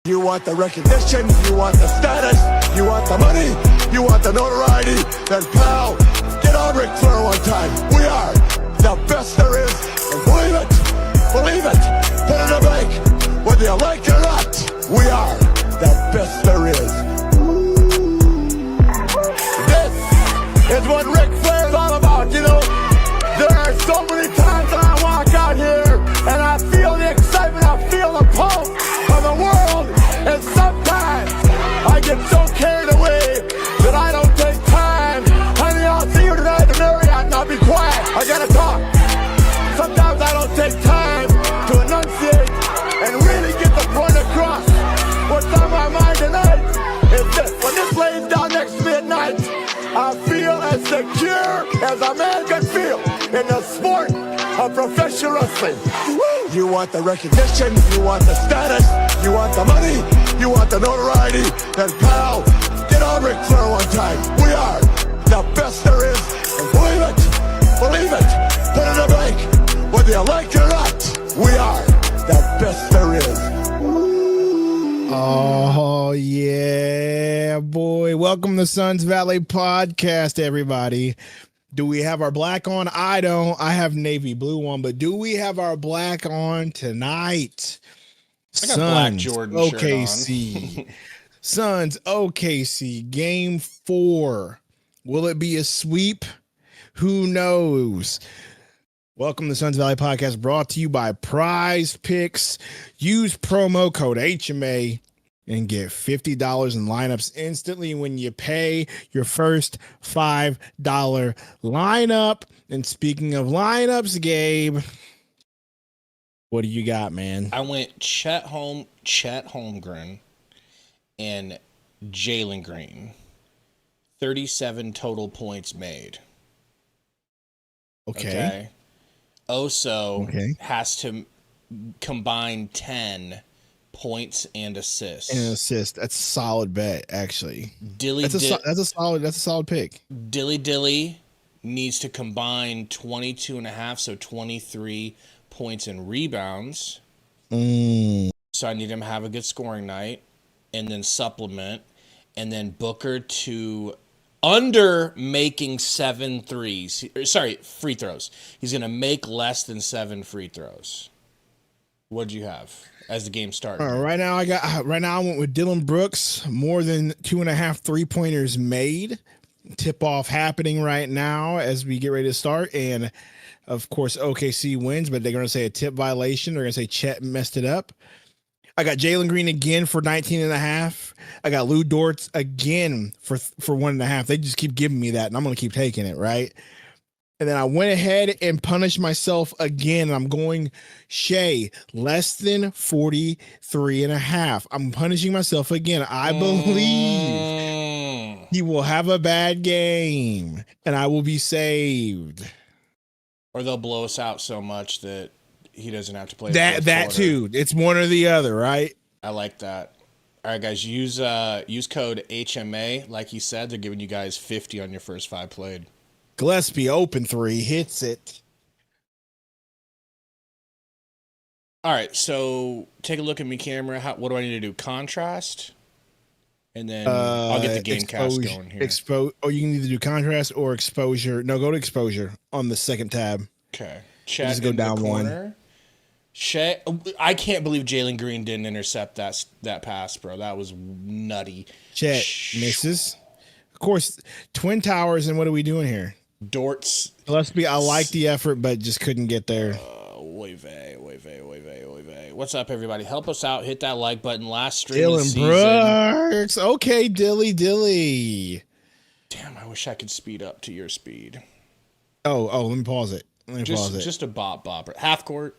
You want the recognition, you want the status, you want the money, you want the notoriety, then pal, get on Ric Flair one time. We are the best there is, and believe it, put it in the bank, whether you like it or not, we are the best there is. This is what Ric Flair's all about, you know. There are so many times that I walk out here, and I feel the excitement, I feel the pulse of the world. And sometimes I get so carried away that I don't take time. Honey, I'll see you tonight at the Marriott. Now be quiet. I gotta talk. Sometimes I don't take time to enunciate and really get the point across. What's on my mind tonight is this. When this lays down next to me at night, I feel as secure as a man can feel in the sport of professional wrestling. You want the recognition, you want the status, you want the money, you want the notoriety, then pal, get on Ric Flair one time. We are the best there is, and believe it, put it in the bank, whether you like it or not, we are the best there is. Oh, yeah, boy. Welcome to Sons Valley Podcast, everybody. Do we have our black on? I don't. I have navy blue on, but do we have our black on tonight? I got black Jordan OKC. shirt on. Suns, OKC, game 4. Will it be a sweep? Who knows? Welcome to Sons Valley Podcast, brought to you by Prize Picks. Use promo code HMA and get $50 in lineups instantly when you pay your first $5 lineup. And speaking of lineups, Gabe, what do you got, man? I went Chet Holmgren, and Jalen Green. 37 total points made. Okay. Oso has to combine 10 points and assists. That's a solid bet, actually. That's a solid pick. Dilly needs to combine 22 and a half, so 23 points and rebounds. So I need him to have a good scoring night and then supplement, and then Booker to under making free throws. He's going to make less than 7 free throws. What'd you have as the game started? Right now I went with Dylan Brooks, more than 2.5 3-pointers made. Tip off happening right now as we get ready to start, and of course OKC wins, but they're going to say a tip violation. They're going to say Chet messed it up. I got Jalen Green again for 19.5. I got Lou Dortz again for 1.5. They just keep giving me that, and I'm going to keep taking it, right? And then I went ahead and punished myself again. I'm going Shea, less than 43.5. I'm punishing myself again. I believe he will have a bad game, and I will be saved. Or they'll blow us out so much that he doesn't have to play that too. It's one or the other, right? I like that. All right, guys, use code HMA. Like he said, they're giving you guys 50 on your first 5 played. Gillespie open 3 hits it. All right, so take a look at me, camera. What do I need to do? Contrast, and then I'll get the game cast going here. You can either do contrast or exposure. No, go to exposure on the second tab. Okay, just go down one. Shea, I can't believe Jalen Green didn't intercept that pass, bro. That was nutty. Chet misses. Of course, Twin Towers, and what are we doing here? Dortz. Gillespie, I like the effort, but just couldn't get there. What's up, everybody? Help us out. Hit that like button. Last stream of the season. Dylan Brooks. Okay, Dilly. Damn, I wish I could speed up to your speed. Oh, let me pause it. Just a bop. Half court.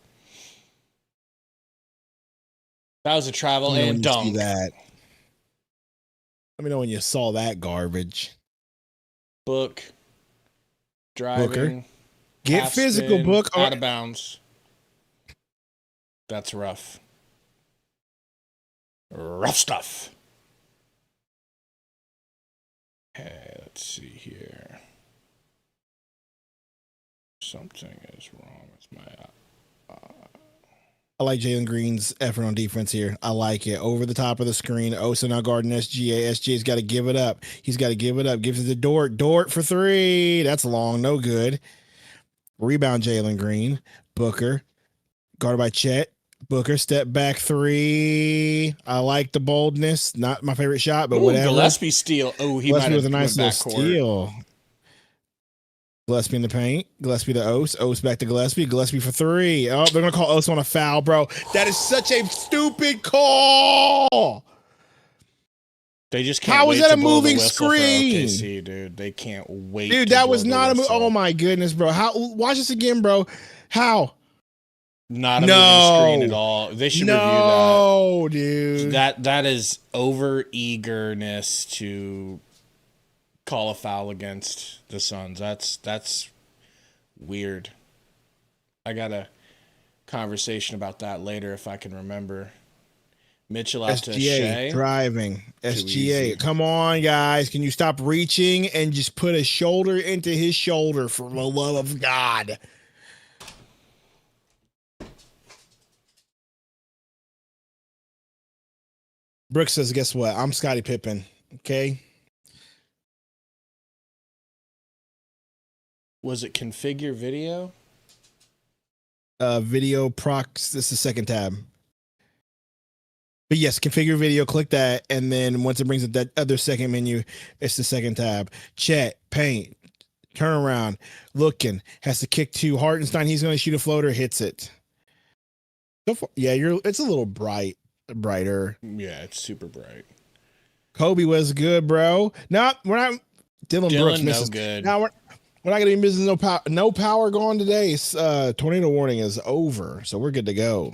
That was a travel and dunk. Let me know when you saw that garbage. Book. Driving. Booker. Get physical, Book. Out of bounds. That's rough. Rough stuff. Okay, let's see here. Something is wrong with my I like Jalen Green's effort on defense here. I like it. Over the top of the screen. Osa now guarding SGA. SGA's got to give it up. He's got to give it up. Gives it to Dort. Dort for three. That's long. No good. Rebound Jalen Green. Booker. Guarded by Chet. Booker step back three. I like the boldness. Not my favorite shot, but whatever. Gillespie steal. Oh, he might have with a nice little backcourt. steal. Gillespie in the paint. Gillespie to Ose. Ose back to Gillespie. Gillespie for three. Oh, they're going to call Ose on a foul, bro. That is such a stupid call. They just can't. How was that a moving screen? OKC, dude. They can't wait. Dude, that was not a move. Oh, my goodness, bro. How? Watch this again, bro. How? Not a moving screen at all. They should review that. No, dude. That is over eagerness to call a foul against the Suns. That's weird. I got a conversation about that later if I can remember. Mitchell out to Shea. Driving. SGA. Come on, guys. Can you stop reaching and just put a shoulder into his shoulder for the love of God? Brooks says, guess what? I'm Scottie Pippen. Okay. Was it configure video? Video procs. This is the second tab. But yes, configure video, click that, and then once it brings up that other second menu, it's the second tab. Chat, paint, turn around, looking, has to kick to Hartenstein. He's going to shoot a floater, hits it. So far, yeah, it's a little brighter. Yeah, it's super bright. Kobe was good, bro. No, we're not. Dylan Brooks misses. No good. Now we're not going to be missing no power. No power going today. Tornado warning is over, so we're good to go.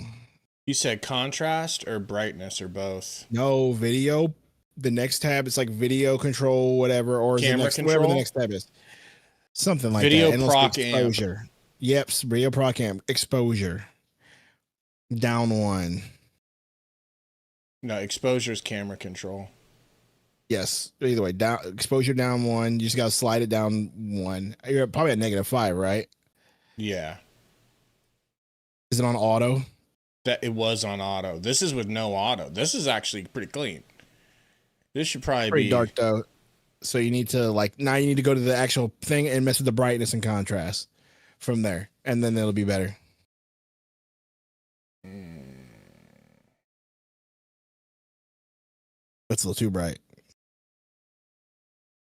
You said contrast or brightness or both? No, video. The next tab, it's like video control, whatever, or camera control? Whatever the next tab is. Something like video that. Proc exposure. Amp. Yep, video proc amp. Exposure. Down one. No, exposure is camera control. Yes. Either way, down exposure down one. You just gotta slide it down one. You're probably at -5, right? Yeah. Is it on auto? That it was on auto. This is with no auto. This is actually pretty clean. This should probably pretty be dark though. So you need to now you need to go to the actual thing and mess with the brightness and contrast from there, and then it'll be better. That's a little too bright.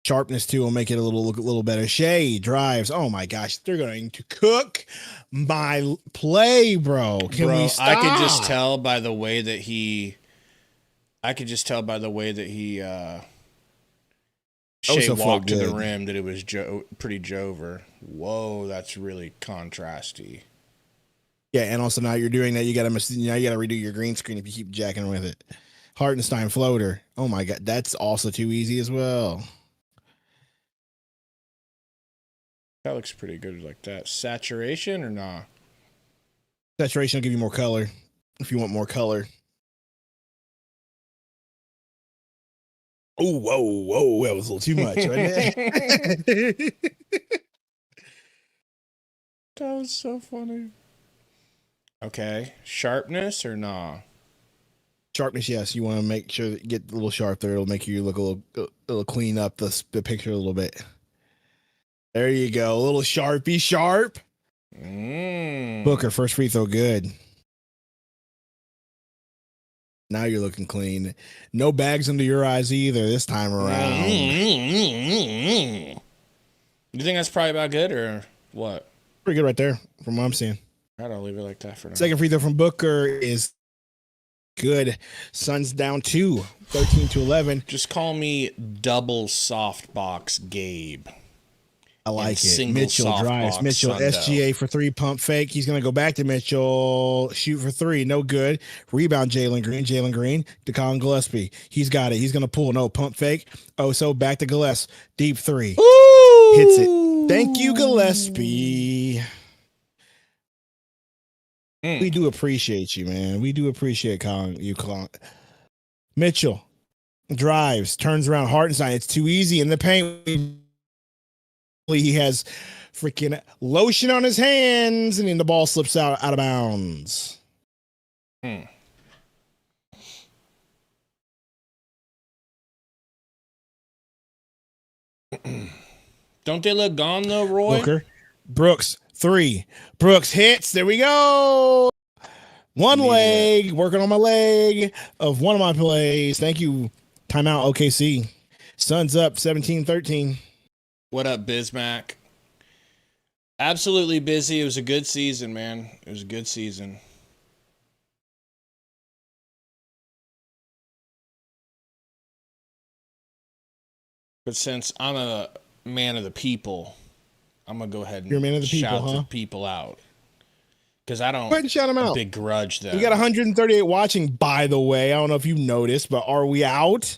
Sharpness too will make it look a little better. Shea drives. Oh my gosh, they're going to cook my play, bro. Can we stop? I could just tell by the way that he. Shea walked to the rim that it was pretty Jover. Whoa, that's really contrasty. Yeah, and also now you're doing that. You gotta redo your green screen if you keep jacking with it. Hartenstein floater. Oh my god, that's also too easy as well. That looks pretty good like that. Saturation or nah? Saturation will give you more color if you want more color. Oh, whoa. That was a little too much, wasn't it? That was so funny. Okay. Sharpness or nah? Sharpness, yes. You want to make sure that you get a little sharp there. It'll make you look it'll clean up the picture a little bit. There you go. A little Sharpie sharp. Booker, first free throw, good. Now you're looking clean. No bags under your eyes either this time around. You think that's probably about good or what? Pretty good right there from what I'm seeing. All right, I'll leave it like that for now. Second free throw from Booker is good. Suns down 2, 13-11. Just call me double softbox Gabe. I like it. Mitchell drives. Mitchell, Sundo. SGA for 3, pump fake. He's going to go back to Mitchell. Shoot for 3. No good. Rebound, Jalen Green. To Colin Gillespie. He's got it. He's going to pull. No, pump fake. Oh, so back to Gillespie. Deep 3. Ooh! Hits it. Thank you, Gillespie. We do appreciate you, man. We do appreciate Colin. Mitchell drives. Turns around. Hartenstein. It's too easy in the paint. He has freaking lotion on his hands, and then the ball slips out of bounds. Don't they look gone though, Roy? Booker. Brooks, 3. Brooks hits. There we go. One leg. Working on my leg of one of my plays. Thank you. Timeout, OKC. Suns up 17-13. What up, Bismack? Absolutely busy. It was a good season, man. It was a good season. But since I'm a man of the people, I'm going to go ahead and You're a man of the people, shout huh? the people out. Because I don't Go ahead and shout them out. big grudge them. We got 138 watching, by the way. I don't know if you noticed, but are we out?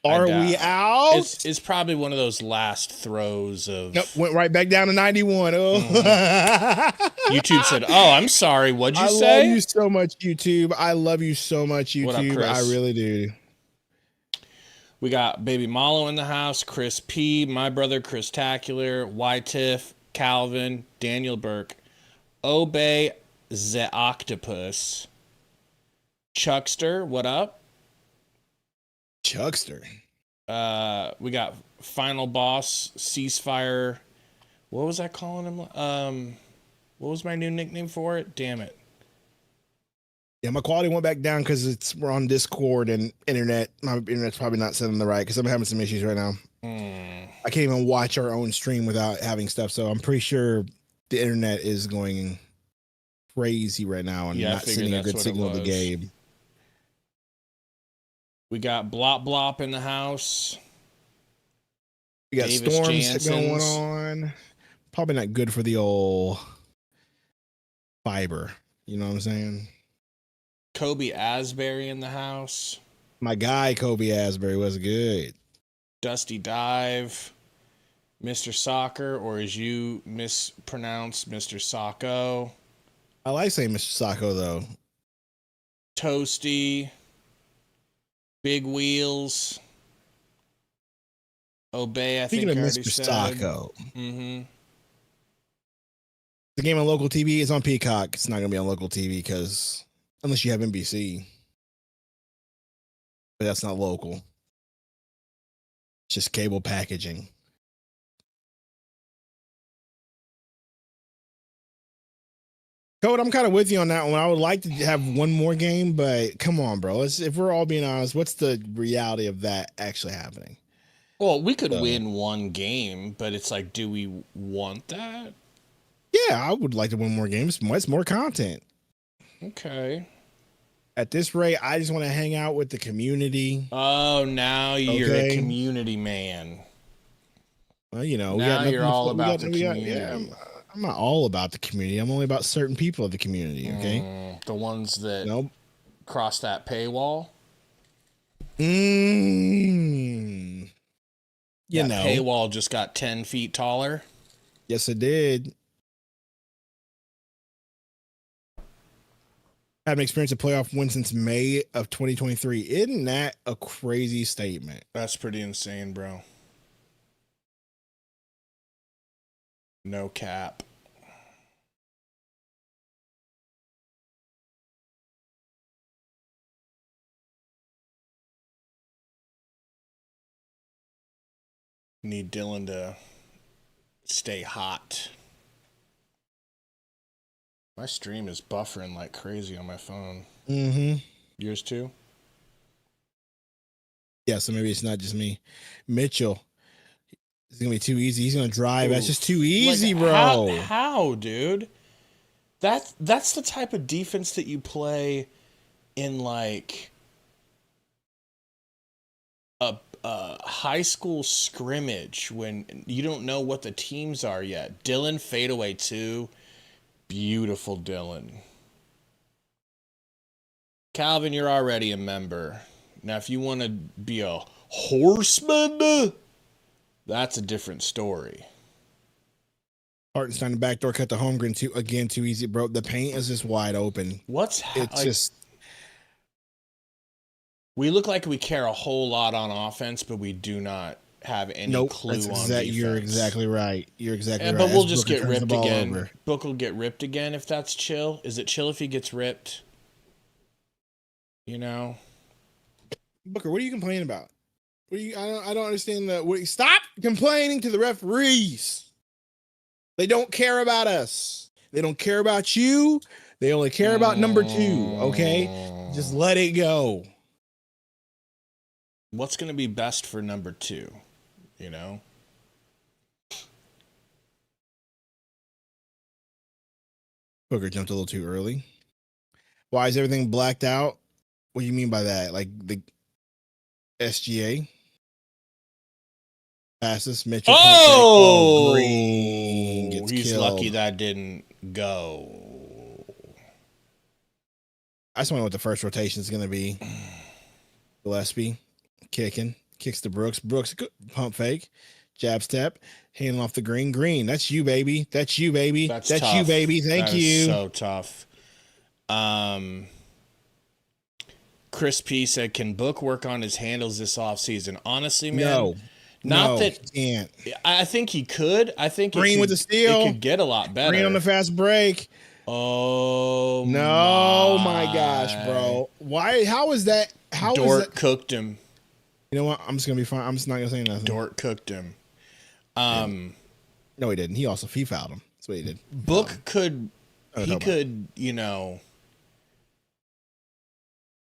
Are we out? It's probably one of those last throws of... Nope, went right back down to 91. Oh. YouTube said, "Oh, I'm sorry. What'd you say?" I love you so much, YouTube. I love you so much, YouTube. What up, Chris? I really do. We got Baby Malo in the house, Chris P, my brother Chris Tacular, Y-Tiff, Calvin, Daniel Burke, Obey the Octopus, Chuckster, what up? Chuckster. We got Final Boss, Ceasefire. What was I calling him? What was my new nickname for it? Damn it. Yeah, my quality went back down because we're on Discord and internet. My internet's probably not setting the right because I'm having some issues right now. I can't even watch our own stream without having stuff. So I'm pretty sure the internet is going crazy right now and not sending a good signal to Gabe. We got Blop Blop in the house. We got Davis storms Jansen's going on. Probably not good for the old fiber. You know what I'm saying? Kobe Asbury in the house. My guy, Kobe Asbury, was good. Dusty Dive. Mr. Soccer, or as you mispronounce, Mr. Sacco. I like saying Mr. Sacco, though. Toasty. Big Wheels. Obey, I Speaking think of I already Mr. said. Sacco, Mm-hmm. the game on local TV is on Peacock. It's not going to be on local TV because unless you have NBC, but that's not local. It's just cable packaging. Code, I'm kind of with you on that one. I would like to have one more game, but come on, bro. If we're all being honest, what's the reality of that actually happening? Well, we could win one game, but it's like, do we want that? Yeah, I would like to win more games. It's more content. Okay. At this rate, I just want to hang out with the community. Oh, now you're a community man. Well, you know, now you're all about the community. Yeah, I'm not all about the community. I'm only about certain people of the community, okay? The ones that cross that paywall? That paywall just got 10 feet taller? Yes, it did. I haven't experienced a playoff win since May of 2023. Isn't that a crazy statement? That's pretty insane, bro. No cap. Need Dylan to stay hot. My stream is buffering like crazy on my phone. Mm-hmm. Yours too? Yeah, so maybe it's not just me. Mitchell. It's going to be too easy. He's going to drive. That's just too easy, bro. How, dude? That's the type of defense that you play in like a high school scrimmage when you don't know what the teams are yet. Dylan fadeaway too. Beautiful Dylan. Calvin, you're already a member. Now, if you want to be a horseman, that's a different story. Hartenstein, the backdoor cut the Holmgren too easy, bro. The paint is just wide open. We look like we care a whole lot on offense, but we do not have any clue on defense. You're exactly right. Right. But we'll just get ripped again. Book will get ripped again if that's chill. Is it chill if he gets ripped? You know? Booker, what are you complaining about? I don't understand stop complaining to the referees. They don't care about us. They don't care about you. They only care about number 2. Okay, just let it go. What's going to be best for number 2? You know? Booker jumped a little too early. Why is everything blacked out? What do you mean by that? Like the SGA? Passes Mitchell. Oh, Green gets he's killed. lucky that didn't go. I just wonder what the first rotation is going to be. Gillespie kicks to Brooks. Brooks pump fake, jab step, handing off the green. Green, that's you, baby. That's you, baby. That's you, baby. Thank you. So tough. Chris P said, "Can Book work on his handles this offseason?" Honestly, man, Can't. I think he could. I think Green with the steal. It could get a lot better. Green on the fast break. Oh no, my gosh, bro. Why? How is that? Dort cooked him. You know what? I'm just gonna be fine. I'm just not gonna say nothing. Dort cooked him. No, he didn't. He also fouled him. That's what he did. Book could. He could. You know.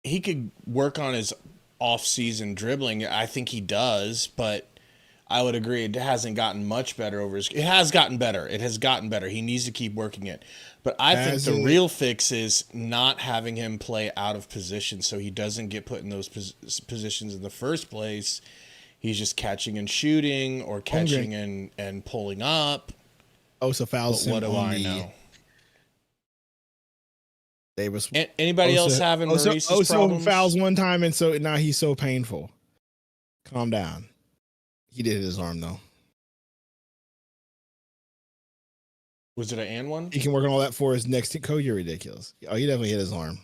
He could work on his off-season dribbling. I think he does, but I would agree it hasn't gotten much better over his. It has gotten better. It has gotten better. He needs to keep working it. But I think the real fix is not having him play out of position so he doesn't get put in those positions in the first place. He's just catching and shooting or catching and pulling up. Osa fouls him. What do I know? Davis. Anybody else having Maurice's problems? Fouls one time, and so now he's so painful. Calm down. He did hit his arm, though. Was it an and one? He can work on all that for his next coach. You're ridiculous. Oh, he definitely hit his arm.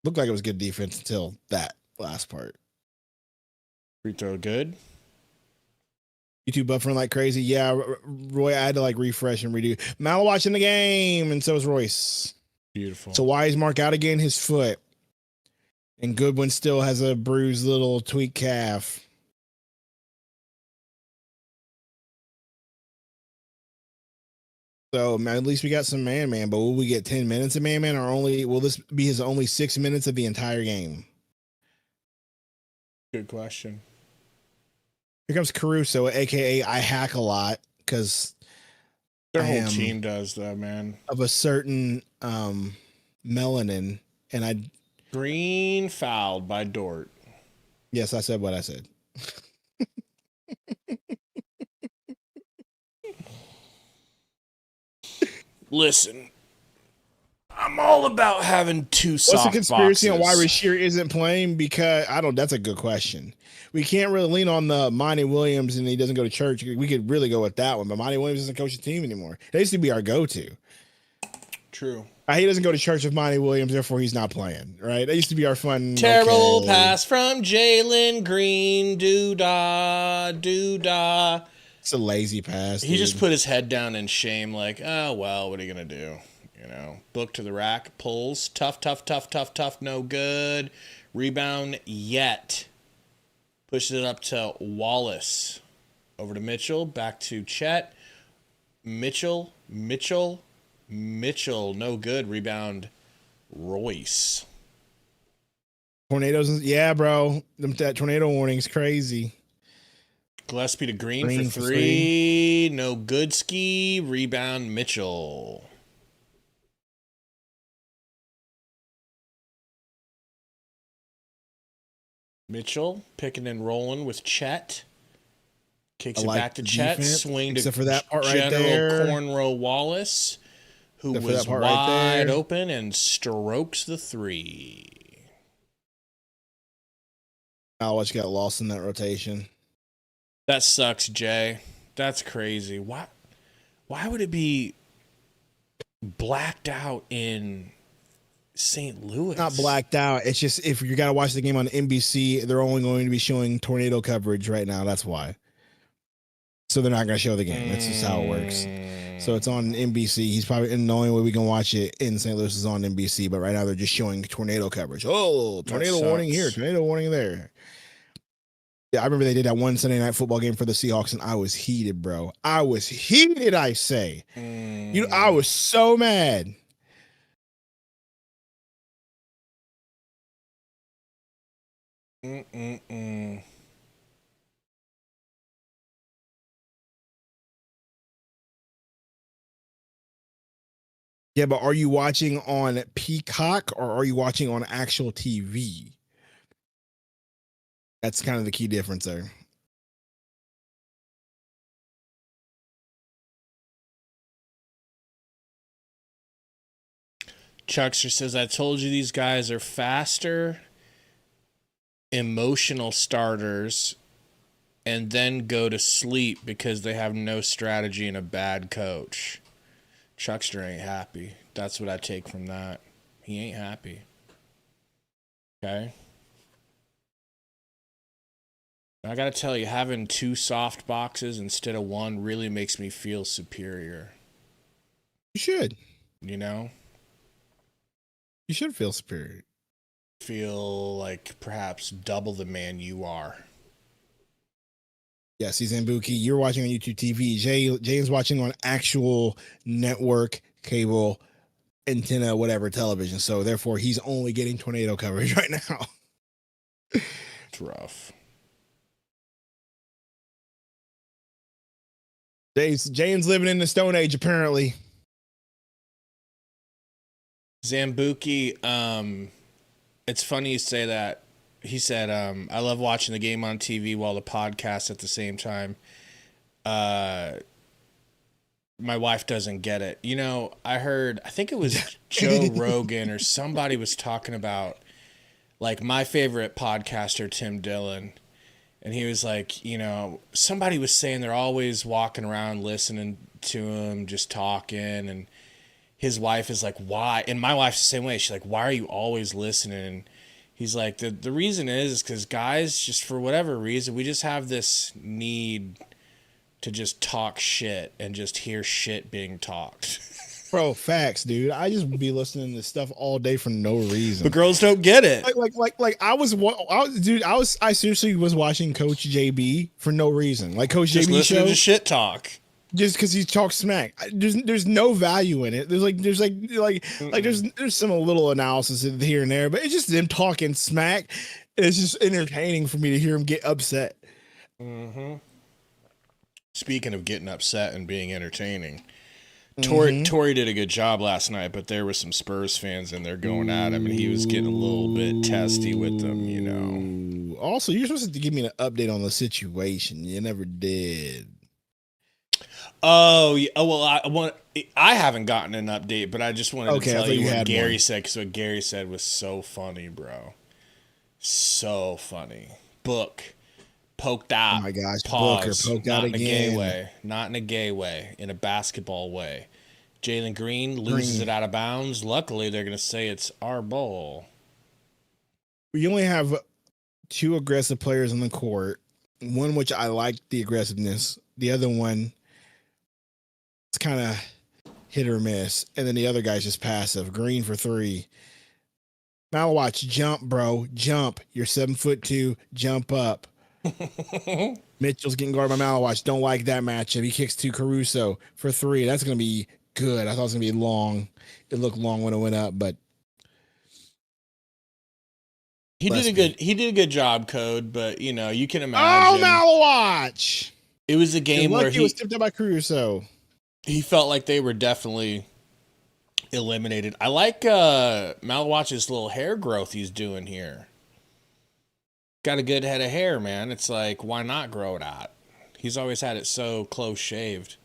Looked like it was good defense until that last part. Free throw good. YouTube buffering like crazy. Yeah, Roy, I had to like refresh and redo. Mal watching the game, and so is Royce. Beautiful. So why is Mark out again? His foot. And Goodwin still has a bruised little tweaked calf. So, man, at least we got some man-man, but will we get 10 minutes of man-man, or will this be his only 6 minutes of the entire game? Good question. Here comes Caruso, a.k.a. I hack a lot, because their whole team does, though, man. Of a certain melanin, and I... Green fouled by Dort. Yes, I said what I said. Listen, I'm all about having two soft boxes. What's the conspiracy on why Rasheer isn't playing? Because that's a good question. We can't really lean on the Monty Williams and he doesn't go to church. We could really go with that one, but Monty Williams doesn't coach the team anymore. That used to be our go-to. True. He doesn't go to church with Monty Williams, therefore he's not playing, right? That used to be our fun. Terrible pass from Jalen Green. Doo-dah. It's a lazy pass. He just put his head down in shame, like, oh, well, what are you going to do? You know, book to the rack, pulls, tough, no good. Rebound yet. Pushes it up to Wallace. Over to Mitchell, back to Chet. Mitchell, no good. Rebound, Royce. Tornadoes, yeah, bro. That tornado warning's crazy. Gillespie to Green for three. No good ski. Rebound, Mitchell. Mitchell picking and rolling with Chet. Kicks it back to Chet. Defense, swing to for that part right General there. Cornrow Wallace, who was wide open and strokes the three. Malwich got lost in that rotation. That sucks, Jay. That's crazy. Why would it be blacked out in St. Louis? Not blacked out. It's just if you got to watch the game on NBC, they're only going to be showing tornado coverage right now. That's why. So they're not going to show the game. That's just how it works. So it's on NBC. He's probably, and the only way we can watch it in St. Louis is on NBC. But right now they're just showing tornado coverage. Oh, tornado warning here, tornado warning there. Yeah, I remember they did that one Sunday night football game for the Seahawks, and I was heated, bro. I was heated, I say. I was so mad. Yeah, but are you watching on Peacock or are you watching on actual TV? That's kind of the key difference there. Chuckster says, I told you these guys are faster, emotional starters, and then go to sleep because they have no strategy and a bad coach. Chuckster ain't happy. That's what I take from that. He ain't happy. Okay? I gotta tell you, having 2 soft boxes instead of 1 really makes me feel superior. You should. You know? You should feel superior. Feel like perhaps double the man you are. Yes, he's in Buki. You're watching on YouTube TV. James watching on actual network, cable, antenna, whatever, television. So therefore, he's only getting tornado coverage right now. It's rough. James living in the Stone Age, apparently. Zambuki, it's funny you say that. He said, I love watching the game on TV while the podcast at the same time. My wife doesn't get it. You know, I think it was Joe Rogan or somebody was talking about, like, my favorite podcaster, Tim Dillon. And he was like, you know, somebody was saying they're always walking around listening to him, just talking. And his wife is like, why? And my wife's the same way. She's like, why are you always listening? He's like, the reason is because guys, just for whatever reason, we just have this need to just talk shit and just hear shit being talked. Bro, facts, dude. I just be listening to stuff all day for no reason. But girls don't get it. I seriously was watching Coach JB for no reason. Like Coach Just JB listening show, to shit talk. just because he talks smack. There's no value in it. There's some little analysis here and there, but it's just them talking smack. It's just entertaining for me to hear him get upset. Mm-hmm. Speaking of getting upset and being entertaining, Torrey did a good job last night, but there were some Spurs fans in there going at him, and he was getting a little bit testy with them, you know. Also, you're supposed to give me an update on the situation. You never did. Oh, yeah. Well, I haven't gotten an update, but I just wanted to tell you what Gary said, because what Gary said was so funny, bro. So funny. Book. Poked out. Oh my gosh, Pause. Booker poked Not out in again. a gay way. Not in a gay way. In a basketball way. Jalen Green loses it out of bounds. Luckily, they're going to say it's our ball. We only have 2 aggressive players on the court. One which I like the aggressiveness. The other one, it's kind of hit or miss. And then the other guy's just passive. Green for 3. Malawatch, jump, bro. Jump. You're 7'2". Jump up. Mitchell's getting guarded by Malawatch. Don't like that matchup. He kicks to Caruso for 3. That's going to be good. I thought it was going to be long. It looked long when it went up, but he did a good job, Code, but you know, you can imagine. Oh, Malawatch. It was a game where he was tipped up by Caruso. He felt like they were definitely eliminated. I like Malawatch's little hair growth he's doing here. Got a good head of hair, man. It's like, why not grow it out? He's always had it so close shaved.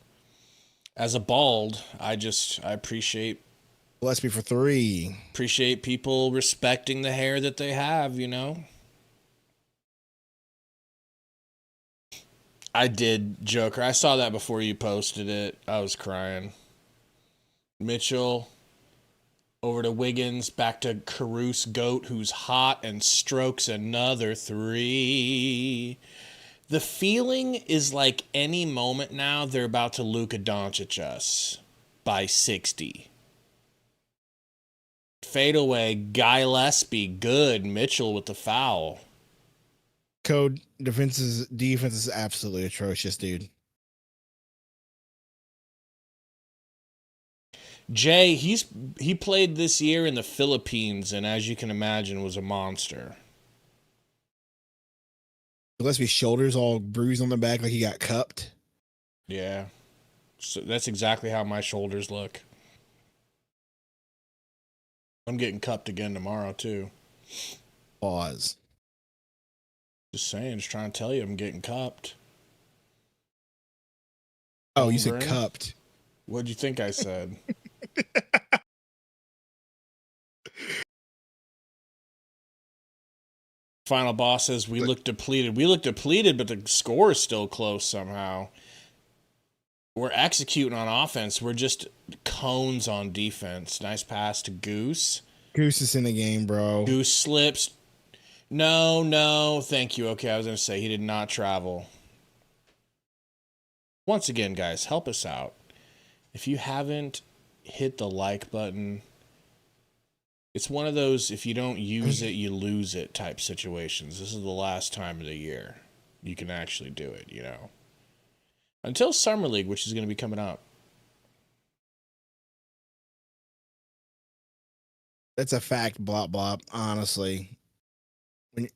As a bald, I appreciate. Bless me for 3. Appreciate people respecting the hair that they have, you know? I did, Joker. I saw that before you posted it. I was crying. Mitchell. Over to Wiggins, back to Caruso Goat, who's hot and strokes another 3. The feeling is like any moment now they're about to Luka Doncic us by 60. Fadeaway, Gillespie, good. Mitchell with the foul. Code defense is absolutely atrocious, dude. Jay, he played this year in the Philippines, and as you can imagine, was a monster. Gillespie's shoulders all bruised on the back like he got cupped. Yeah. So that's exactly how my shoulders look. I'm getting cupped again tomorrow, too. Pause. Just saying, just trying to tell you I'm getting cupped. Oh, you said cupped. What'd you think I said? Final boss says we look depleted. We look depleted, but the score is still close somehow. We're executing on offense. We're just cones on defense. Nice pass to Goose. Goose is in the game, bro. Goose slips. No, thank you. Okay, I was going to say he did not travel. Once again, guys, help us out. If you haven't hit the like button, it's one of those, if you don't use it, you lose it type situations. This is the last time of the year you can actually do it, you know. Until Summer League, which is going to be coming up. That's a fact, blop, blop, honestly.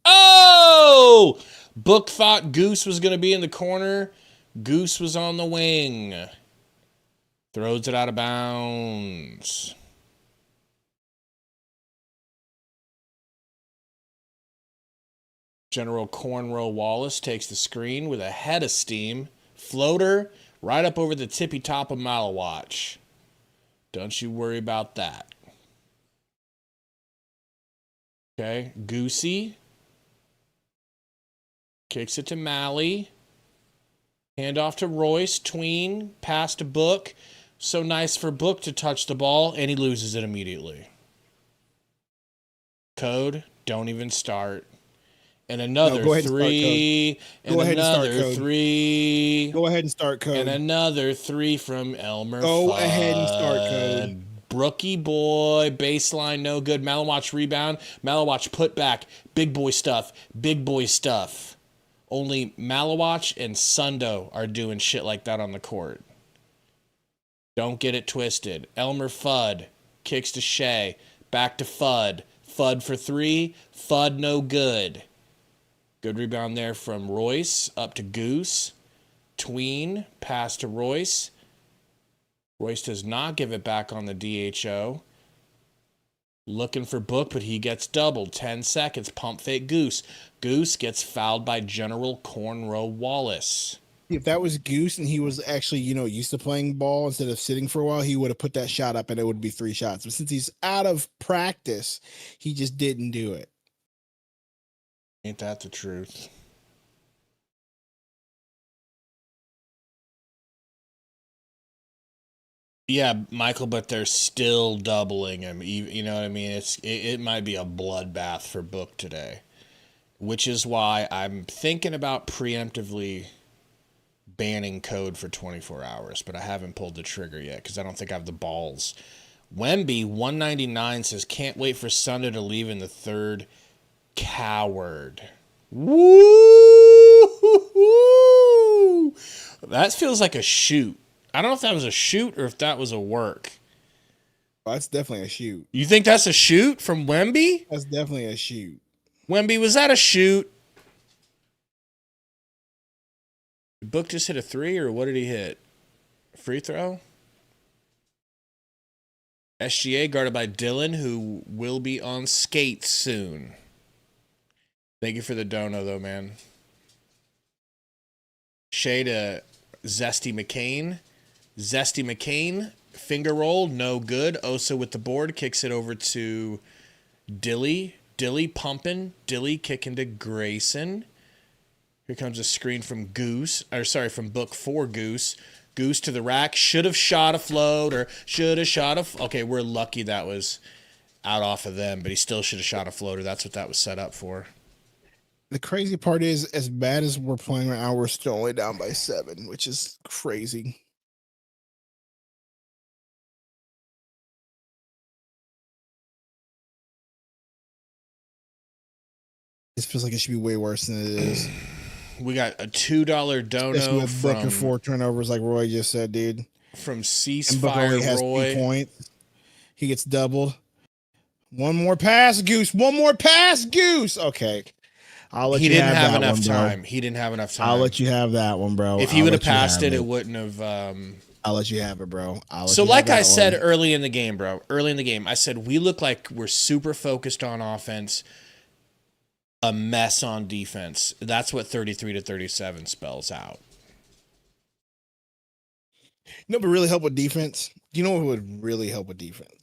Oh! Book thought Goose was going to be in the corner. Goose was on the wing. Throws it out of bounds. General Cornrow Wallace takes the screen with a head of steam. Floater right up over the tippy top of Malawatch. Don't you worry about that. Okay, Goosey. Kicks it to Mally. Hand off to Royce. Tween. Pass to Book. So nice for Book to touch the ball, and he loses it immediately. Code, don't even start. And another three. And another three. Go ahead and start, Code. And another three from Elmer. Go ahead and start, Code. Brookie boy, baseline, no good. Malawatch rebound. Malawatch put back. Big boy stuff. Big boy stuff. Only Malawatch and Sundo are doing shit like that on the court. Don't get it twisted. Elmer Fudd kicks to Shea. Back to Fudd. Fudd for three. Fudd no good. Good rebound there from Royce. Up to Goose. Tween. Pass to Royce. Royce does not give it back on the DHO. Looking for Book, but he gets doubled. 10 seconds. Pump fake Goose. Goose gets fouled by General Cornrow Wallace. If that was Goose and he was actually, used to playing ball instead of sitting for a while, he would have put that shot up and it would be 3 shots. But since he's out of practice, he just didn't do it. Ain't that the truth? Yeah, Michael, but they're still doubling him. You know what I mean? It might be a bloodbath for Book today, which is why I'm thinking about preemptively banning Code for 24 hours, but I haven't pulled the trigger yet because I don't think I have the balls. Wemby, 199, says, can't wait for Sundo to leave in the third. Coward. Woo! That feels like a shoot. I don't know if that was a shoot or if that was a work. Oh, that's definitely a shoot. You think that's a shoot from Wemby? That's definitely a shoot. Wemby, was that a shoot? Did Book just hit a 3 or what did he hit? Free throw? SGA guarded by Dylan, who will be on skates soon. Thank you for the dono, though, man. Shea to Zesty McCain. Zesty McCain, finger roll, no good. Osa with the board, kicks it over to Dilly. Dilly pumping. Dilly kicking to Grayson. Here comes a screen from from Book for Goose. Goose to the rack. Should have shot a float or should have shot a... Okay, we're lucky that was out off of them, but he still should have shot a floater. That's what that was set up for. The crazy part is, as bad as we're playing right now, we're still only down by 7, which is crazy. It feels like it should be way worse than it is. We got a $2 dono with Booker from 4 turnovers, like Roy just said, dude. From And Booker only Ceasefire has Roy. 2 points. He gets doubled. One more pass, Goose. One more pass, Goose. Okay. I'll let He you didn't have have that enough one, time. Bro. He didn't have enough time. I'll let you have that one, bro. If he would have passed it, it wouldn't have. I'll let you have it, bro. So, like I said early in the game, bro, I said we look like we're super focused on offense, a mess on defense. That's what 33-37 spells out. No, but really help with defense. You know what would really help with defense?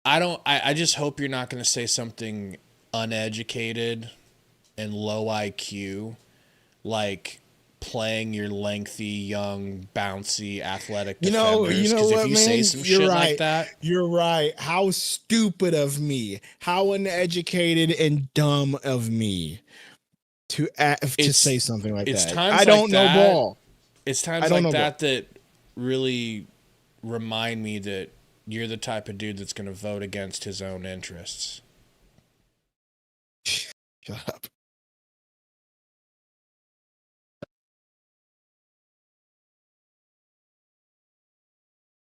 I just hope you're not going to say something uneducated and low IQ, like playing your lengthy, young, bouncy, athletic defenders. You know what, if you man? say some You're shit right. like that, you're right. How stupid of me. How uneducated and dumb of me to say something like that. I don't know ball. It's times like that really remind me that you're the type of dude that's going to vote against his own interests. Shut up.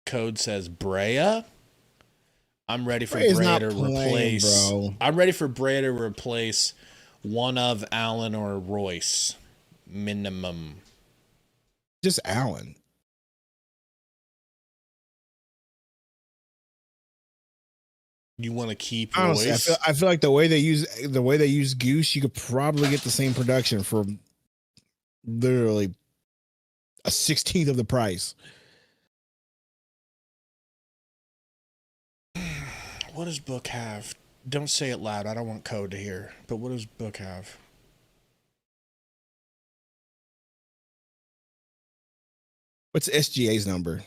Code says Brea. I'm ready for Brea's Brea to playing, replace. bro. I'm ready for Brea to replace one of Allen or Royce, minimum. Just Allen. You want to keep Honestly, Royce? I feel like the way they use Goose, you could probably get the same production for literally a 16th of the price. What does Book have? Don't say it loud. I don't want Code to hear. But what does Book have? What's SGA's number?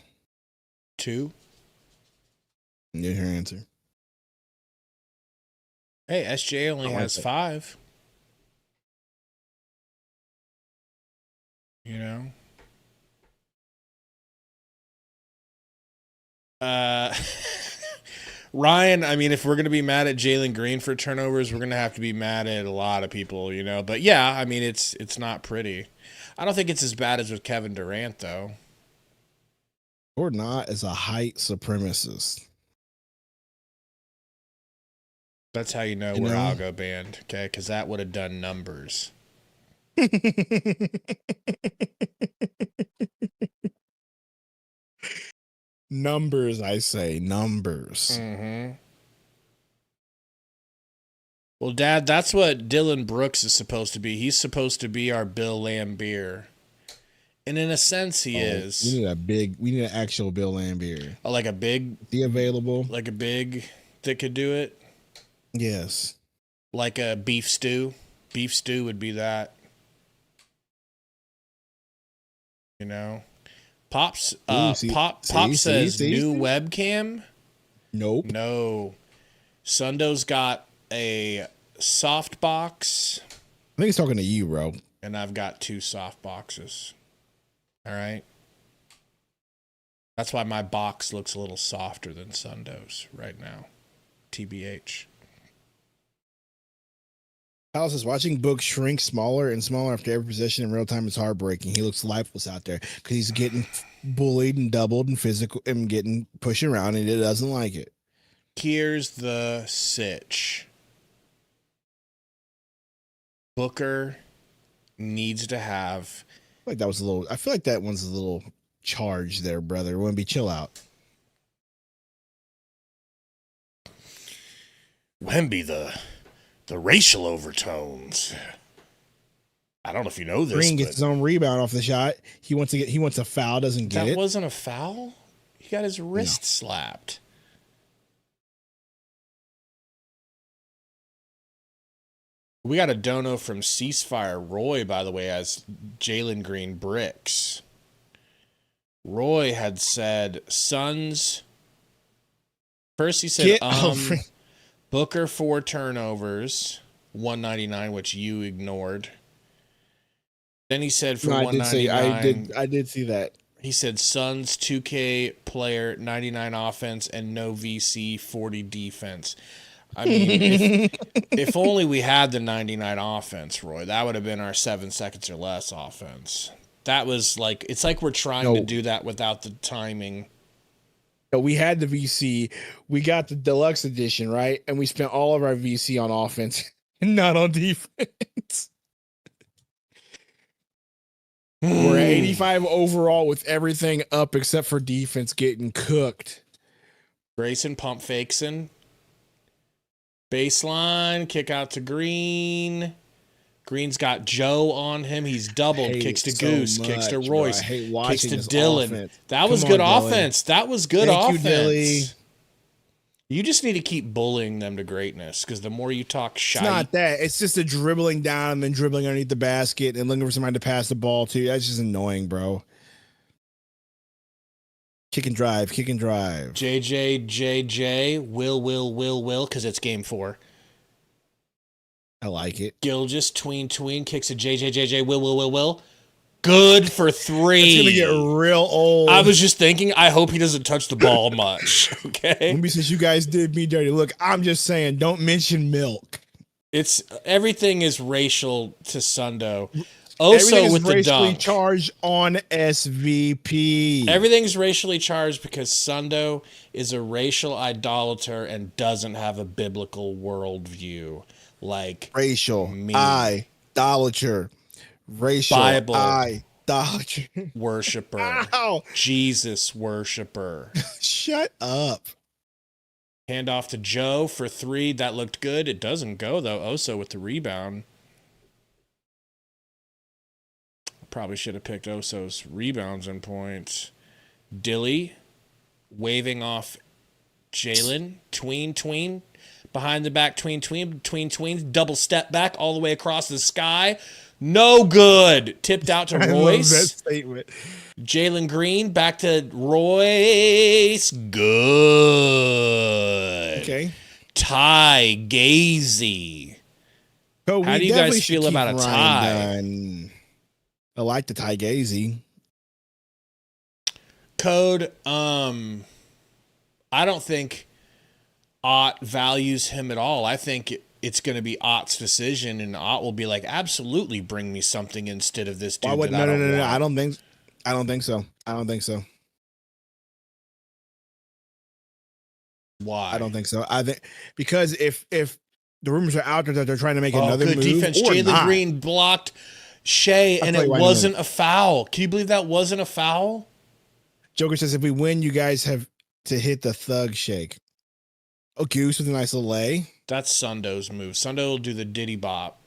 2. Need her answer. Hey, SGA only has 5. You know? Ryan, I mean, if we're going to be mad at Jalen Green for turnovers, we're going to have to be mad at a lot of people, you know? But yeah, I mean, it's not pretty. I don't think it's as bad as with Kevin Durant, though. Or not as a height supremacist. That's how you know we're algo banned, okay? Because that would have done numbers. Numbers, I say. Numbers. Mm-hmm. Well, Dad, that's what Dylan Brooks is supposed to be. He's supposed to be our Bill Laimbeer. And in a sense, he is. We need an actual Bill Laimbeer. Oh, like a big... Is he available? Like a big that could do it? Yes. Like a beef stew. Beef stew would be that. You know? Pop says new webcam. Nope. No. Sundo's got a soft box. I think he's talking to you, bro. And I've got 2 soft boxes. All right. That's why my box looks a little softer than Sundo's right now. TBH. Alice is watching Book shrink smaller and smaller after every possession in real time is heartbreaking. He looks lifeless out there because he's getting bullied and doubled and physical and getting pushed around, and it doesn't like it. Here's the sitch. Booker needs to have. I feel like that one's a little charged there, brother. Wemby, chill out. Wemby, the racial overtones. I don't know if you know this. Green gets his own rebound off the shot. He wants a foul, doesn't get it. That wasn't a foul? He got his wrist slapped. We got a dono from Ceasefire Roy, by the way, as Jalen Green bricks. Roy had said Suns. First he said Booker 4 turnovers. 199, which you ignored. Then he said for No, I 199, I did see that. he said Suns 2K player 99 offense and no VC 40 defense. I mean, if only we had the 99 offense, Roy, that would have been our 7 seconds or less offense. That was like, it's like we're trying to do that without the timing. No, we had the VC. We got the deluxe edition, right? And we spent all of our VC on offense and not on defense. We're at 85 overall with everything up except for defense getting cooked. Grayson pump fakesing. Baseline, kick out to Green. Green's got Joe on him. He's doubled. Kicks to Goose. Kicks to Royce. Kicks to Dylan. Offense. That was good offense. That was good offense. You just need to keep bullying them to greatness because the more you talk shite. It's not that. It's just a dribbling down and then dribbling underneath the basket and looking for somebody to pass the ball to. That's just annoying, bro. Kick and drive. JJ, will, because it's game 4. I like it. Gilgis, tween, kicks a JJ, will. Good for 3. It's going to get real old. I was just thinking, I hope he doesn't touch the ball much. Okay. Maybe since you guys did me dirty. Look, I'm just saying, don't mention milk. Everything is racial to Sundo. Also with the racially dunk. charged on SVP. Everything's racially charged because Sundo is a racial idolater and doesn't have a biblical worldview. Like racial me. Idolater. Racial Bible idolater. worshiper. Ow. Jesus worshiper. Shut up. Hand off to Joe for 3. That looked good. It doesn't go though. Oso with the rebound. Probably should have picked Oso's rebounds and points. Dilly waving off Jalen. Tween. Behind the back, tween. Double step back all the way across the sky. No good. Tipped out to Royce. I love that statement. Jalen Green back to Royce. Good. Okay. Ty Gazy. So how do you guys feel about a tie? I like the Ty Gazy. Code, I don't think Ott values him at all. I think it's going to be Ott's decision, and Ott will be like, absolutely bring me something instead of this dude. No. I don't think so. Why? I don't think so. I think because if the rumors are out there that they're trying to make another good move, defense. Jalen Green blocked Shea, and it wasn't a foul. Can you believe that wasn't a foul? Joker says, if we win, you guys have to hit the thug shake. Oh, Goose with a nice little lay. That's Sundo's move. Sundo will do the diddy bop.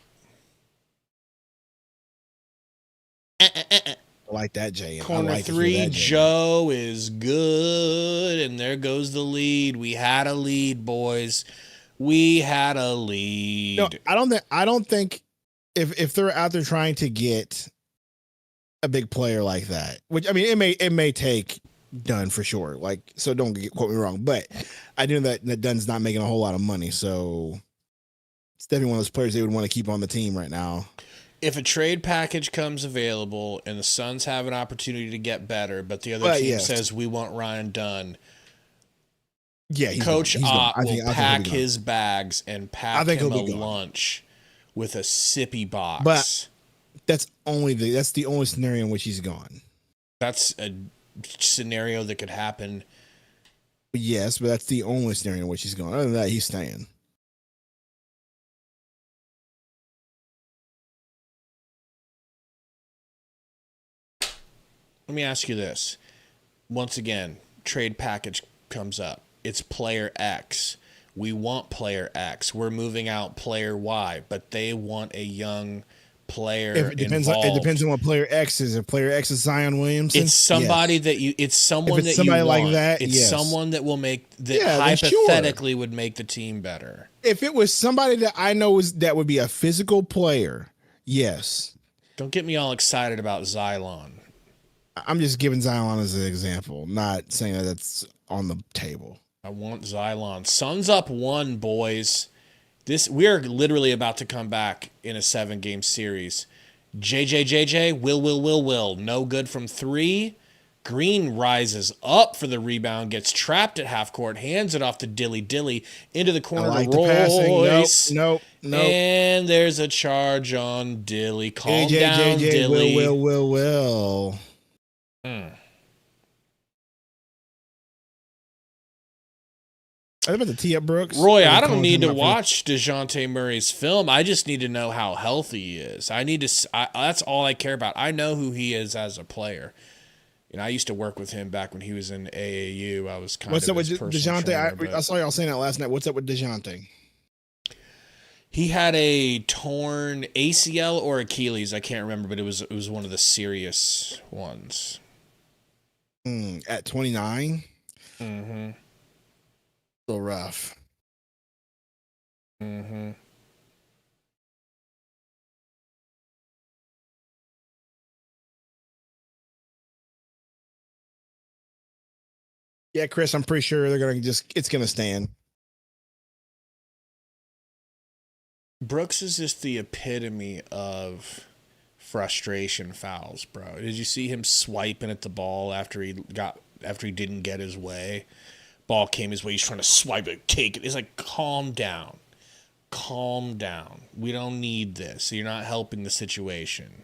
I like that, Jay. Corner 3, Joe is good, and there goes the lead. We had a lead, boys. We had a lead. No, I don't think if they're out there trying to get a big player like that, which I mean, it may take Dunn for sure. Like, so don't quote me wrong, but I do know that Dunn's not making a whole lot of money, so it's definitely one of those players they would want to keep on the team right now. If a trade package comes available and the Suns have an opportunity to get better, but the other team says we want Ryan Dunn, Coach Ott will pack his bags and pack him a lunch with a sippy box. But that's the only scenario in which he's gone. That's a scenario that could happen. Yes, but that's the only scenario in which he's gone. Other than that, he's staying. Let me ask you this. Once again, trade package comes up. It's player X. We want player X. We're moving out player Y, but they want a young player involved. It depends on what player X is. If player X is Zion Williamson, it's somebody that you. It's someone that you want. Like that, it's someone that will make that hypothetically would make the team better. If it was somebody that I know that would be a physical player, yes. Don't get me all excited about Xylon. I'm just giving Xylon as an example, not saying that that's on the table. I want Xylon. Suns up 1, boys. We are literally about to come back in a 7-game series. JJ, will. No good from 3. Green rises up for the rebound, gets trapped at half court, hands it off to Dilly into the corner to Royce. Nope. And there's a charge on Dilly. Calm AJ, down, JJ, Dilly. Will. I'm about to tee up Brooks. Roy, I don't need to watch DeJounte Murray's film. I just need to know how healthy he is. That's all I care about. I know who he is as a player. And I used to work with him back when he was in AAU. I was What's up with DeJounte? I saw y'all saying that last night. What's up with DeJounte? He had a torn ACL or Achilles. I can't remember, but it was one of the serious ones. At 29? Mm-hmm. So rough. Mm-hmm. Yeah, Chris, I'm pretty sure it's gonna stand. Brooks is just the epitome of frustration fouls, bro. Did you see him swiping at the ball after he didn't get his way? Ball came his way. He's trying to swipe it, take it. It's like, calm down. Calm down. We don't need this. You're not helping the situation.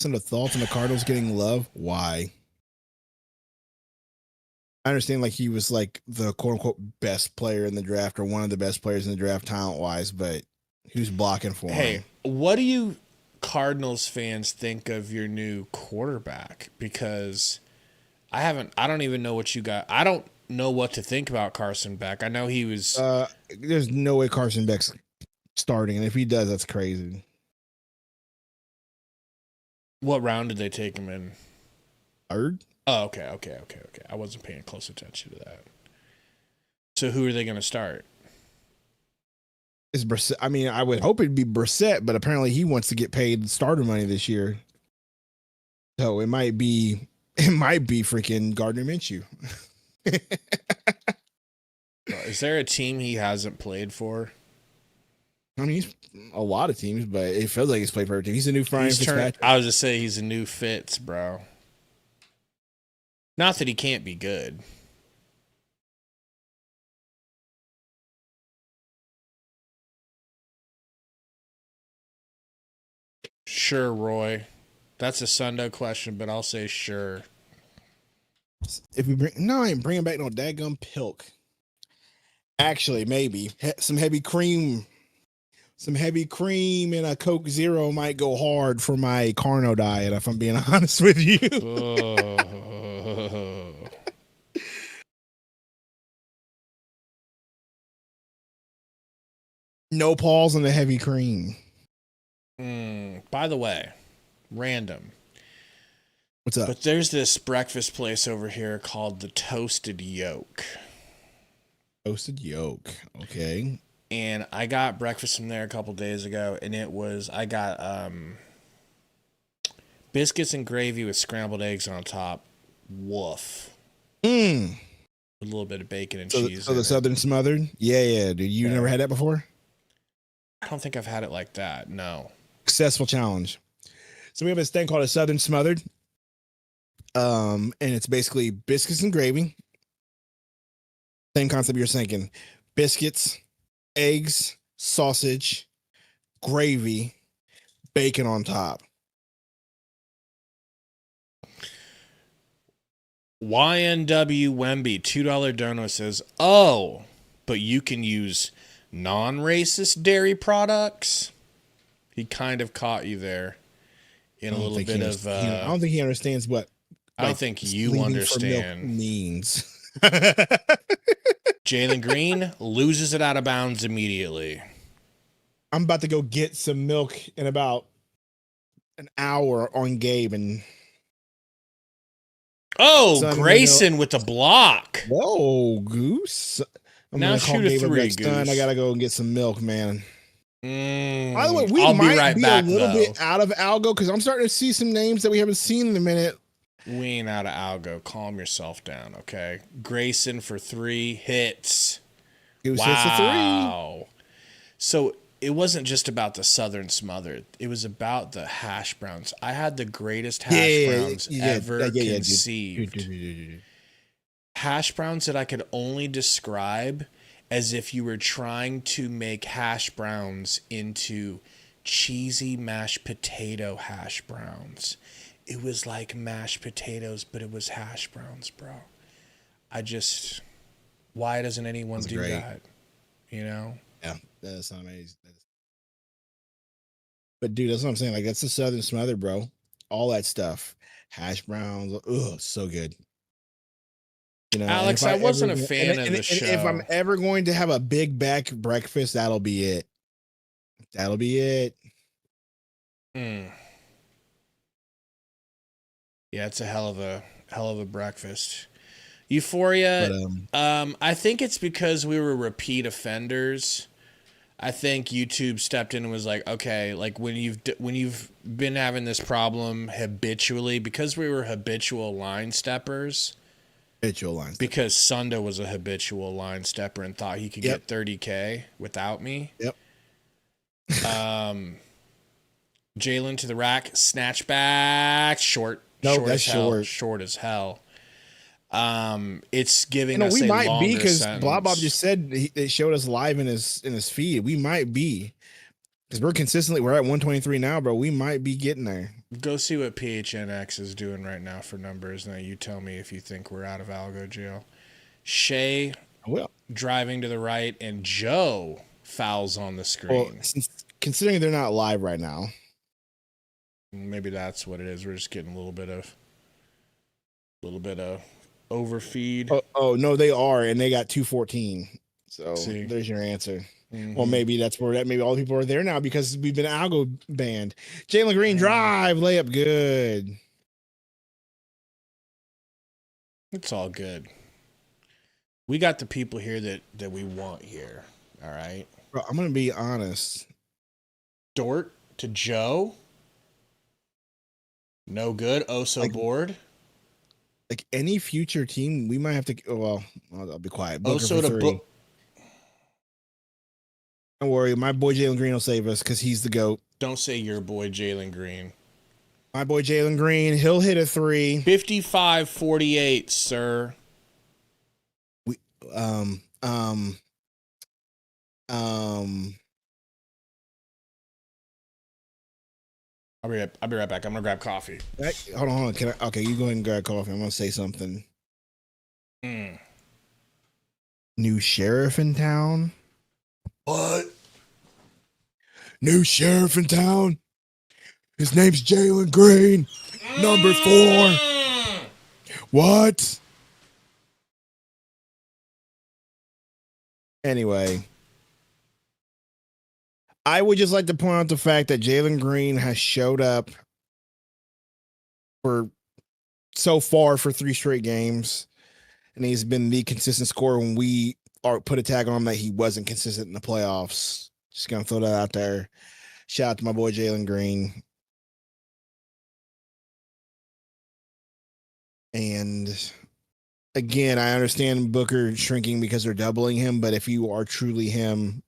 Some of the thoughts on the Cardinals getting love. Why? I understand like he was like the quote unquote best player in the draft or one of the best players in the draft talent wise, but who's blocking for him? Hey, what do you Cardinals fans think of your new quarterback? Because I don't even know what you got. I don't know what to think about Carson Beck. I know he was. There's no way Carson Beck's starting, and if he does, that's crazy. What round did they take him in? 3rd. Oh, okay. I wasn't paying close attention to that. So who are they going to start? Is Brissett? I mean, I would hope it'd be Brissett, but apparently he wants to get paid starter money this year. So it might be freaking Gardner Minshew. Is there a team he hasn't played for? I mean, he's a lot of teams, but it feels like he's played for every team. He's a new Fitzpatrick. I was just saying he's a new Fitz, bro. Not that he can't be good. Sure, Roy. That's a Sundo question, but I'll say sure. If we I ain't bringing back no daggum pilk. Actually, maybe some heavy cream and a Coke Zero might go hard for my carno diet, if I'm being honest with you. No pause on the heavy cream. By the way, random. What's up? But there's this breakfast place over here called the Toasted Yolk. Toasted Yolk. Okay. And I got breakfast from there a couple days ago, and I got biscuits and gravy with scrambled eggs on top. Woof. With a little bit of bacon and cheese. So the Southern Smothered? Yeah. Dude, you never had that before? I don't think I've had it like that. No. Successful challenge. So we have this thing called a Southern Smothered. And it's basically biscuits and gravy. Same concept you're thinking. Biscuits, eggs, sausage, gravy, bacon on top. YNW Wemby, $2 dono says, oh, but you can use non-racist dairy products? He kind of caught you there in a little bit of... I don't think he understands what... I don't think you understand. Means. Jalen Green loses it out of bounds immediately. I'm about to go get some milk in about an hour on Gabe and... Oh, Grayson with the block. Whoa, Goose. I'm now shoot a 3, Goose. I gotta go and get some milk, man. By the way, I'll be right back, a little bit out of algo because I'm starting to see some names that we haven't seen in a minute. We ain't out of algo. Calm yourself down, okay? Grayson for 3 hits. Goose hits a three. Wow. So it wasn't just about the Southern Smothered. It was about the hash browns. I had the greatest hash browns ever conceived. Dude. Hash browns that I could only describe as if you were trying to make hash browns into cheesy mashed potato hash browns. It was like mashed potatoes, but it was hash browns, bro. Why doesn't anyone do that? You know? Yeah, that's not amazing. But dude, that's what I'm saying. Like, that's the Southern Smother, bro. All that stuff. Hash browns. Ugh, so good. You know, Alex, I wasn't a fan of the show. If I'm ever going to have a big back breakfast, that'll be it. That'll be it. Yeah, it's a hell of a breakfast. Euphoria. But, I think it's because we were repeat offenders. I think YouTube stepped in and was like, okay, like when you've been having this problem habitually, because we were habitual line steppers. Because Sundo was a habitual line stepper and thought he could get 30K without me. Yep. Jalen to the rack, snatch back, short. No, short that's as hell, short. Short as hell. It's giving us we a might longer be because sentence. Bob just said it showed us live in his feed. We might be because we're at 123 now, bro. We might be getting there. Go see what PHNX is doing right now for numbers. Now you tell me if you think we're out of algo jail. Shay driving to the right, and Joe fouls on the screen. Well, considering they're not live right now, maybe that's what it is. We're just getting a little bit of overfeed. Oh no, they are, and they got 214. So there's your answer. Mm-hmm. Well, maybe that's where maybe all the people are there now because we've been algo banned. Jalen Green drive, layup, good. It's all good. We got the people here that we want here. All right. Bro, I'm gonna be honest. Dort to Joe. No good. Bored. Like any future team, we might have to. Well, I'll be quiet. Booker Oso for to three. Don't worry, my boy Jalen Green will save us because he's the GOAT. Don't say your boy Jalen Green. My boy Jalen Green, he'll hit a three. 55-48, sir. I'll be right back. I'm gonna grab coffee. Hold on. Okay, you go ahead and grab coffee. I'm gonna say something. New sheriff in town. What? New sheriff in town. His name's Jalen Green, number 4. What? Anyway, I would just like to point out the fact that Jalen Green has showed up so far for 3 straight games, and he's been the consistent scorer when we put a tag on him that he wasn't consistent in the playoffs. Just gonna throw that out there. Shout out to my boy Jalen Green. And again, I understand Booker shrinking because they're doubling him, but if you are truly him,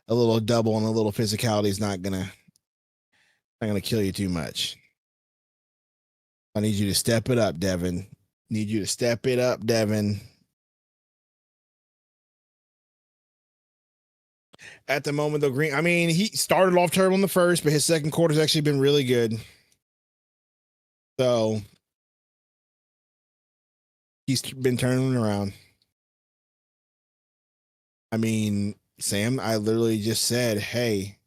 a little double and a little physicality is not gonna kill you too much. I need you to step it up, Devin. At the moment, though, Green, I mean, he started off terrible in the first, but his second quarter's actually been really good. So he's been turning around. I mean, Sam, I literally just said, hey,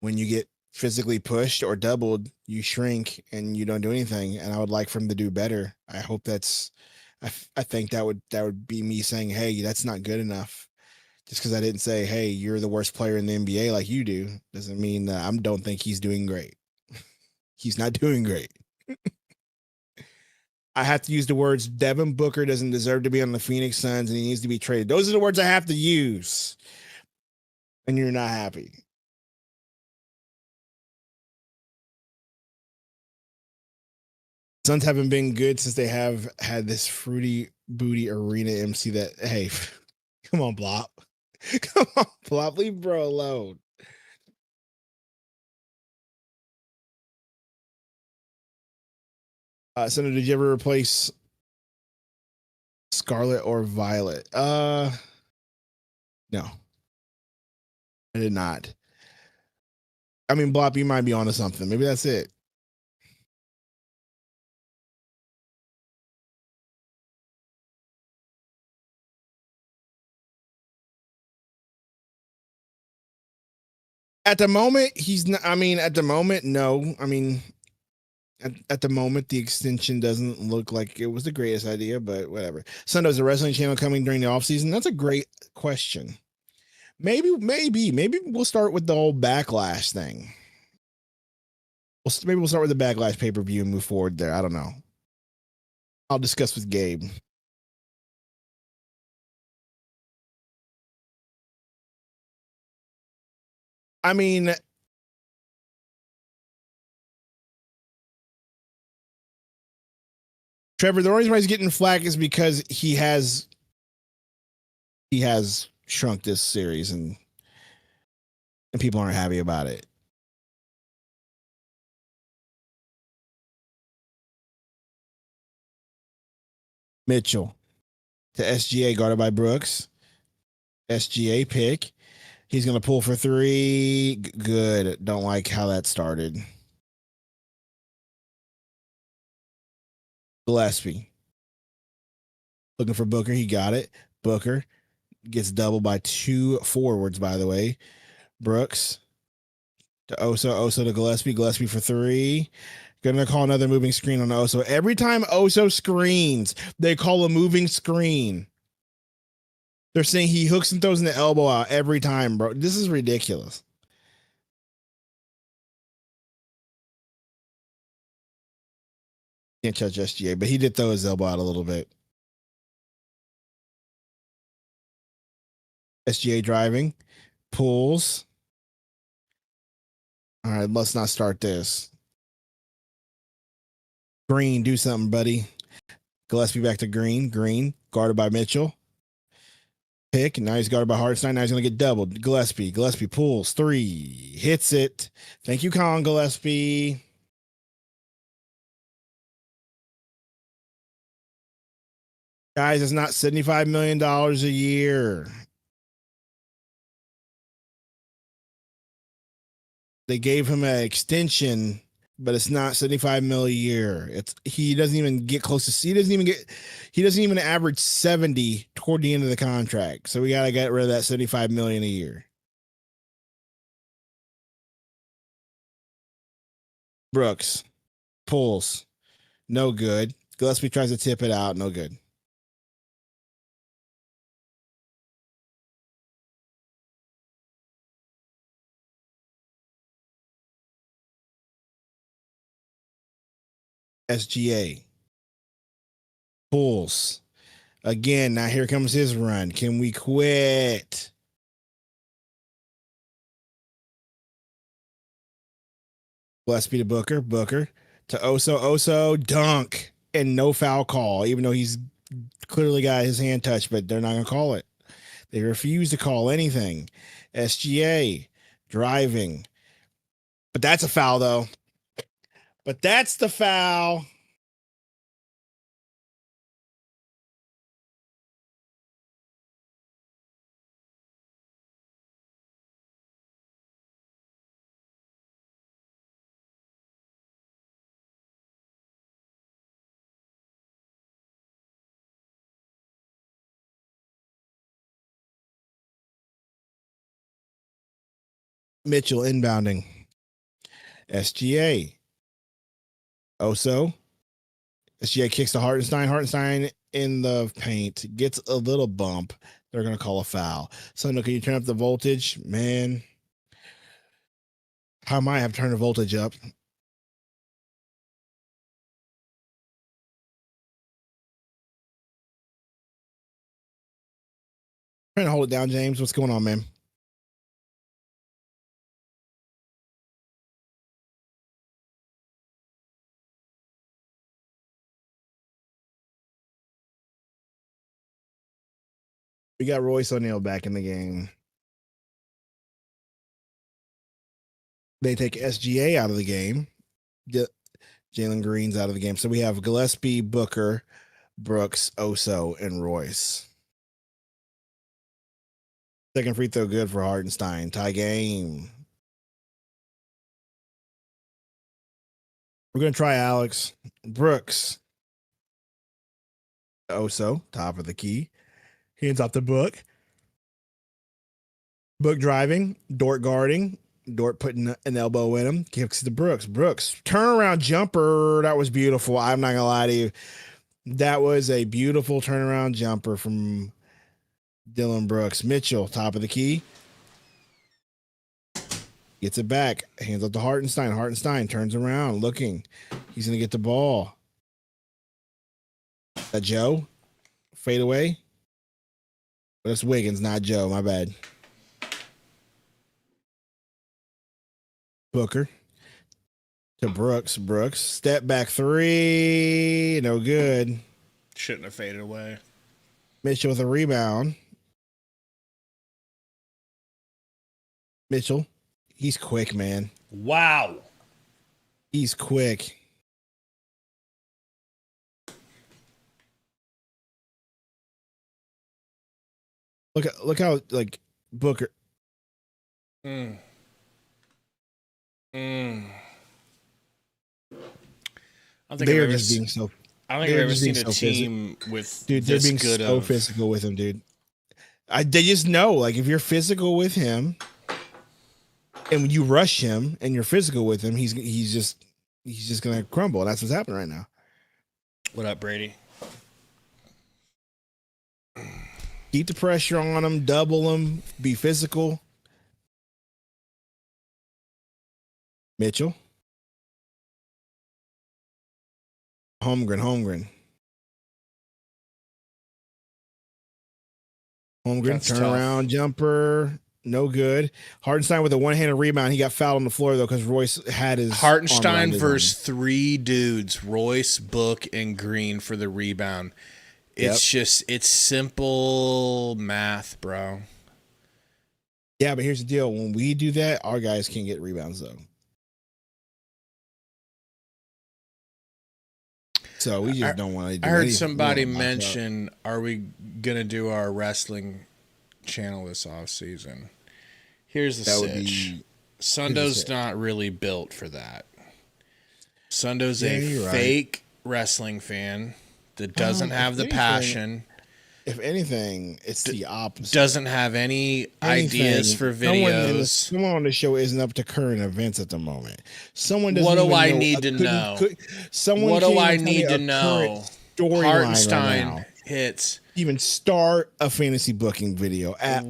when you get physically pushed or doubled, you shrink and you don't do anything. And I would like for him to do better. I hope I think that would be me saying, hey, that's not good enough. Just because I didn't say, hey, you're the worst player in the NBA like you do, doesn't mean that I don't think he's doing great. He's not doing great. I have to use the words, Devin Booker doesn't deserve to be on the Phoenix Suns and he needs to be traded. Those are the words I have to use. And you're not happy. Suns haven't been good since they have had this fruity booty arena MC that, hey, Come on, Blop. Come on, Blop. Leave bro alone. Senator, did you ever replace Scarlet or Violet? No, I did not. I mean, Blop, you might be onto something. Maybe that's it. At the moment, he's not. I mean, at the moment, no. I mean, at the moment, the extension doesn't look like it was the greatest idea, but whatever. Sundo, is a wrestling channel coming during the off season? That's a great question. Maybe we'll start with the whole backlash thing. Maybe we'll start with the backlash pay per view and move forward there. I don't know. I'll discuss with Gabe. I mean, Trevor, the only reason why he's getting flack is because he has shrunk this series and people aren't happy about it. Mitchell to SGA, guarded by Brooks. SGA pick. He's going to pull for three. Good. Don't like how that started. Gillespie. Looking for Booker. He got it. Booker gets doubled by two forwards, by the way. Brooks to Oso. Oso to Gillespie. Gillespie for three. Gonna call another moving screen on Oso. Every time Oso screens, they call a moving screen. They're saying he hooks and throws in the elbow out every time, bro. This is ridiculous. Can't touch SGA, but he did throw his elbow out a little bit. SGA driving, pulls. All right, let's not start this. Green, do something, buddy. Gillespie back to Green. Green, guarded by Mitchell. Pick. Now he's guarded by Hartenstein. Now he's going to get doubled. Gillespie. Gillespie pulls. Three. Hits it. Thank you, Colin Gillespie. Guys, it's not $75 million a year. They gave him an extension, but it's not 75 mil a year. He doesn't even get close to, he doesn't even average 70 toward the end of the contract. So we got to get rid of that 75 million a year. Brooks pulls. No good. Gillespie tries to tip it out. No good. SGA pulls again. Now here comes his run. Can we quit? Gillespie to Booker. Booker to Oso. Oso dunk and no foul call, even though he's clearly got his hand touched, but they're not going to call it. They refuse to call anything. SGA driving. But that's a foul, though. But that's the foul. Mitchell inbounding. SGA. Oso. SGA kicks to Hartenstein. Hartenstein in the paint. Gets a little bump. They're going to call a foul. So, no, can you turn up the voltage? Man. How might I have turned the voltage up? Trying to hold it down, James. What's going on, man? We got Royce O'Neal back in the game. They take SGA out of the game. Jalen Green's out of the game. So we have Gillespie, Booker, Brooks, Oso, and Royce. Second free throw good for Hartenstein. Tie game. We're going to try Alex. Brooks. Oso, top of the key. Hands off the Book. Book driving. Dort guarding. Dort putting an elbow in him. Kicks to Brooks. Brooks. Turnaround jumper. That was beautiful. I'm not going to lie to you. That was a beautiful turnaround jumper from Dylan Brooks. Mitchell, top of the key. Gets it back. Hands up to Hartenstein. Hartenstein turns around, looking. He's going to get the ball. That Joe? Fade away. That's Wiggins, not Joe. My bad. Booker. To Brooks. Brooks. Step back three. No good. Shouldn't have faded away. Mitchell with a rebound. Mitchell. He's quick, man. Wow. He's quick. Look how like Booker. I don't think They're just being so. I don't think I've ever seen a team with Dude, they're this being good so of physical with him, dude. They just know, like, if you're physical with him, and when you rush him and you're physical with him, he's just gonna crumble. That's what's happening right now. What up, Brady? Keep the pressure on him, double him, be physical. Mitchell. Holmgren. That's Turnaround tough. jumper. No good. Hartenstein with a one-handed rebound. He got fouled on the floor, though, because Royce had his Hartenstein versus three dudes, Royce, Book, and Green for the rebound. It's it's simple math, bro. Yeah, but here's the deal. When we do that, our guys can't get rebounds, though. So we just don't want to do I heard anything. somebody mention, are we going to do our wrestling channel this off season? Here's the sitch. Sundo's not really built for that. Sundo's a fake wrestling fan that doesn't have the passion. If anything, it's the opposite. Doesn't have any ideas for videos. Someone on the show isn't up to current events at the moment. Someone doesn't. What do I know, need to know? Someone. What do I need to know? Hartenstein right hits. Even start a fantasy booking video at all.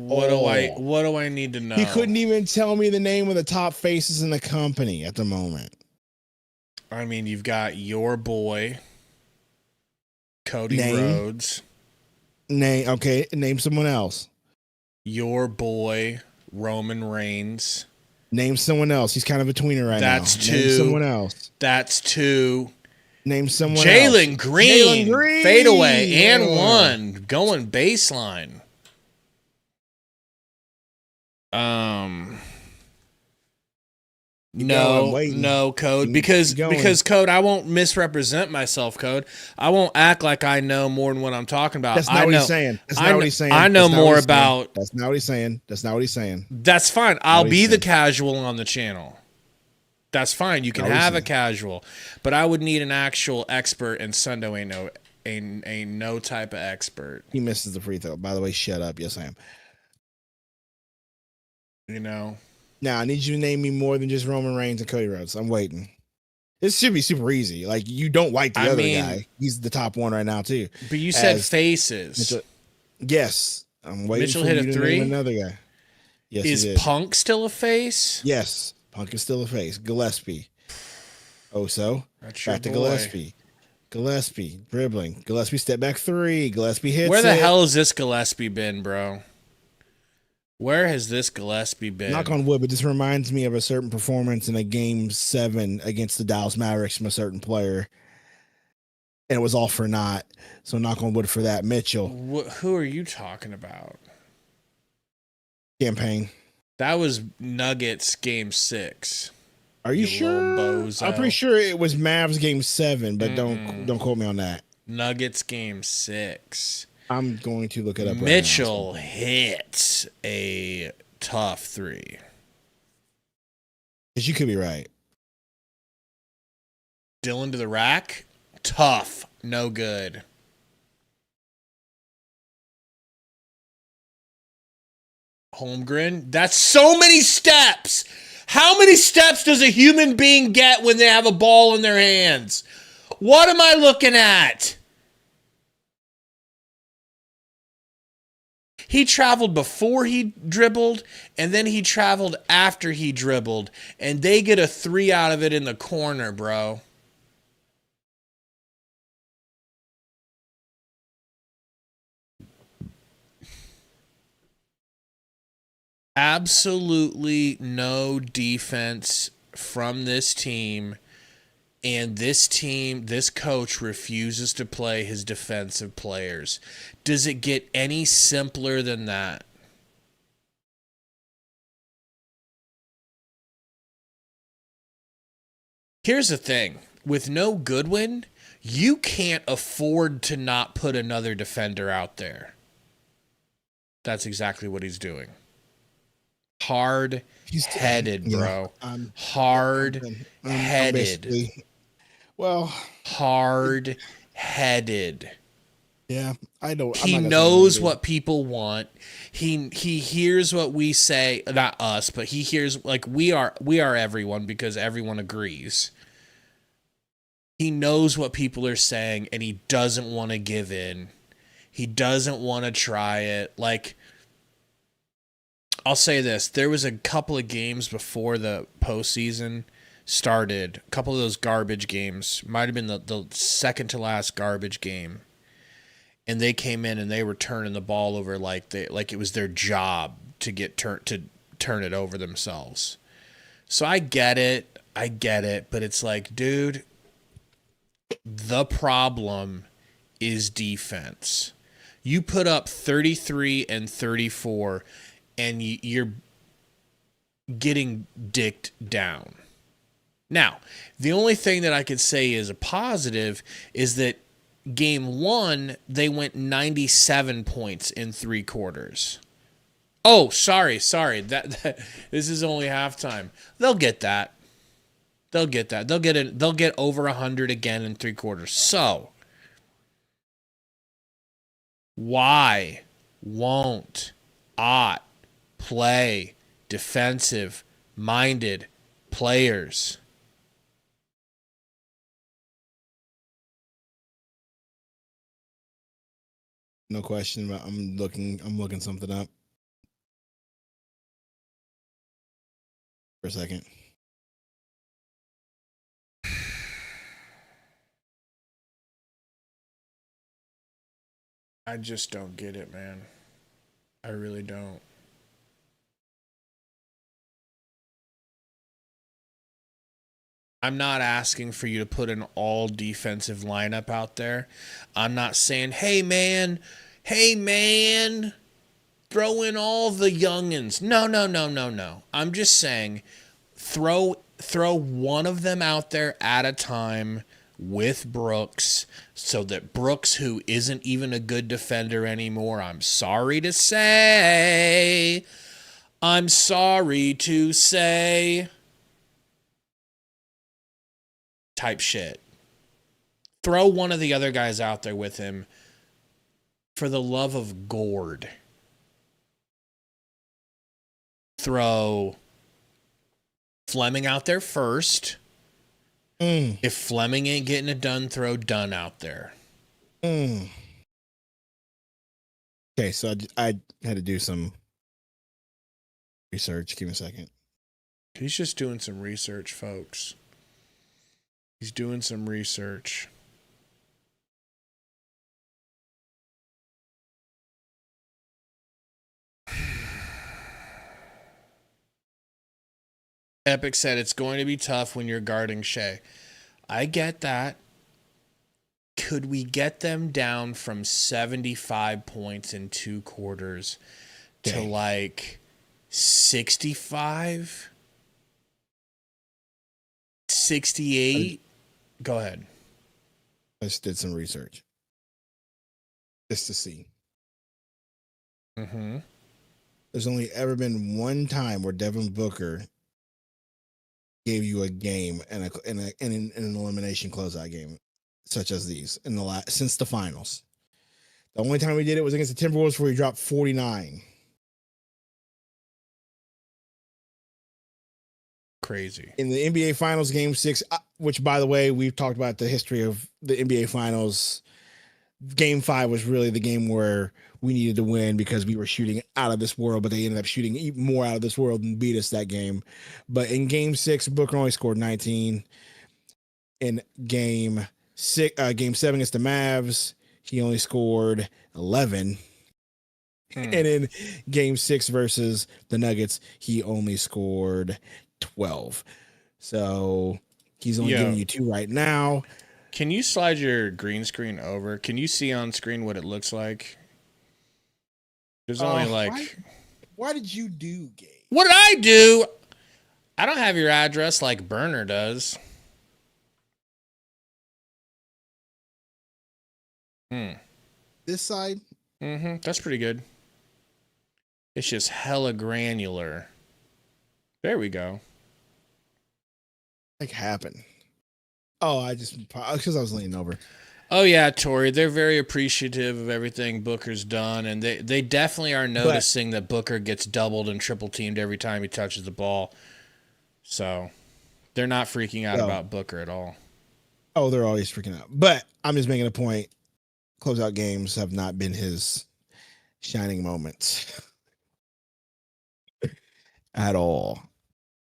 What do I need to know? He couldn't even tell me the name of the top faces in the company at the moment. I mean, you've got your boy, Cody Rhodes. Name someone else. Your boy, Roman Reigns. Name someone else. He's kind of a tweener right now. That's two. Name someone else. That's two. Name someone else. Jalen Green. Fade away and one. Going baseline. No, Code. Because Code, I won't misrepresent myself, Code. I won't act like I know more than what I'm talking about. That's not what he's saying. That's not what he's saying. I know more about. That's not what he's saying. That's not what he's saying. That's fine. I'll be the casual on the channel. That's fine. You can have a casual, but I would need an actual expert, and Sundo ain't no type of expert. He misses the free throw. By the way, shut up. Yes, I am. You know. Now, I need you to name me more than just Roman Reigns and Cody Rhodes. I'm waiting. This should be super easy. Like, you don't like the other guy. He's the top one right now, too. But you said faces. Mitchell, yes. I'm waiting Mitchell for hit you a to three? name another guy. Yes, Is Punk still a face? Yes. Punk is still a face. Gillespie. Back to Gillespie. Gillespie. Dribbling. Gillespie step back three. Gillespie hits Where the hell has this Gillespie been, bro? Where has this Gillespie been? Knock on wood, but this reminds me of a certain performance in a game 7 against the Dallas Mavericks from a certain player. and it was all for naught. So knock on wood for that. Mitchell Who are you talking about? campaign. That was Nuggets game 6. Are you sure? Bozo. I'm pretty sure it was Mavs game 7, but don't quote me on that. Nuggets game 6. I'm going to look it up. Mitchell hits a tough 3. Because you could be right. Dylan to the rack. Tough. No good. Holmgren. That's so many steps. How many steps does a human being get when they have a ball in their hands? What am I looking at? He traveled before he dribbled, and then he traveled after he dribbled, and they get a 3 out of it in the corner, bro. Absolutely no defense from this team, and this coach refuses to play his defensive players. Does it get any simpler than that? Here's the thing. With no Goodwin, you can't afford to not put another defender out there. That's exactly what he's doing. Hard-headed, bro. Hard-headed. Well, hard-headed. Yeah, I don't. He knows what people want. He hears what we say, not us, but he hears, like, we are everyone because everyone agrees. He knows what people are saying, and he doesn't want to give in. He doesn't want to try it. Like, I'll say this. There was a couple of games before the postseason started. A couple of those garbage games. Might have been the second to last garbage game. And they came in and they were turning the ball over like it was their job to turn it over themselves. So I get it, but it's like, dude, the problem is defense. You put up 33 and 34, and you're getting dicked down. Now, the only thing that I could say is a positive is that Game 1, they went 97 points in 3 quarters. Oh, sorry. That this is only halftime. They'll get that. They'll get it. They'll get over 100 again in 3 quarters. So, why won't Ott play defensive-minded players? No question. I'm looking something up for a second. I just don't get it, man. I really don't. I'm not asking for you to put an all defensive lineup out there. I'm not saying, hey man, throw in all the youngins. No. I'm just saying throw one of them out there at a time with Brooks so that Brooks, who isn't even a good defender anymore, I'm sorry to say, type shit. Throw one of the other guys out there with him for the love of Gord. Throw Fleming out there first. If Fleming ain't getting it done, throw Dunn out there. Okay, so I had to do some research. Give me a second. He's just doing some research, folks. He's doing some research. Epic said it's going to be tough when you're guarding Shea. I get that. Could we get them down from 75 points in 2 quarters to like 65? 68? Go ahead. I just did some research just to see. Mm-hmm. There's only ever been one time where Devin Booker gave you a game and an elimination closeout game, such as these in the since the finals. The only time we did it was against the Timberwolves, where he dropped 49. Crazy. In the NBA Finals Game 6, which, by the way, we've talked about the history of the NBA Finals. Game 5 was really the game where we needed to win because we were shooting out of this world, but they ended up shooting even more out of this world and beat us that game. But in Game 6, Booker only scored 19. In Game 7 against the Mavs, he only scored 11. And in Game 6 versus the Nuggets, he only scored 12. So he's only giving you 2 right now. Can you slide your green screen over? Can you see on screen what it looks like? There's only Why did you do, Gabe? What did I do? I don't have your address like Burner does. This side? Mm-hmm. That's pretty good. It's just hella granular. There we go. Like happened. Oh, because I was leaning over. Oh yeah, Tori, they're very appreciative of everything Booker's done, and they definitely are noticing that Booker gets doubled and triple teamed every time he touches the ball. So they're not freaking out about Booker at all. Oh, they're always freaking out. But I'm just making a point. Closeout games have not been his shining moments at all.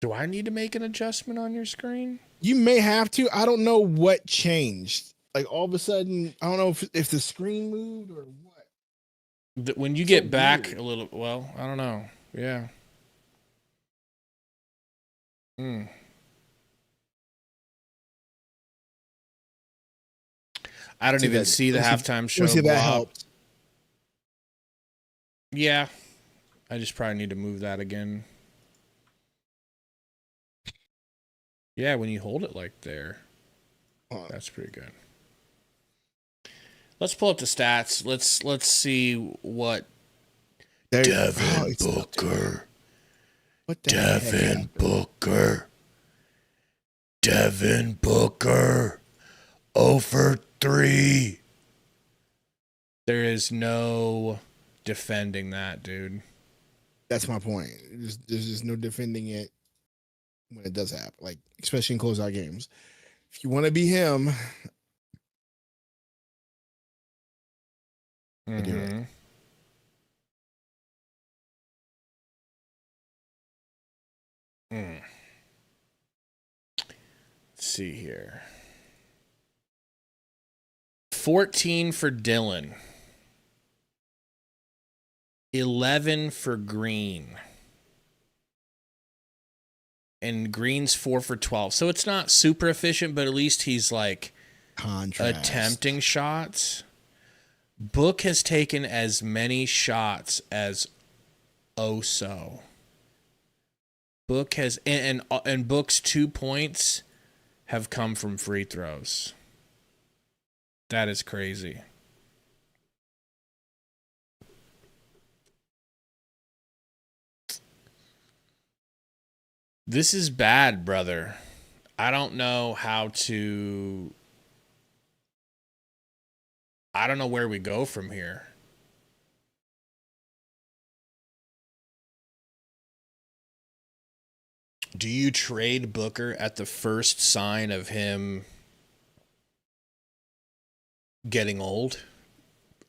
Do I need to make an adjustment on your screen? You may have to. I don't know what changed. Like all of a sudden, I don't know if the screen moved or what. When you get back a little, well, I don't know. Yeah. I don't even see the halftime show. See that helped. Yeah. I just probably need to move that again. Yeah, when you hold it like there. That's pretty good. Let's pull up the stats. Let's see what Devin Booker. What the Devin Booker. Devin Booker. 0 for 3. There is no defending that, dude. That's my point. There's just no defending it when it does happen, like especially in closeout games. If you want to be him, do it. Let's see here. 14 for Dylan. 11 for Green. And Green's 4 for 12. So it's not super efficient, but at least he's like attempting shots. Book has taken as many shots as Oso. Book has and Book's 2 points have come from free throws. That is crazy. This is bad, brother. I don't know where we go from here. Do you trade Booker at the first sign of him getting old?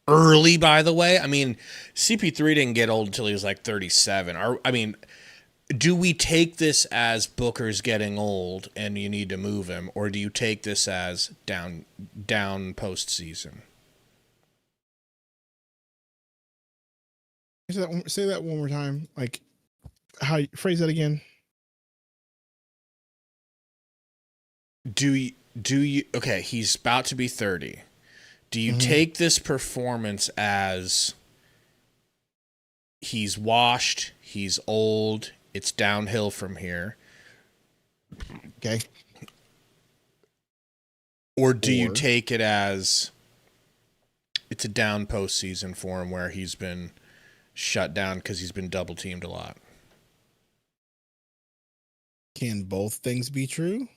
Early, by the way. I mean, CP3 didn't get old until he was like 37. Do we take this as Booker's getting old and you need to move him, or do you take this as down postseason? Say that one more time. Like, how you phrase that again? Do you? Okay, he's about to be 30. Do you take this performance as he's washed, he's old, it's downhill from here? Okay. Or do you take it as it's a down postseason for him where he's been shut down because he's been double teamed a lot? Can both things be true?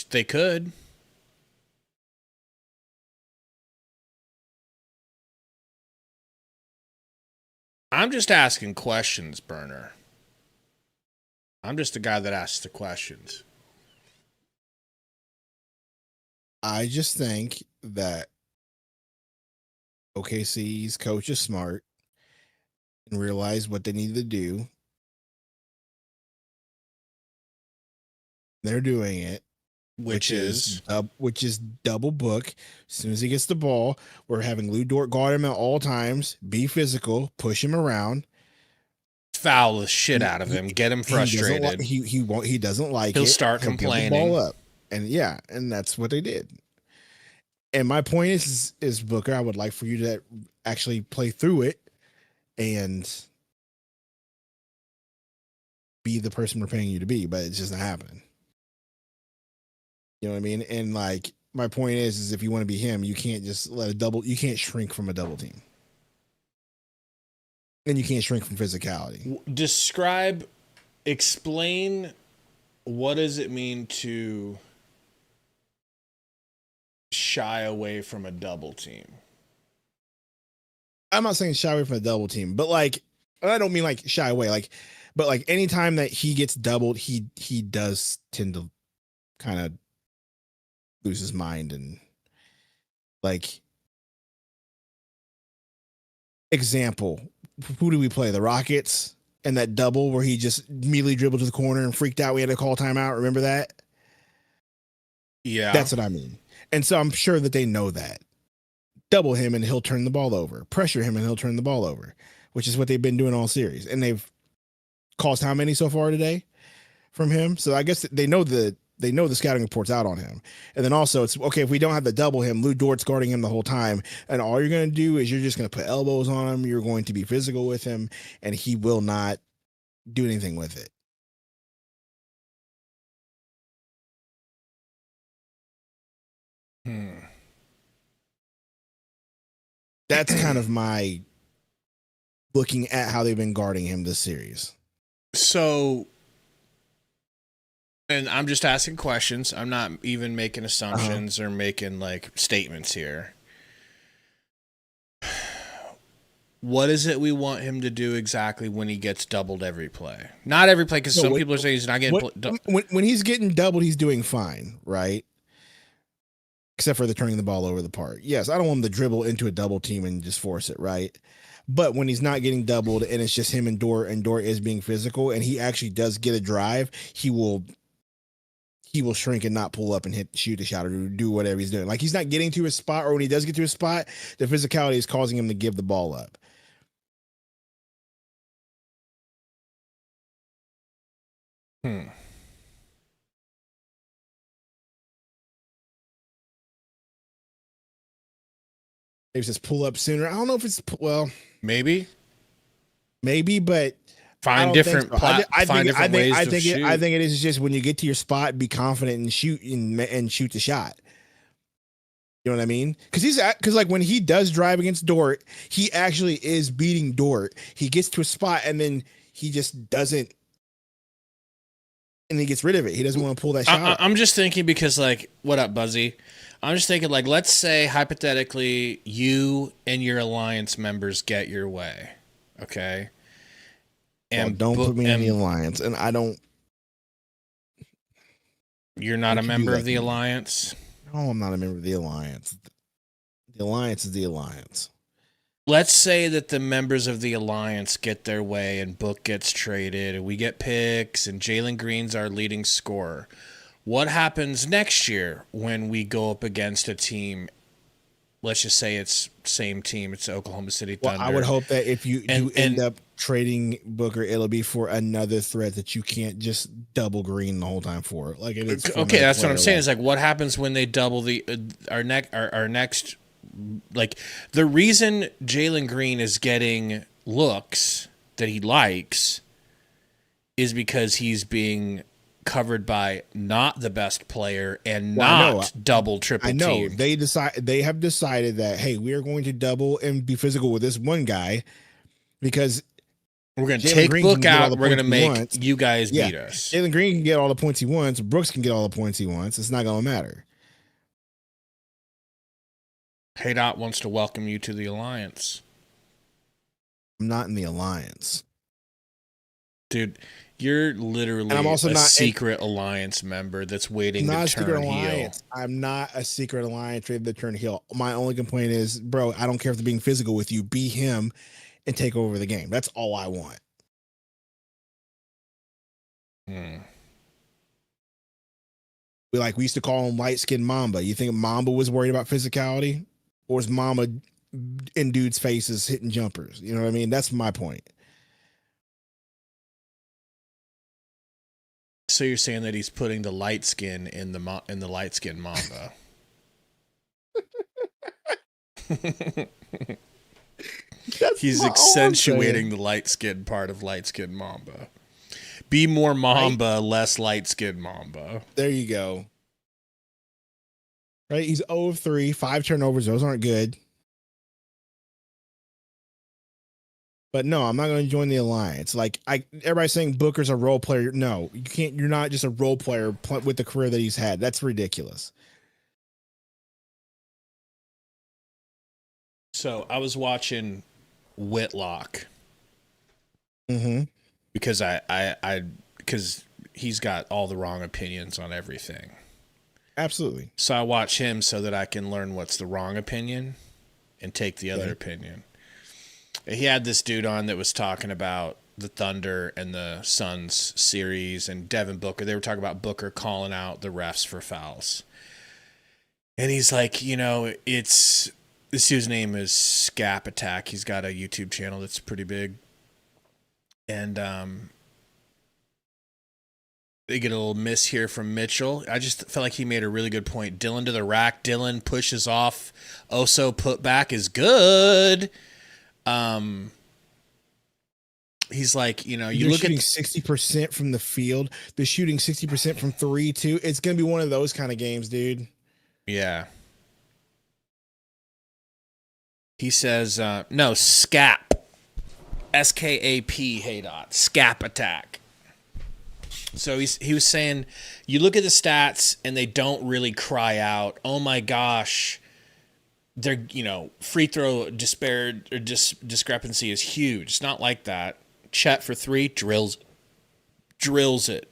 They could. I'm just asking questions, Burner. I'm just the guy that asks the questions. I just think that OKC's coach is smart and realized what they need to do. They're doing it, which is double book. As soon as he gets the ball, we're having Lou Dort guard him at all times, be physical, push him around, foul the shit out of him, get him frustrated. He doesn't like He'll it. start complaining. Give the ball up. And that's what they did. And my point is Booker, I would like for you to actually play through it and be the person we're paying you to be, but it's just not happening. You know what I mean? And like my point is if you want to be him, you can't just you can't shrink from a double team. And you can't shrink from physicality. Explain what does it mean to shy away from a double team? I'm not saying shy away from a double team, but like, I don't mean like shy away, but like anytime that he gets doubled, he does tend to kind of lose his mind. And like, example, who do we play? The Rockets and that double where he just immediately dribbled to the corner and freaked out. We had to call timeout. Remember that? Yeah. That's what I mean. And so I'm sure that they know that. Double him and he'll turn the ball over. Pressure him and he'll turn the ball over, which is what they've been doing all series. And they've caused how many so far today from him? So I guess they know the scouting reports out on him. And then also it's okay, if we don't have to double him, Lou Dort's guarding him the whole time. And all you're going to do is you're just going to put elbows on him. You're going to be physical with him and he will not do anything with it. That's kind of my looking at how they've been guarding him this series. So, and I'm just asking questions. I'm not even making assumptions or making like statements here. What is it we want him to do exactly when he gets doubled every play? Not every play, because some people are saying he's not getting when he's getting doubled, he's doing fine, right? Except for the turning the ball over the part. Yes, I don't want him to dribble into a double team and just force it, right? But when he's not getting doubled and it's just him and Dort is being physical and he actually does get a drive, he will shrink and not pull up and shoot a shot or do whatever he's doing. Like he's not getting to his spot, or when he does get to his spot, the physicality is causing him to give the ball up. Maybe just pull up sooner. I don't know if it's maybe, but find different ways to shoot. I think it is just when you get to your spot, be confident and shoot the shot. You know what I mean? Because like when he does drive against Dort, he actually is beating Dort. He gets to a spot and then he just doesn't, and he gets rid of it. He doesn't want to pull that shot. I'm just thinking because like, what up, Buzzy? I'm just thinking like, let's say hypothetically you and your alliance members get your way, okay? And don't put me in the alliance, and I don't. You're not a member of the alliance? No, I'm not a member of the alliance. The alliance is the alliance. Let's say that the members of the alliance get their way and Book gets traded and we get picks and Jalen Green's our leading scorer. What happens next year when we go up against a team let's just say it's same team. It's Oklahoma City Thunder. Well, I would hope that if you do end and up trading Booker, it'll be for another threat that you can't just double green the whole time for. Like it is. Okay, that's what I'm saying. Is like what happens when they double the our next like the reason Jalen Green is getting looks that he likes is because he's being covered by not the best player and not double triple I know team. they have decided that, hey, we are going to double and be physical with this one guy because we're going to take Book out. We're going to make you guys beat us. Jalen Green can get all the points he wants. Brooks can get all the points he wants. It's not going to matter. Hey Dot wants to welcome you to the Alliance. I'm not in the Alliance. Dude, you're literally and I'm also a not secret alliance member that's waiting to turn heel. I'm not a secret alliance ready to turn heel. My only complaint is, bro, I don't care if they're being physical with you. Be him and take over the game. That's all I want. We used to call him light-skinned Mamba. You think Mamba was worried about physicality? Or is Mamba in dudes' faces hitting jumpers? You know what I mean? That's my point. So you're saying that he's putting the light skin in the light skin Mamba? He's accentuating the light skin part of light skin Mamba. Be more Mamba, less light skin Mamba. There you go. Right, he's 0 of 3, 5 turnovers. Those aren't good. But no, I'm not going to join the alliance. Like everybody's saying Booker's a role player. No, you can't. You're not just a role player with the career that he's had. That's ridiculous. So I was watching Whitlock. Because because he's got all the wrong opinions on everything. Absolutely. So I watch him so that I can learn what's the wrong opinion and take the other opinion. He had this dude on that was talking about the Thunder and the Suns series and Devin Booker. They were talking about Booker calling out the refs for fouls. And he's like, this dude's name is Scap Attack. He's got a YouTube channel that's pretty big. And they get a little miss here from Mitchell. I just felt like he made a really good point. Dylan to the rack. Dylan pushes off. Oso put back is good. He's like, you look at 60% from the field. They're shooting 60% from 3 too. It's going to be one of those kind of games, dude. Yeah. He says, no, Scap. S-K-A-P, hey dot. Scap Attack. So he was saying, you look at the stats and they don't really cry out, oh my gosh, they're, free throw discrepancy is huge. It's not like that. Chet for 3 drills it.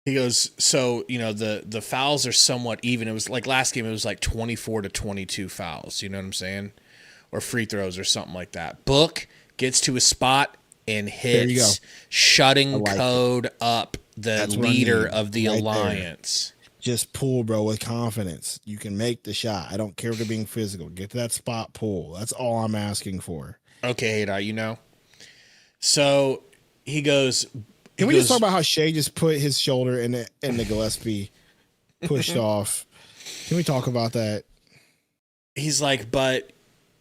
He goes, so, the fouls are somewhat even. It was like last game, it was like 24 to 22 fouls. You know what I'm saying? Or free throws or something like that. Book gets to a spot and hits, shutting code up the leader of the alliance. Just pull, bro, with confidence. You can make the shot. I don't care if they're being physical. Get to that spot, pull. That's all I'm asking for. Okay, Ada, So he goes. Can we just talk about how Shea just put his shoulder in the Gillespie pushed off? Can we talk about that? He's like, but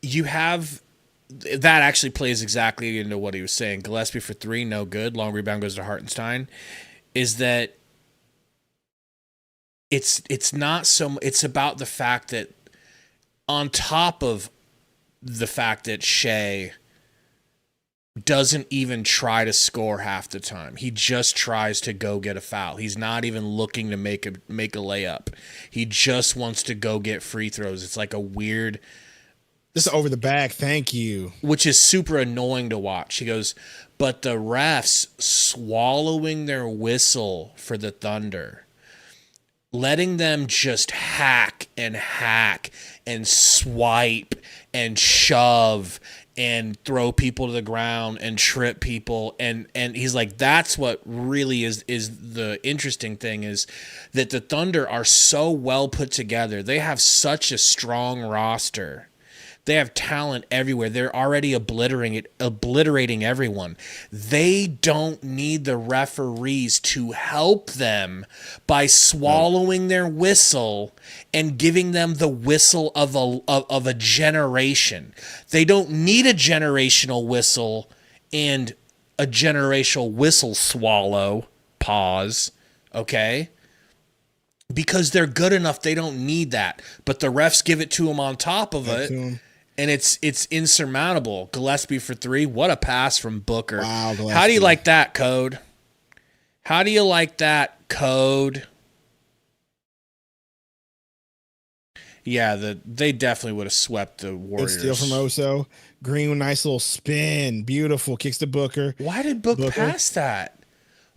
you have. That actually plays exactly into what he was saying. Gillespie for 3, no good. Long rebound goes to Hartenstein. Is that it's not so. It's about the fact that on top of the fact that Shea doesn't even try to score half the time. He just tries to go get a foul. He's not even looking to make a layup. He just wants to go get free throws. It's like a weird. Just over the back, thank you. Which is super annoying to watch. He goes, but the refs swallowing their whistle for the Thunder, letting them just hack and swipe and shove and throw people to the ground and trip people. And he's like, that's what really is the interesting thing, is that the Thunder are so well put together. They have such a strong roster. They have talent everywhere. They're already obliterating everyone. They don't need the referees to help them by swallowing their whistle and giving them the whistle of a generation. They don't need a generational whistle and a generational whistle swallow. Pause. Okay? Because they're good enough, they don't need that. But the refs give it to them on top of it. And it's insurmountable. Gillespie for 3. What a pass from Booker. Wow, Gillespie. How do you like that, Code? How do you like that, Code? Yeah, they definitely would have swept the Warriors. Good steal from Oso. Green, nice little spin. Beautiful. Kicks to Booker. Why did Booker pass that?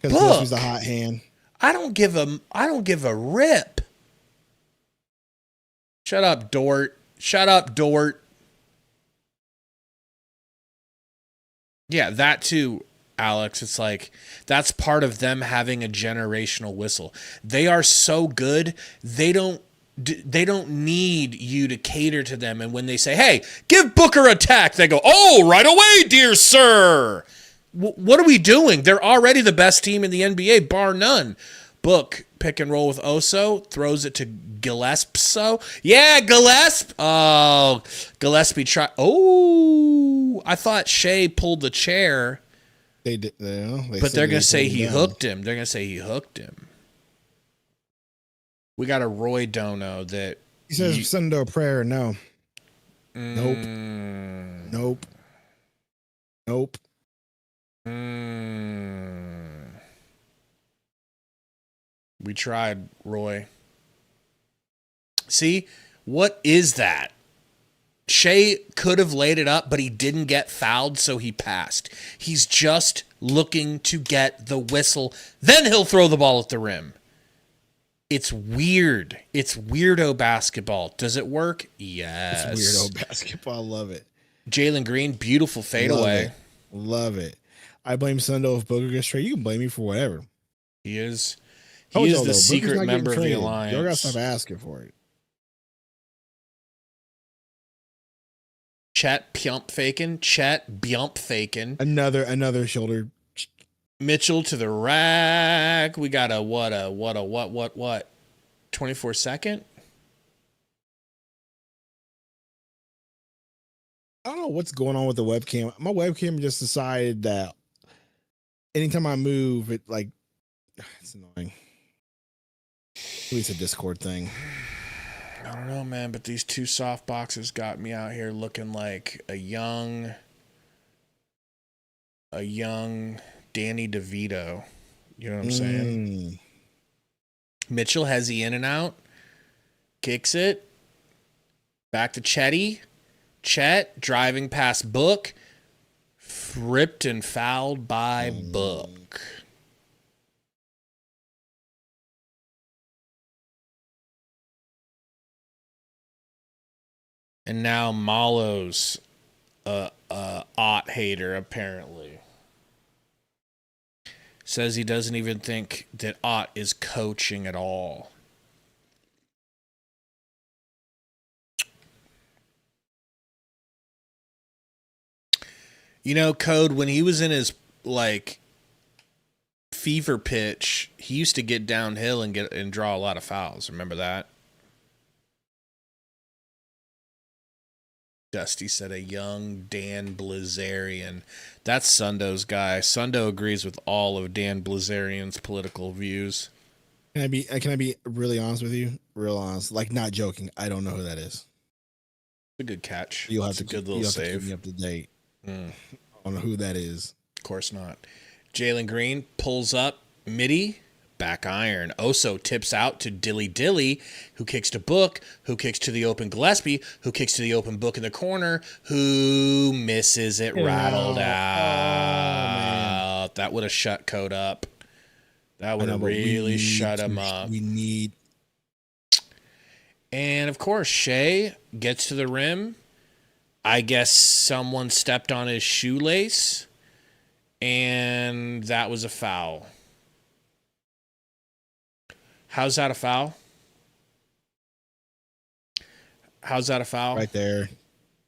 Because Gillespie's the hot hand. I don't give a rip. Shut up, Dort. Shut up, Dort. Yeah, that too, Alex. It's like that's part of them having a generational whistle. They are so good. They don't need you to cater to them. And when they say, "Hey, give Booker a tack," they go, "Oh, right away, dear sir." What are we doing? They're already the best team in the NBA, bar none. Book, pick and roll with Oso, throws it to Gillespie. Yeah, Gillespie. Oh, Gillespie try. Oh, I thought Shea pulled the chair. They did, but they're going to say he hooked him. They're going to say he hooked him. We got a Roy Dono that. He says Sundo prayer. No. Nope. We tried, Roy. See, what is that? Shea could have laid it up, but he didn't get fouled, so he passed. He's just looking to get the whistle. Then he'll throw the ball at the rim. It's weird. It's weirdo basketball. Does it work? Yes. It's weirdo basketball. I love it. Jalen Green, beautiful fadeaway. Love it. I blame Sundo if Booker gets traded. You can blame me for whatever. He is the secret member of the alliance. You gotta stop asking for it. Chet Bjump faking. Another shoulder. Mitchell to the rack. We got a what? 24 second? I don't know what's going on with the webcam. My webcam just decided that anytime I move, it's annoying. At least a Discord thing. I don't know, man, but these two soft boxes got me out here looking like a young Danny DeVito. You know what I'm saying? Mitchell has the in and out. Kicks it. Back to Chetty. Chet driving past Book. Ripped and fouled by Book. And now Malo's Ott hater, apparently. Says he doesn't even think that Ott is coaching at all. You know, Code, when he was in his, fever pitch, he used to get downhill and draw a lot of fouls. Remember that? Dusty said a young Dan Blazarian. That's Sundo's guy. Sundo agrees with all of Dan Blazarian's political views. Can I be really honest with you? Real honest. Not joking. I don't know who that is. A good catch. That's a good little save. To keep me up to date. I don't know who that is. Of course not. Jalen Green pulls up. Midi. Back iron. Oso tips out to Dilly, who kicks to Book, who kicks to the open Gillespie, who kicks to the open Book in the corner, who misses it, rattled out. That would have shut Code up. That would have really shut him up. And, of course, Shea gets to the rim. I guess someone stepped on his shoelace, and that was a foul. How's that a foul? How's that a foul? Right there.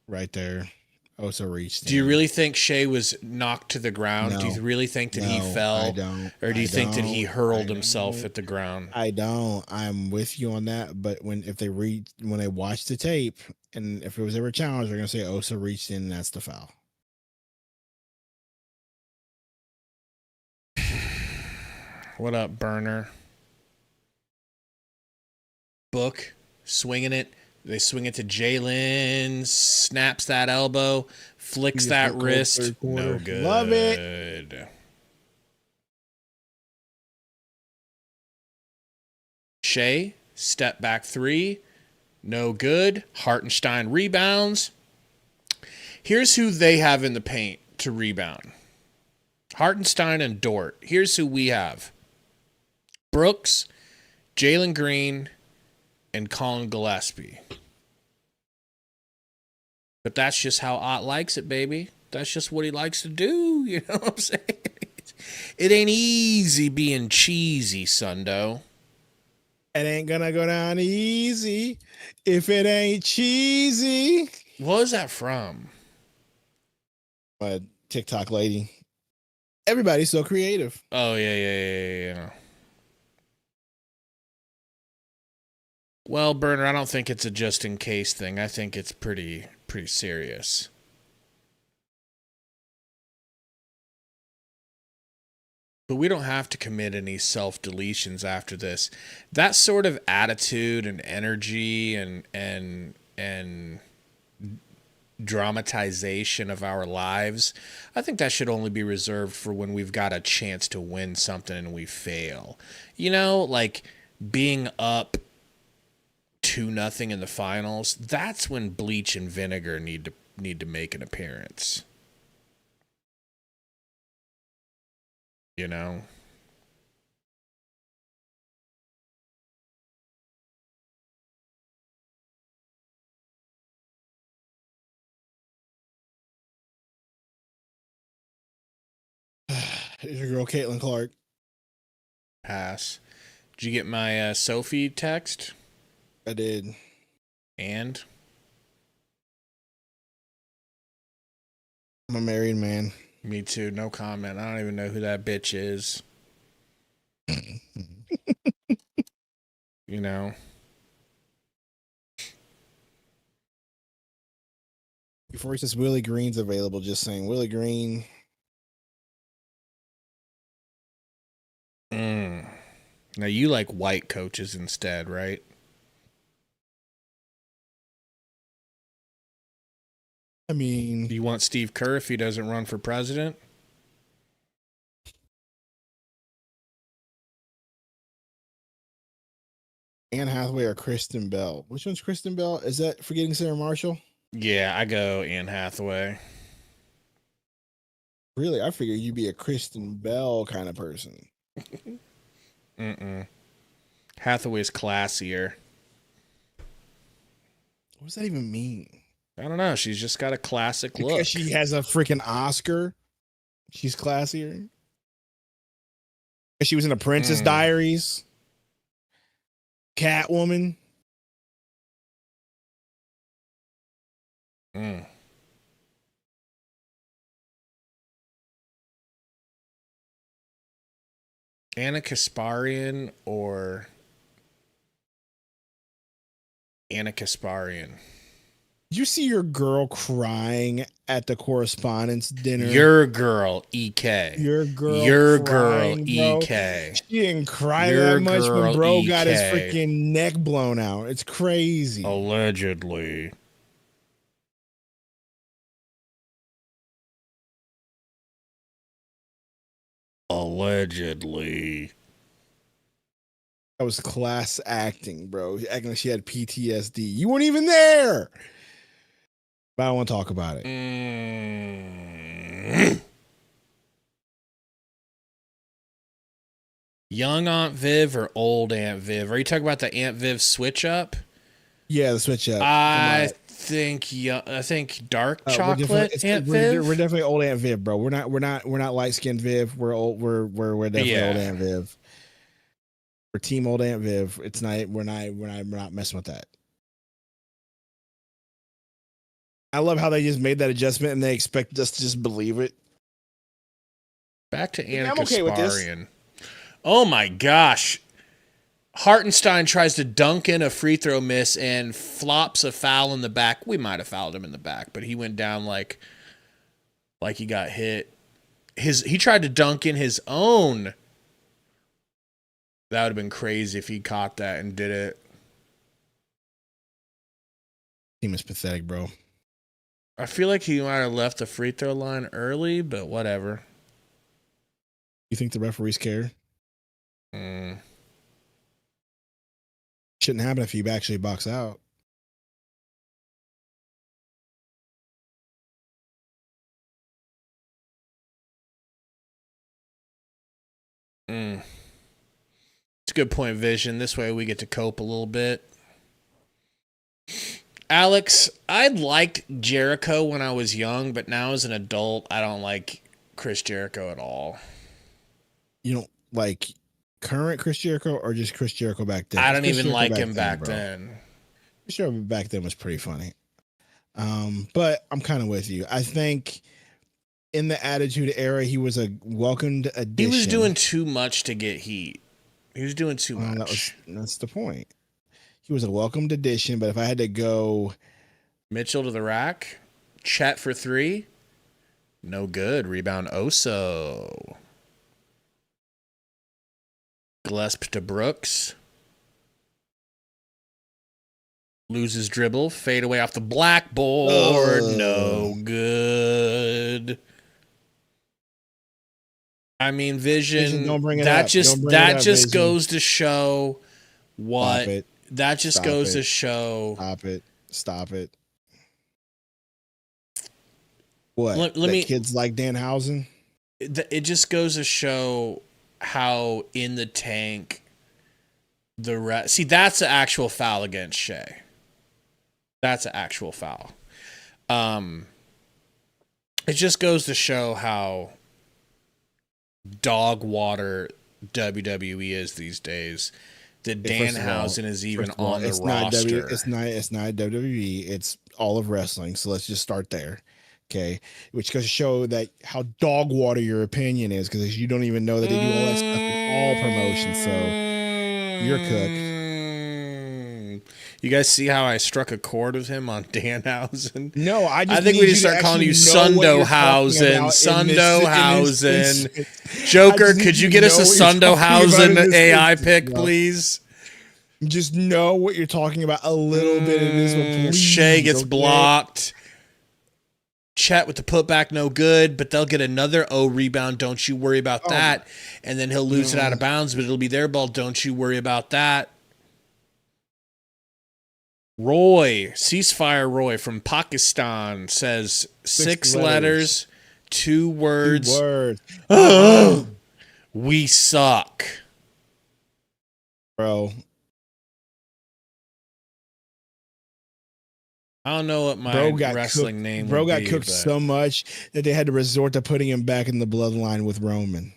Right there. Osa reached. Do you really think Shea was knocked to the ground? No. Do you really think that he No, fell? I don't. Or do you think that he hurled I himself don't. at the ground? I don't. I'm with you on that. But when they watch the tape, and if it was ever a challenge, they're gonna say Osa reached in, and that's the foul. What up, Burner? Book, swinging it. They swing it to Jalen, snaps that elbow, flicks that wrist. No good. Love it. Shea, step back three. No good. Hartenstein rebounds. Here's who they have in the paint to rebound. Hartenstein and Dort. Here's who we have. Brooks, Jalen Green, and Colin Gillespie. But that's just how Ott likes it, baby. That's just what he likes to do. You know what I'm saying? It ain't easy being cheesy, Sundo. It ain't gonna go down easy if it ain't cheesy. What is that from? A TikTok lady. Everybody's so creative. Oh, yeah. Well, Burner, I don't think it's a just in case thing. I think it's pretty serious. But we don't have to commit any self-deletions after this. That sort of attitude and energy and dramatization of our lives, I think that should only be reserved for when we've got a chance to win something and we fail. You know, like being up 2-0 in the finals, that's when bleach and vinegar need to make an appearance. You know? Is your girl Caitlin Clark? Pass. Did you get my Sophie text? I did. And? I'm a married man. Me too. No comment. I don't even know who that bitch is. You know? Before he says Willie Green's available, just saying Willie Green. Now you like white coaches instead, right? I mean, Do you want Steve Kerr if he doesn't run for president? Anne Hathaway or Kristen Bell? Which one's Kristen Bell? Is that Forgetting Sarah Marshall? Yeah, I go Anne Hathaway. Really? I figured you'd be a Kristen Bell kind of person. Hathaway's classier. What does that even mean? I don't know. She's just got a classic look. Because she has a freaking Oscar. She's classier. She was in the Princess Diaries. Catwoman. Anna Kasparian or Anna Kasparian? Did you see your girl crying at the correspondence dinner? Your girl, EK. Your girl. Your crying, girl, bro. EK. She didn't cry Your that much when girl, bro got his EK. freaking neck blown out. It's crazy. Allegedly. Allegedly. That was class acting, bro. Acting like she had PTSD. You weren't even there. But I don't want to talk about it. Young Aunt Viv or old Aunt Viv? Are you talking about the Aunt Viv switch up? Yeah, the switch up. I think dark We're chocolate. definitely, Aunt we're, Viv. we're definitely old Aunt Viv, bro. We're not light skinned Viv. We're old. We're definitely old Yeah. Aunt Viv. We're team old Aunt Viv. It's not. We're not messing with that. I love how they just made that adjustment and they expected us to just believe it. Back to Yeah, Anna I'm okay with this. Kasparian. Oh my gosh. Hartenstein tries to dunk in a free throw miss and flops a foul in the back. We might have fouled him in the back, but he went down like he got hit. He tried to dunk in his own. That would have been crazy if he caught that and did it. Team is pathetic, bro. I feel like he might have left the free throw line early, but whatever. You think the referees care? Shouldn't happen if you actually box out. It's a good point, Vision. This way we get to cope a little bit. Alex, I liked Jericho when I was young, but now as an adult, I don't like Chris Jericho at all. You don't like current Chris Jericho or just Chris Jericho back then? I don't Chris even Jericho like him back bro. then. Chris Jericho back then was pretty funny. But I'm kind of with you. I think in the Attitude Era, he was a welcomed addition. He was doing too much to get heat. He was doing too much. That's the point. He was a welcomed addition, but if I had to go... Mitchell to the rack. Chet for three. No good. Rebound Oso. Gillespie to Brooks. Loses dribble. Fade away off the blackboard. No good. I mean, Vision, don't bring it that up. just Vision. goes to show what... Stop it. That just Stop goes it. to show... Stop it. What? Let me... Kids like Danhausen? It just goes to show how in the tank see, that's an actual foul against Shea. That's an actual foul. It just goes to show how dog water WWE is these days. That Danhausen is even on the roster. It's not WWE. It's all of wrestling. So let's just start there. Okay, which goes to show that how dog water your opinion is, because you don't even know that they do all that stuff in all promotions. So you're cooked. You guys see how I struck a chord with him on Danhausen? No, I think we need to start calling you Sundohausen. Sundohausen. Joker, could you get us a Sundohausen AI pick, please? Just know what you're talking about a little bit in this one, please. Shea gets blocked. Chet with the putback, no good, but they'll get another O rebound. Don't you worry about that. And then he'll lose it out of bounds, but it'll be their ball. Don't you worry about that. Roy, Ceasefire Roy from Pakistan says 6 letters, 2 words. 2 words. We suck. Bro. I don't know what my wrestling name would be. Bro got cooked so much that they had to resort to putting him back in the bloodline with Roman.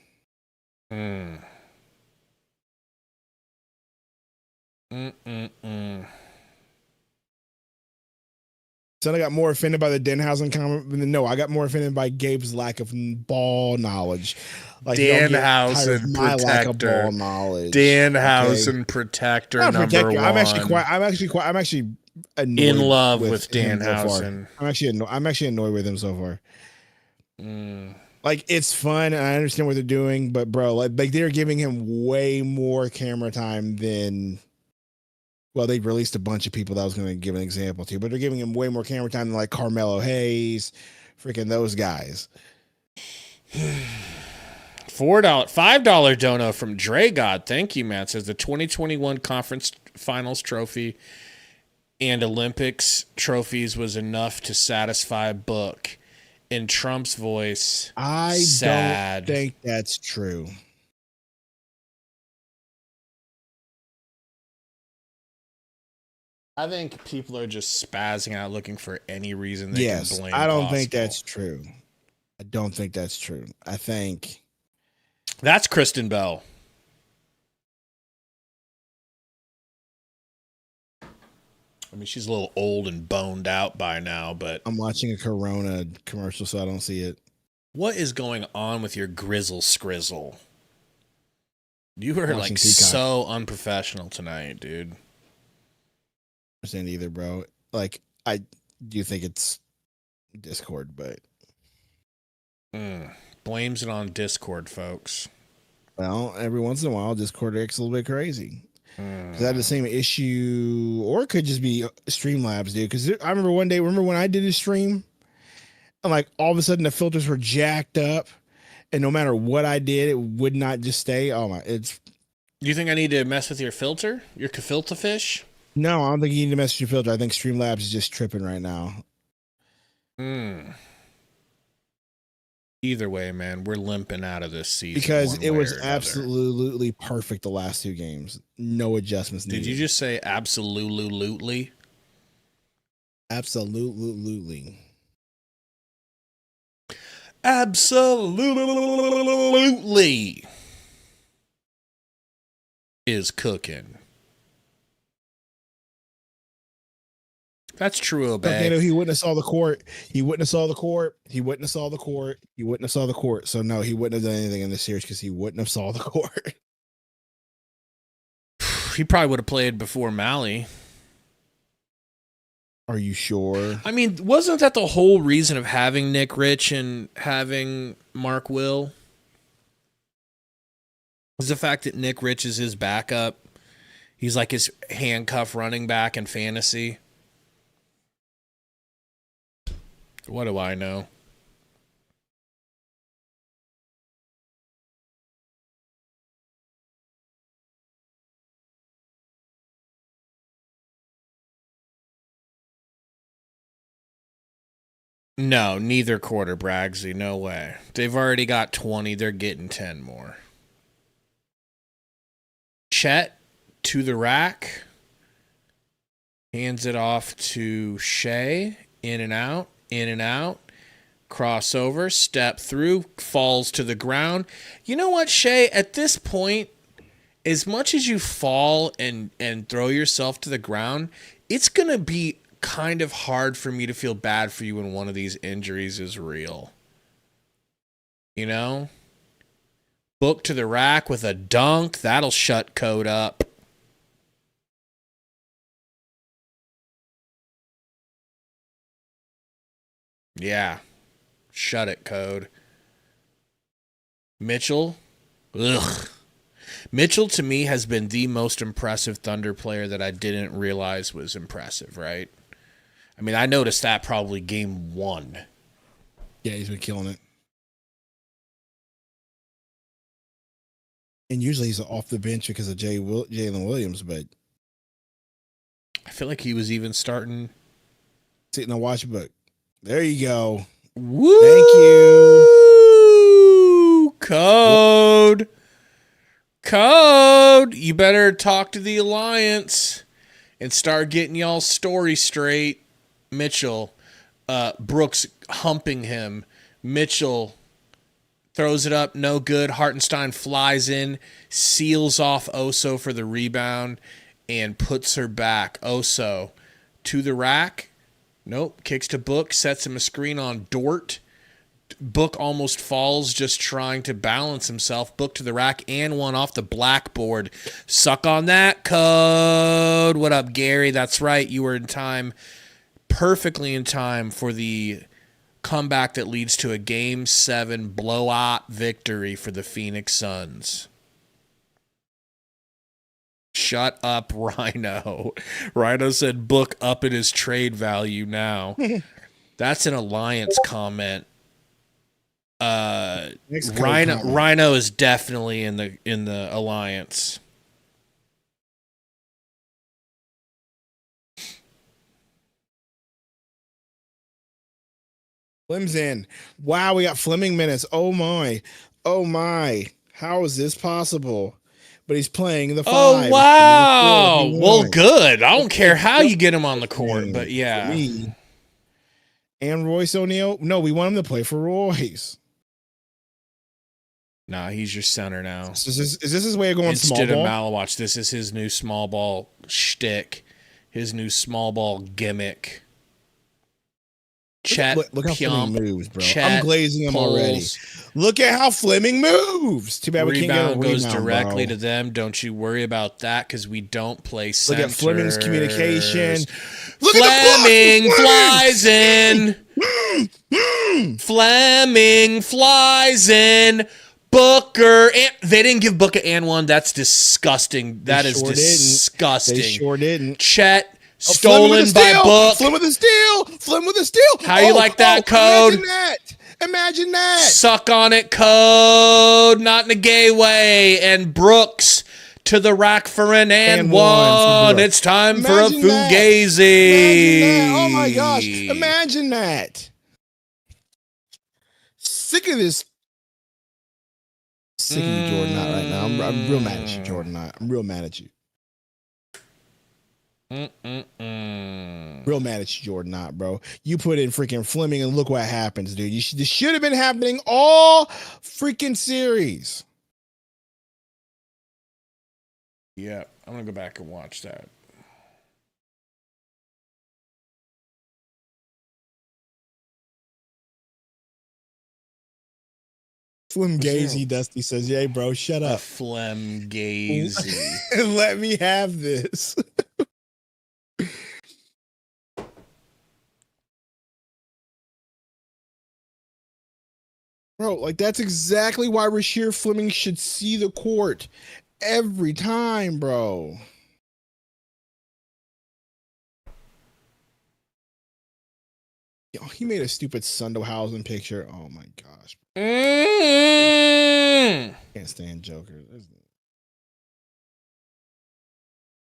So I got more offended by the Danhausen comment. No, I got more offended by Gabe's lack of ball knowledge. Like Danhausen protector. Ball knowledge. Danhausen protector number 1. I'm actually annoyed in love with Danhausen. So I'm actually annoyed with him so far. Like, it's fun and I understand what they're doing, but bro, like they're giving him way more camera time than. Well, they released a bunch of people that I was going to give an example to, but they're giving him way more camera time than like Carmelo Hayes, freaking those guys. $5 dono from Dre God. Thank you, Matt. Says the 2021 conference finals trophy and Olympics trophies was enough to satisfy Book. In Trump's voice, I sad. don't think that's true. I think people are just spazzing out looking for any reason they can blame. I don't think that's true. I don't think that's true. I think that's Kristen Bell. I mean, she's a little old and boned out by now, but I'm watching a Corona commercial, so I don't see it. What is going on with your grizzle scrizzle? You were like so unprofessional tonight, dude. I understand either, bro. Like, I do think it's Discord, but blames it on Discord, folks. Well, every once in a while, Discord acts a little bit crazy. Because I had the same issue, or it could just be Streamlabs, dude. Because I remember one day, when I did a stream, and like all of a sudden the filters were jacked up, and no matter what I did, it would not just stay. Oh my! It's. Do you think I need to mess with your filter, your gefilte fish? No, I don't think you need to mess with your filter. I think Streamlabs is just tripping right now. Either way, man, we're limping out of this season because it was absolutely perfect the last 2 games. No adjustments needed. Did you just say absolutely? Absolutely. Absolutely is cooking. That's true, Obey. Okay, no, he wouldn't have saw the court. He wouldn't have saw the court. So no, he wouldn't have done anything in this series because he wouldn't have saw the court. He probably would have played before Mally. Are you sure? I mean, wasn't that the whole reason of having Nick Rich and having Mark Will? Was the fact that Nick Rich is his backup? He's like his handcuff running back in fantasy. What do I know? No, neither quarter, Bragsy. No way. They've already got 20. They're getting 10 more. Chet to the rack. Hands it off to Shea. In and out. Crossover. Step through. Falls to the ground. You know what, Shea? At this point, as much as you fall and throw yourself to the ground, it's going to be kind of hard for me to feel bad for you when one of these injuries is real. You know? Book to the rack with a dunk. That'll shut Code up. Yeah. Shut it, Code. Mitchell. Ugh. Mitchell, to me, has been the most impressive Thunder player that I didn't realize was impressive, right? I mean, I noticed that probably game 1. Yeah, he's been killing it. And usually he's off the bench because of Jalen Williams, but I feel like he was even starting. Sitting on watch book. There you go. Woo! Thank you. Code. You better talk to the Alliance and start getting y'all's story straight. Mitchell, Brooks humping him. Mitchell throws it up, no good. Hartenstein flies in, seals off Oso for the rebound, and puts her back. Oso to the rack. Nope. Kicks to Book, sets him a screen on Dort. Book almost falls just trying to balance himself. Book to the rack and one off the blackboard. Suck on that, Code. What up, Gary? That's right. You were in time. Perfectly in time for the comeback that leads to a Game 7 blowout victory for the Phoenix Suns. Shut up, Rhino. Rhino said Book up in his trade value now. That's an Alliance comment. Rhino is definitely in the Alliance. Flem's in. Wow, we got Fleming minutes. Oh my. How is this possible? but he's playing the Oh, 5. wow. Well, Well, good. I don't care how you get him on the court, but yeah. For me. And Royce O'Neal. No, we want him to play for Royce. Nah, he's your center now. Is this his way of going small Instead ball? of Malawatch, this is his new small ball shtick, his new small ball gimmick. Chet, look how Fleming moves, bro. Chet I'm glazing him already. Look at how Fleming moves. Too bad we can't get a rebound, goes directly bro. to them. Don't you worry about that because we don't play center. Look at Fleming's communication. Look Fleming flies in. Fleming flies in. Booker. They didn't give Booker and one. That's disgusting. That is disgusting. They sure didn't. Chet. Stolen by Book. Flynn with a steal. Flynn with a steal. How you like that, Code? Imagine that. Suck on it, Code. Not in a gay way. And Brooks to the rack for an and one. It's time for a Fugazi. Oh, my gosh. Imagine that. Sick of this. Sick of you, Jordan, Knott, right now. I'm real mad at you, Jordan. Knott. I'm real mad at you. Real mad at you, Jordan Knott, bro. You put in freaking Fleming and look what happens, dude. This should have been happening all freaking series. Yeah, I'm going to go back and watch that. Flemgazy, Dusty says, "Yay, bro, shut up." Flemgazy. Let me have this. Bro, like that's exactly why Rasheer Fleming should see the court every time, bro. Yo, he made a stupid Sundohausen picture. Oh my gosh. Can't stand Joker.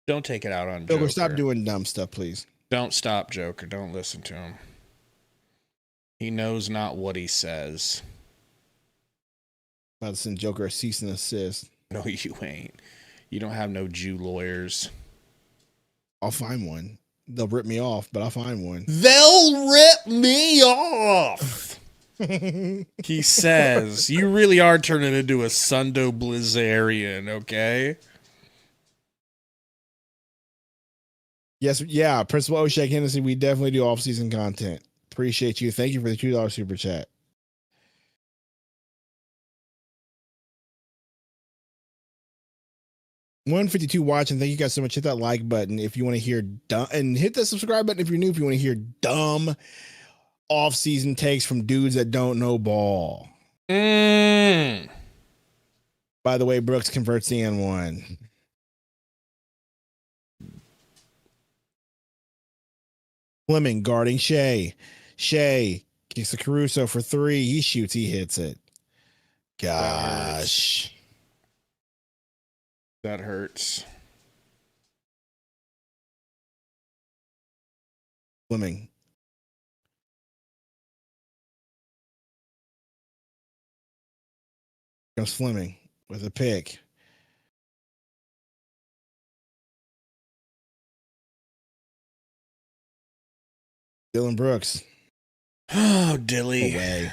Don't take it out on Joker. Joker, stop doing dumb stuff, please. Don't stop, Joker. Don't listen to him. He knows not what he says. About to send Joker a cease and assist. No, you ain't. You don't have no Jew lawyers. I'll find one. They'll rip me off, but I'll find one. They'll rip me off. He says, you really are turning into a Sundo Blizzarian, okay? Yes, yeah, Principal Oshak Hennessy, we definitely do off-season content. Appreciate you. Thank you for the $2 super chat. $152 watching. Thank you guys so much. Hit that like button if you want to hear dumb, and hit that subscribe button if you're new. If you want to hear dumb off-season takes from dudes that don't know ball. By the way, Brooks converts the N1. Fleming guarding Shea. Shea kicks the Caruso for 3. He shoots. He hits it. Gosh. That hurts. Fleming. Comes Fleming with a pick. Dylan Brooks. Oh, Dilly. Away.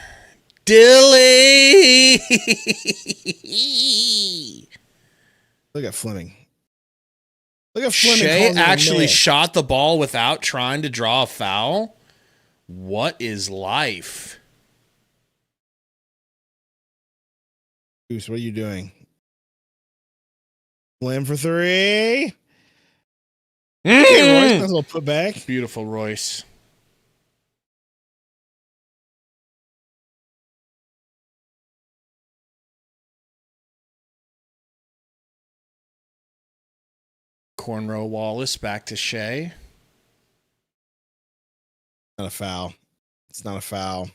Dilly! Look at Fleming. Look at Fleming. Shea actually shot the ball without trying to draw a foul? What is life? Goose, what are you doing? Slim for 3. Okay, Royce, nice little put back. Beautiful, Royce. Cornrow Wallace back to Shea. Not a foul. It's not a foul.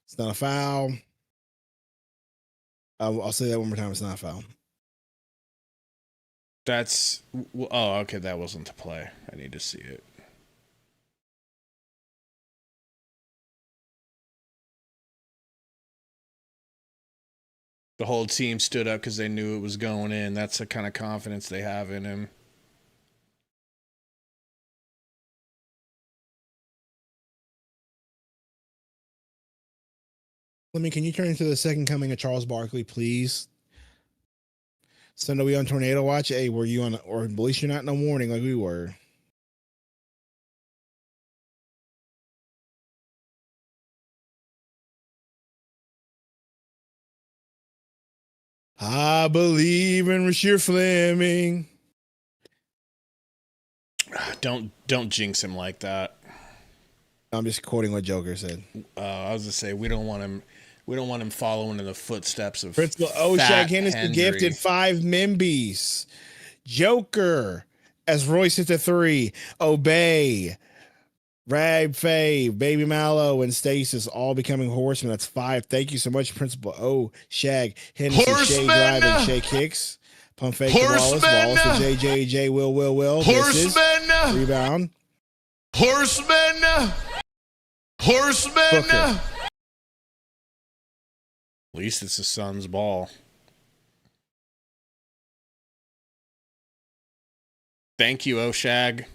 It's not a foul. I'll say that one more time. It's not a foul. That's... Oh, okay. That wasn't the play. I need to see it. The whole team stood up because they knew it was going in. That's the kind of confidence they have in him. Can you turn into the second coming of Charles Barkley, please? Sundo, we on Tornado Watch? Hey, were you on, or at least you're not in a warning like we were. I believe in Rasheer Fleming. Don't jinx him like that. I'm just quoting what Joker said. I was gonna say we don't want him following in the footsteps of Principal Oshag Hennessy gifted 5 Membies. Joker as Royce hit the 3. Obey. Rag Fave, Baby Mallow, and Stasis all becoming horsemen. That's 5. Thank you so much, Principal O. Shag, Henderson, Shay Drive, and Shay Kicks. Pump fake Wallace, Wallace to JJJ, Will. Horsemen! Rebound. Horsemen! Booker. At least it's the Suns' ball. Thank you, Oshag.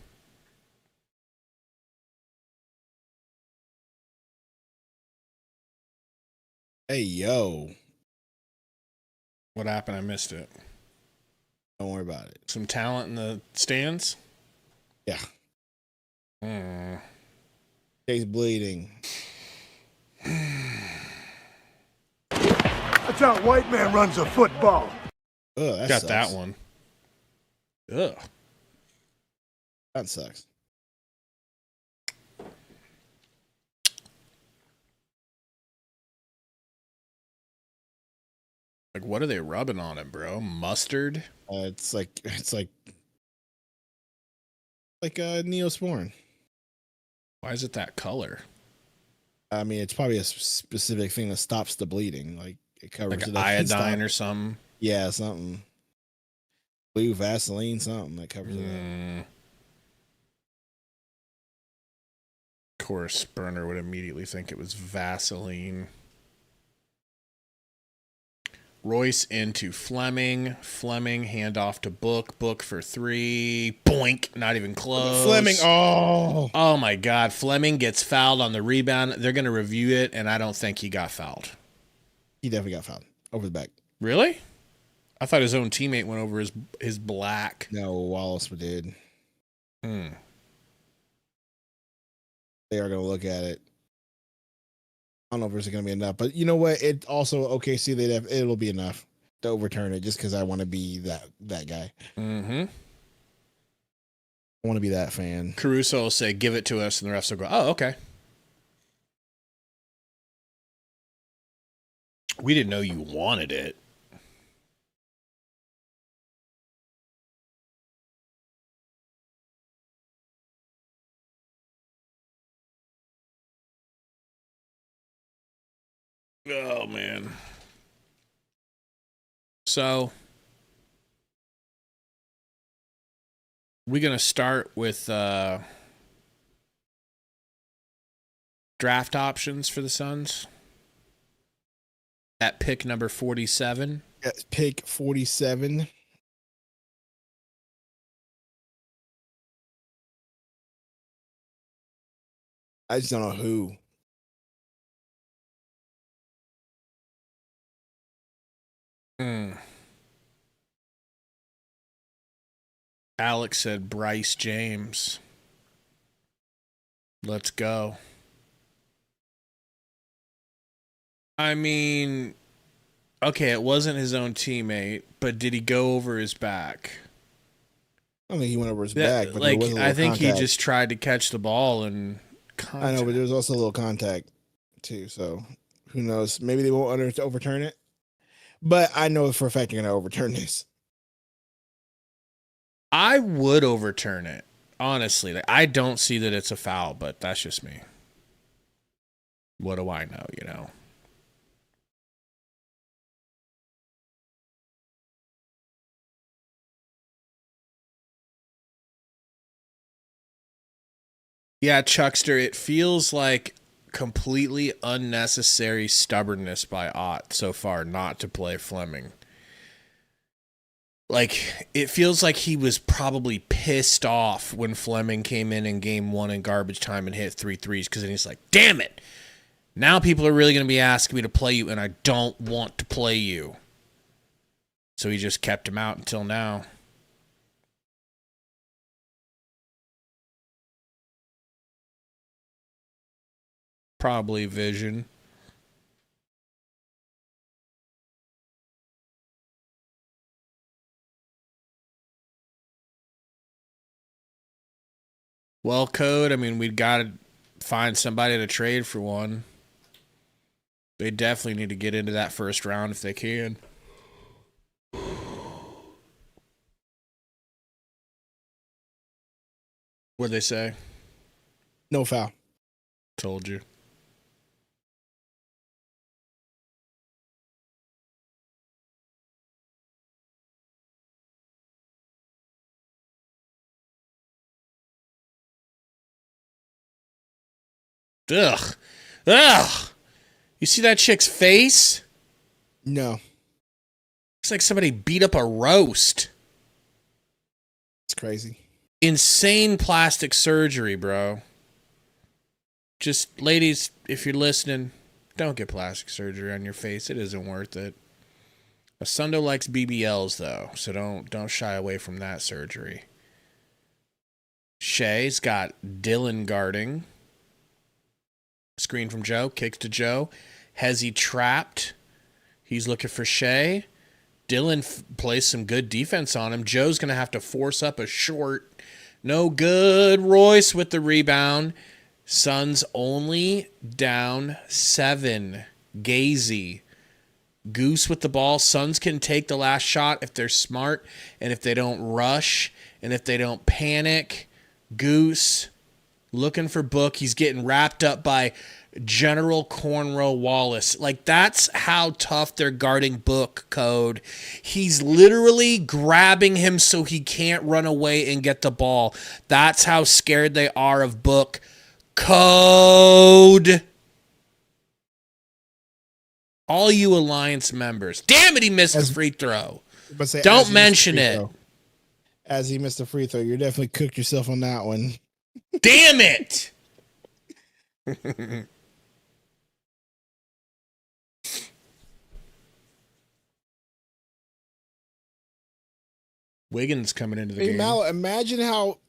Hey, yo. What happened? I missed it. Don't worry about it. Some talent in the stands? Yeah. He's bleeding. That's how a white man runs a football. Ugh, that Got sucks. that one. Ugh. That sucks. Like, what are they rubbing on it, bro? Mustard? It's like Neosporin. Why is it that color? I mean, it's probably a specific thing that stops the bleeding. Like it covers Like it up. iodine or something? Yeah, something. Blue Vaseline, something that covers it up. Of course, Burner would immediately think it was Vaseline. Royce into Fleming. Fleming, handoff to Book. Book for 3. Boink. Not even close. Fleming. Oh my God. Fleming gets fouled on the rebound. They're going to review it, and I don't think he got fouled. He definitely got fouled over the back. Really? I thought his own teammate went over his black. No, Wallace did. They are going to look at it. I don't know if it's going to be enough, but you know what? It also OKC it'll be enough to overturn it just because I want to be that guy. I want to be that fan. Caruso will say, "Give it to us," and the refs will go, "Oh, okay." We didn't know you wanted it. Oh, man. So, we're going to start with draft options for the Suns at pick number 47. At pick 47. I just don't know who. Alex said Bryce James. Let's go. I mean, okay, it wasn't his own teammate, but did he go over his back? I don't think he went over his back, but like there was a I little think contact. he just tried to catch the ball and I know, but there was also a little contact too, so who knows? Maybe they won't overturn it. But I know for a fact they're going to overturn this. I would overturn it, honestly. Like, I don't see that it's a foul, but that's just me. What do I know, you know? Yeah, Chuckster, it feels like completely unnecessary stubbornness by Ott so far not to play Fleming. Like, it feels like he was probably pissed off when Fleming came in game 1 in garbage time and hit 3 threes, because then he's like, damn it, now people are really going to be asking me to play you, and I don't want to play you. So he just kept him out until now. Probably vision. Well, Code, I mean, we'd got to find somebody to trade for one. They definitely need to get into that first round if they can. What'd they say? No foul. Told you. Ugh. Ugh. You see that chick's face? No. Looks like somebody beat up a roast. It's crazy. Insane plastic surgery, bro. Just, ladies, if you're listening, don't get plastic surgery on your face. It isn't worth it. Sundo likes BBLs, though, so don't shy away from that surgery. Shea's got Dylan guarding. Screen from Joe, kicks to Joe. Hezzy trapped. He's looking for Shea. Dylan plays some good defense on him. Joe's going to have to force up a short. No good. Royce with the rebound. Suns only down 7. Gazy. Goose with the ball. Suns can take the last shot if they're smart and if they don't rush and if they don't panic. Goose looking for Book. He's getting wrapped up by General Cornrow Wallace. Like, that's how tough they're guarding Book, Code. He's literally grabbing him so he can't run away and get the ball. That's how scared they are of Book. Code. All you Alliance members. Damn it, he missed the free throw. Don't mention it. As he missed the free throw, you definitely cooked yourself on that one. Damn it! Wiggins coming into the game. Mal, imagine how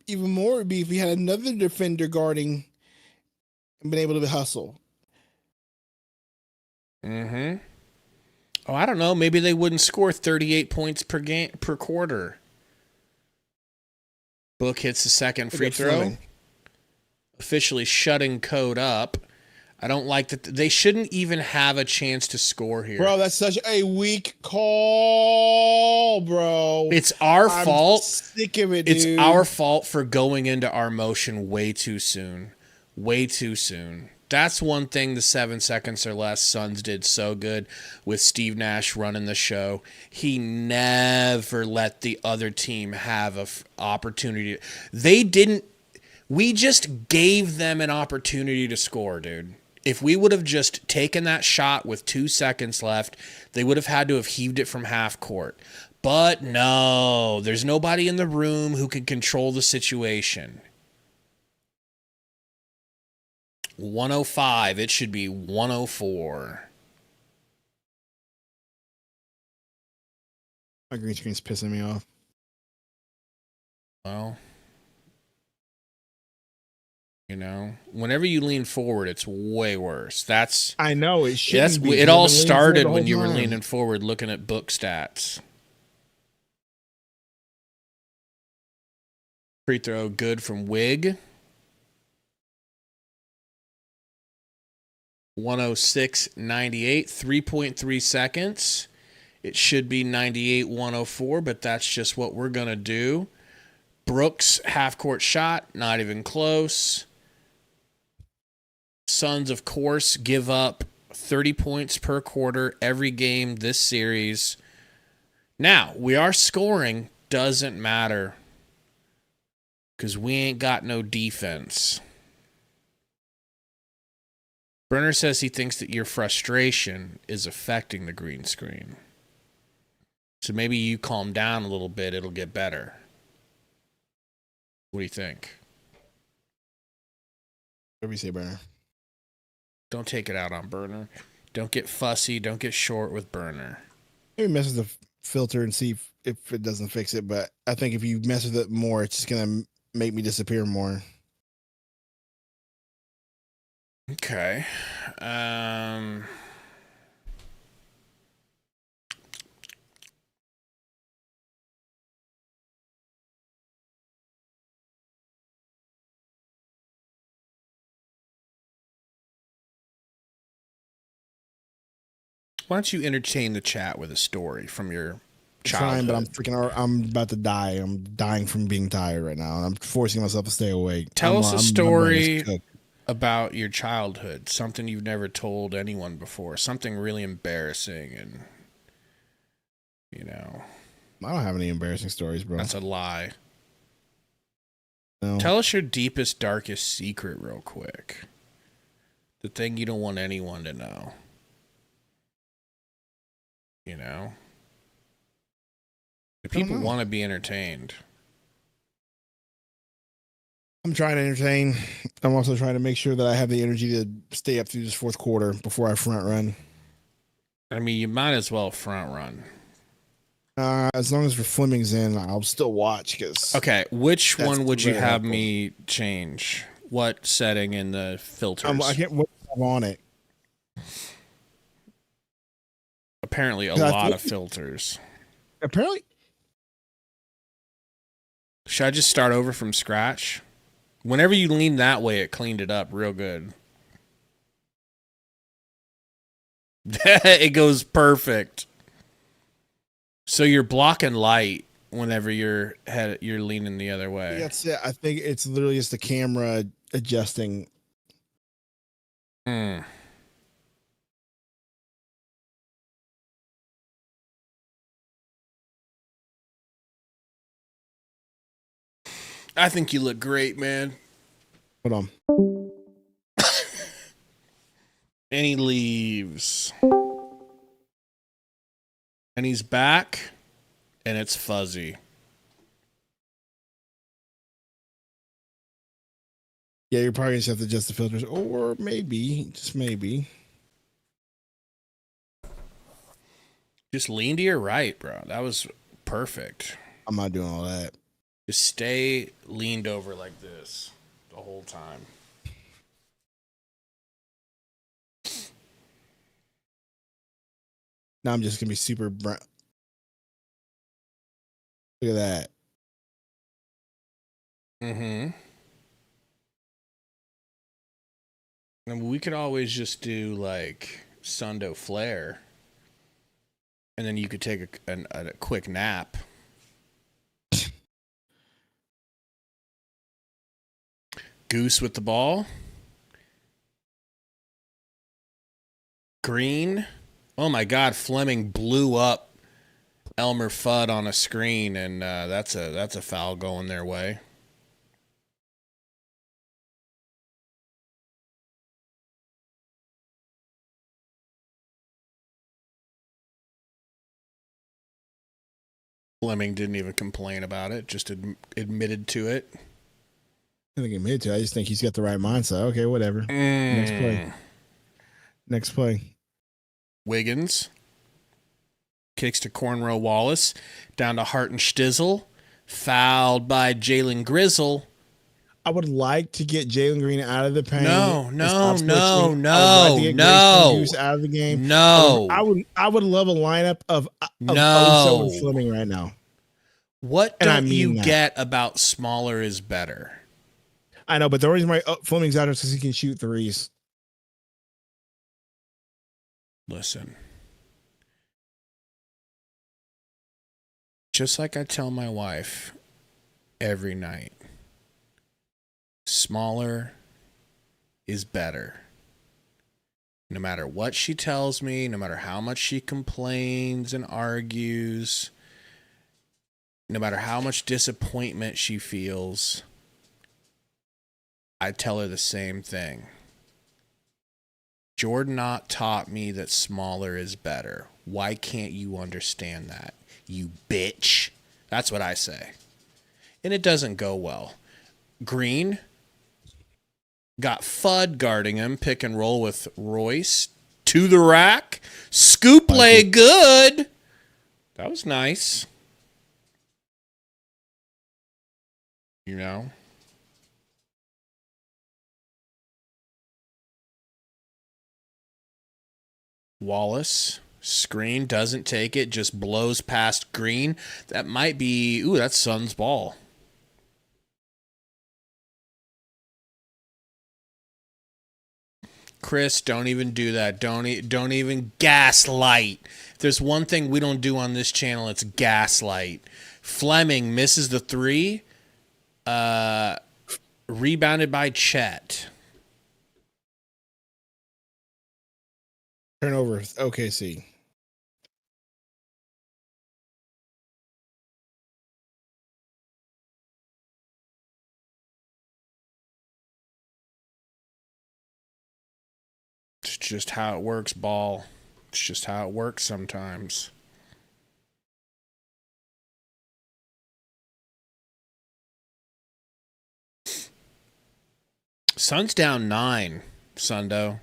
even more it would be if we had another defender guarding and been able to hustle. Mm-hmm. Oh, I don't know. Maybe they wouldn't score 38 points per quarter. Book hits the second free throw. Officially shutting Code up. I don't like that. They shouldn't even have a chance to score here. Bro, that's such a weak call, bro. It's our fault. Sick of it, dude. It's our fault for going into our motion way too soon. Way too soon. That's one thing the 7 seconds or less Suns did so good with Steve Nash running the show. He never let the other team have an opportunity. They didn't. We just gave them an opportunity to score, dude. If we would have just taken that shot with 2 seconds left, they would have had to have heaved it from half court. But no, there's nobody in the room who can control the situation. 105. It should be 104. My green screen's pissing me off. Well, you know, whenever you lean forward, it's way worse. I know it shouldn't be. It all started when you were leaning forward looking at book stats. Free throw good from Wig. 106.98, 3.3 seconds. It should be 98-104, but that's just what we're going to do. Brooks, half-court shot, not even close. Suns, of course, give up 30 points per quarter every game this series. Now, we are scoring. Doesn't matter because we ain't got no defense. Burner says he thinks that your frustration is affecting the green screen. So maybe you calm down a little bit, it'll get better. What do you think? What do you say, Burner? Don't take it out on Burner. Don't get fussy. Don't get short with Burner. Maybe mess with the filter and see if it doesn't fix it. But I think if you mess with it more, it's just going to make me disappear more. Okay. Why don't you entertain the chat with a story from your childhood? But I'm about to die. I'm dying from being tired right now, and I'm forcing myself to stay awake. Tell us a story about your childhood, something you've never told anyone before, something really embarrassing, and I don't have any embarrassing stories, bro. That's a lie. No. Tell us your deepest, darkest secret real quick. The thing you don't want anyone to know. The people want to be entertained. I'm trying to entertain. I'm also trying to make sure that I have the energy to stay up through this fourth quarter before I front run. I mean, you might as well front run. As long as Fleming's in, I'll still watch. Okay, which one would you have me change? What setting in the filters? I can't wait to have on it. Apparently a lot of filters. Apparently. Should I just start over from scratch? Whenever you lean that way, it cleaned it up real good. It goes perfect. So you're blocking light whenever you're leaning the other way. That's it. I think it's literally just the camera adjusting. I think you look great, man. Hold on. And he leaves. And he's back, and it's fuzzy. Yeah, you're probably going to have to adjust the filters, or maybe, just maybe. Just lean to your right, bro. That was perfect. I'm not doing all that. Just stay leaned over like this the whole time. Now I'm just going to be super brown. Look at that. And we could always just do like Sundo Flair. And then you could take a quick nap. Goose with the ball. Green. Oh my God, Fleming blew up Elmer Fudd on a screen, and that's a foul going their way. Fleming didn't even complain about it, just admitted to it. I think admitted to it. I just think he's got the right mindset. Okay, whatever. Next play. Wiggins. Kicks to Cornrow Wallace. Down to Hartenstizzle. Fouled by Jalen Grizzle. I would like to get Jalen Green out of the paint. No. Out of the game. No. I would love a lineup of Oso and Fleming right now. What don't you get about smaller is better? I know, but the reason why Fleming's out is because he can shoot threes. Listen. Just like I tell my wife every night, smaller is better. No matter what she tells me, no matter how much she complains and argues, no matter how much disappointment she feels, I tell her the same thing. Jordan Knott taught me that smaller is better. Why can't you understand that, you bitch? That's what I say. And it doesn't go well. Green got Fudd guarding him. Pick and roll with Royce. To the rack. Scoop lay good. That was nice. You know? Wallace. Screen, doesn't take it, just blows past Green. That might be, ooh, that's Sun's ball. Chris, don't even do that. Don't even gaslight. If there's one thing we don't do on this channel, it's gaslight. Fleming misses the three. Rebounded by Chet. Turnover, OKC. It's just how it works, ball. It's just how it works sometimes. Sun's down 9, Sundo.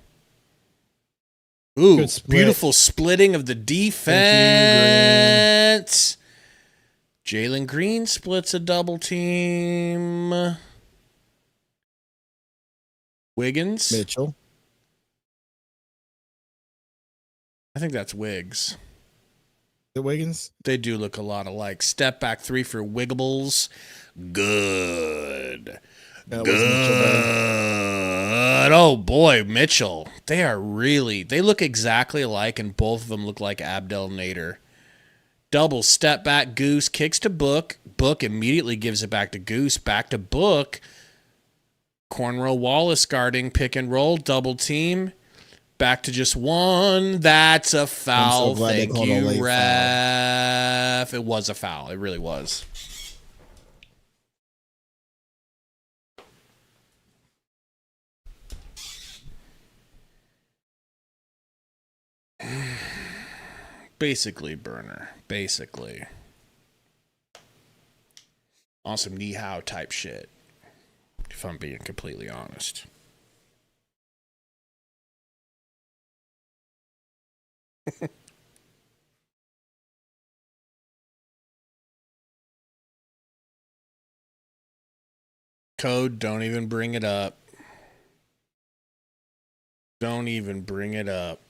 Ooh, split. Beautiful splitting of the defense. Jalen Green splits a double team. Wiggins. Mitchell. I think that's Wiggs. The Wiggins? They do look a lot alike. Step back 3 for Wiggables. Good. Good. Oh boy, Mitchell. They look exactly alike, and both of them look like Abdel Nader. Double step back, Goose kicks to Book. Book immediately gives it back to Goose. Back to Book. Cornrow Wallace guarding, pick and roll, double team. Back to just one. That's a foul. Thank you, ref. It was a foul. It really was. Basically, burner. Basically. On some Nihao type shit. If I'm being completely honest. Code, don't even bring it up. Don't even bring it up.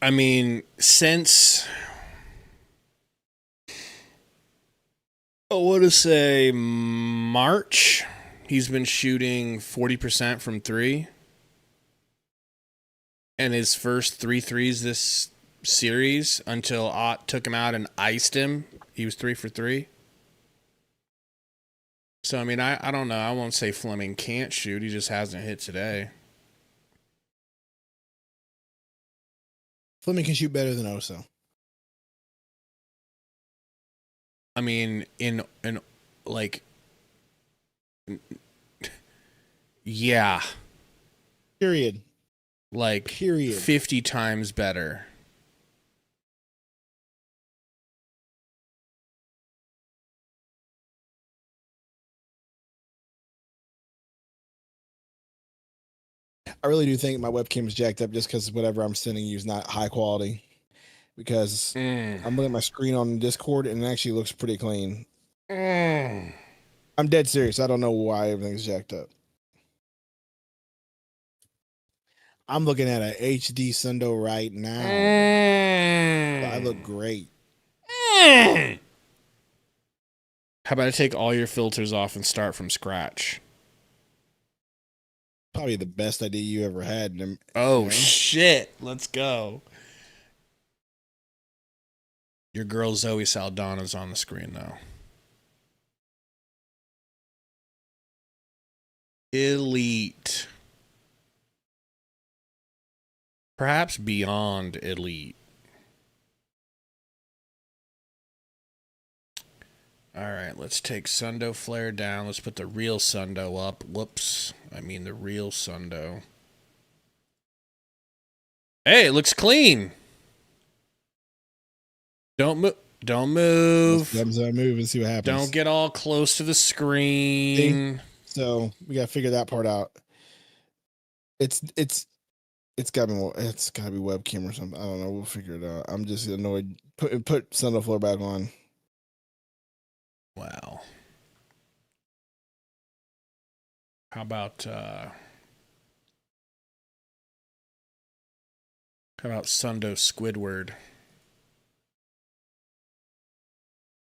I mean, since I want to say March, he's been shooting 40% from 3. And his first 3 threes this series, until Ott took him out and iced him, he was 3 for 3. So, I mean, I don't know. I won't say Fleming can't shoot. He just hasn't hit today. Fleming can shoot better than Oso. I mean, yeah. Period. Like, Period. 50 times better. I really do think my webcam is jacked up just because whatever I'm sending you is not high quality. Because I'm looking at my screen on Discord and it actually looks pretty clean. I'm dead serious. I don't know why everything's jacked up. I'm looking at a HD Sundo right now. I look great. How about I take all your filters off and start from scratch? Probably the best idea you ever had. Oh, shit. Let's go. Your girl Zoe Saldana's on the screen, though. Elite. Perhaps beyond elite. All right, let's take Sundo Flair down. Let's put the real Sundo up. Whoops. I mean the real Sundo. Hey, it looks clean. Don't move. Don't move. Let's move and see what happens. Don't get all close to the screen. So we gotta figure that part out. It's gotta be webcam or something. I don't know. We'll figure it out. I'm just annoyed. Put Sundo Floor back on. Wow. How about Sundo Squidward?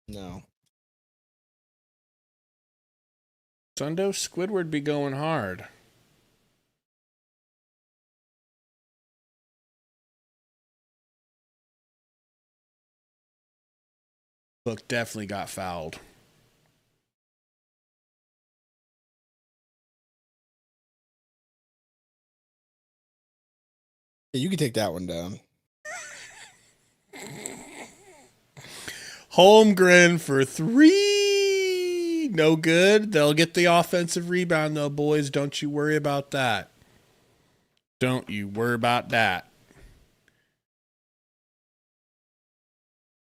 No. Sundo Squidward be going hard. Book definitely got fouled. Yeah, you can take that one down. Holmgren for 3. No good. They'll get the offensive rebound, though, boys. Don't you worry about that. Don't you worry about that.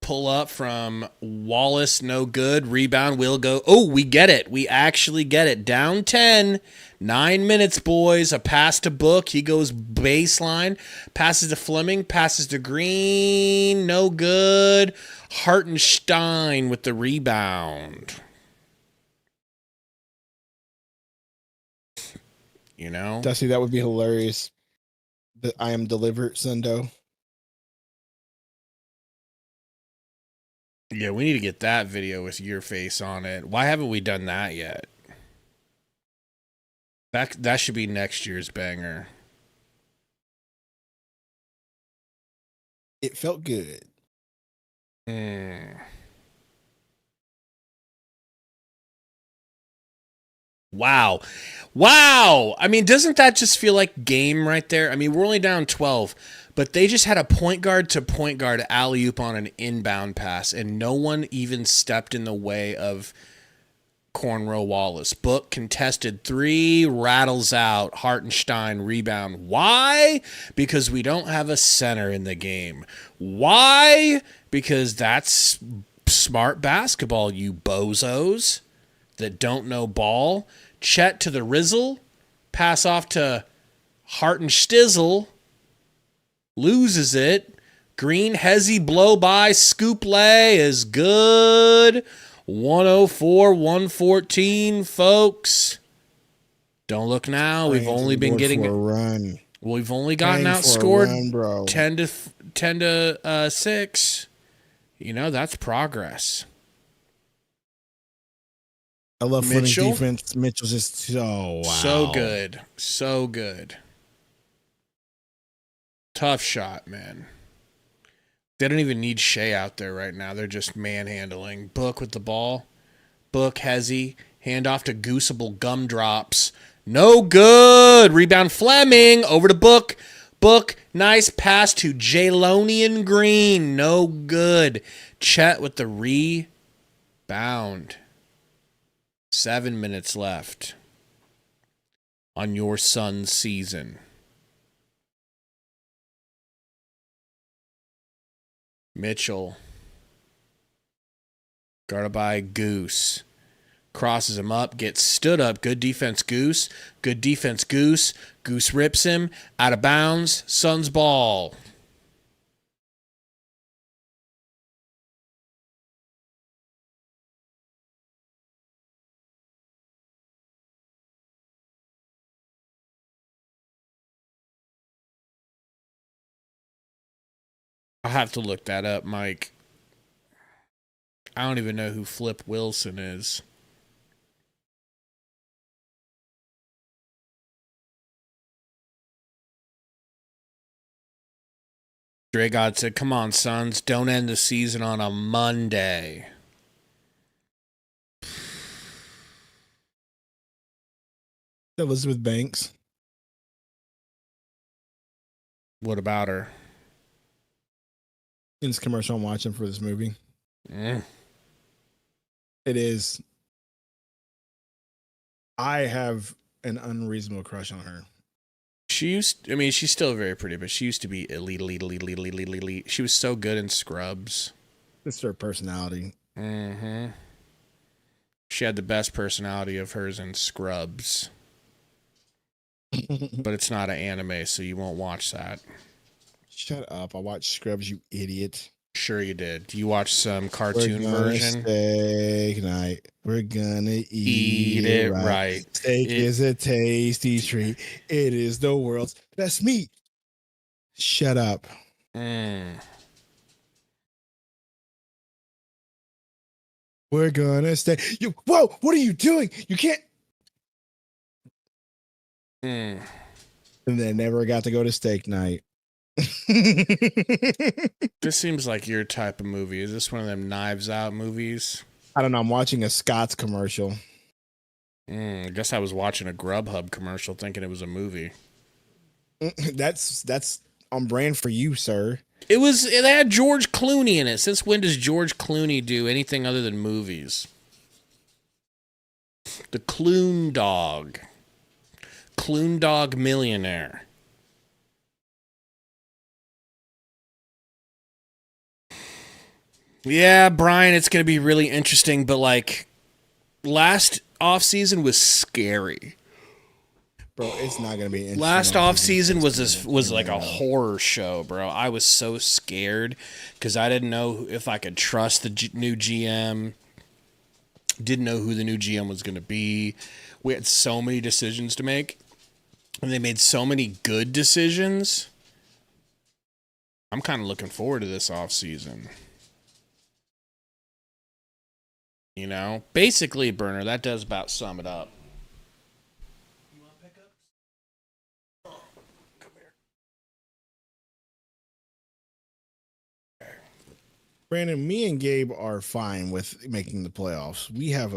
Pull up from Wallace, no good. Rebound will go. Oh, we get it. We actually get it. Down 10. 9 minutes, boys. A pass to Book. He goes baseline. Passes to Fleming. Passes to Green. No good. Hartenstein with the rebound. You know? Dusty, that would be hilarious. That I am delivered, Sundo. Yeah, we need to get that video with your face on it. Why haven't we done that yet? That should be next year's banger. It felt good. Wow. Wow. I mean, doesn't that just feel like game right there? I mean, we're only down 12, but they just had a point guard to point guard alley-oop on an inbound pass, and no one even stepped in the way of Cornrow Wallace. Book contested 3, rattles out. Hartenstein rebound. Why? Because we don't have a center in the game. Why? Because that's smart basketball, you bozos that don't know ball. Chet to the Rizzle. Pass off to Hartenstizzle. Loses it. Green, Hezzy, blow by. Scoop lay is good. 104-114, folks. Don't look now. We've only been getting a run. We've only gotten outscored 10 to 6. You know, that's progress. I love Fleming's defense. Mitchell's just so good. So good. Tough shot, man. They don't even need Shea out there right now. They're just manhandling. Book with the ball. Book, Hezzy. Hand off to Gooseable Gumdrops. No good. Rebound Fleming. Over to Book. Book. Nice pass to Jalonian Green. No good. Chet with the rebound. 7 minutes left on your son's season. Mitchell. Guarded by Goose. Crosses him up. Gets stood up. Good defense, Goose. Good defense, Goose. Goose rips him. Out of bounds. Suns ball. I'll have to look that up, Mike. I don't even know who Flip Wilson is. Dre God said, come on, Suns. Don't end the season on a Monday. Elizabeth Banks. What about her? In this commercial I'm watching for this movie. Mm. It is. I have an unreasonable crush on her. She's still very pretty, but she used to be elite. She was so good in Scrubs. It's her personality. Mm-hmm. She had the best personality of hers in Scrubs. But it's not an anime, so you won't watch that. Shut up. I watched Scrubs, you idiot. Sure you did. You watched some cartoon version? Steak night. We're gonna eat it right. Steak is a tasty treat. It is the world's best meat. Shut up. Mm. We're gonna stay. Whoa, what are you doing? You can't. Mm. And they never got to go to steak night. This seems like your type of movie. Is this one of them Knives Out movies? I don't know. I'm watching a Scott's commercial. I guess I was watching a Grubhub commercial thinking it was a movie. That's on brand for you, sir. It had George Clooney in it. Since when does George Clooney do anything other than movies? The Clune Dog. Clune Dog Millionaire. Yeah, Brian, it's going to be really interesting, but like last offseason was scary. Bro, it's not going to be interesting. Last offseason was like a horror show, bro. I was so scared because I didn't know if I could trust the new GM. Didn't know who the new GM was going to be. We had so many decisions to make, and they made so many good decisions. I'm kind of looking forward to this offseason. You know, basically, Burner, that does about sum it up. You want pickups? Oh, come here. Brandon, me and Gabe are fine with making the playoffs. We have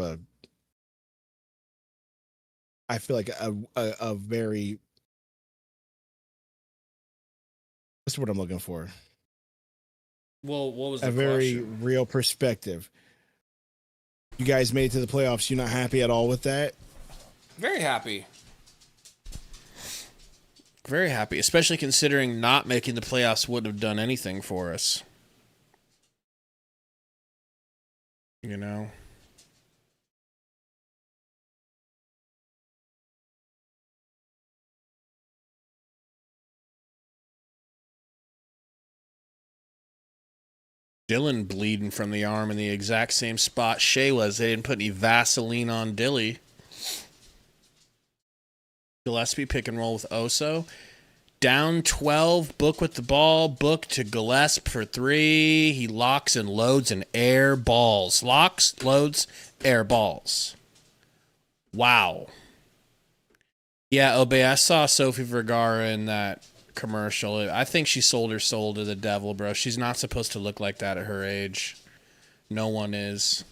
I feel like a very, what's what I'm looking for? Well, what was the very question? real perspective. You guys made it to the playoffs. You're not happy at all with that? Very happy. Very happy, especially considering not making the playoffs wouldn't have done anything for us. You know? Dylan bleeding from the arm in the exact same spot Shea was. They didn't put any Vaseline on Dilly. Gillespie pick and roll with Oso. Down 12, Book with the ball. Book to Gillespie for 3. He locks and loads and air balls. Locks, loads, air balls. Wow. Yeah, Obey, I saw Sophie Vergara in that commercial. I think she sold her soul to the devil, bro. She's not supposed to look like that at her age. No one is.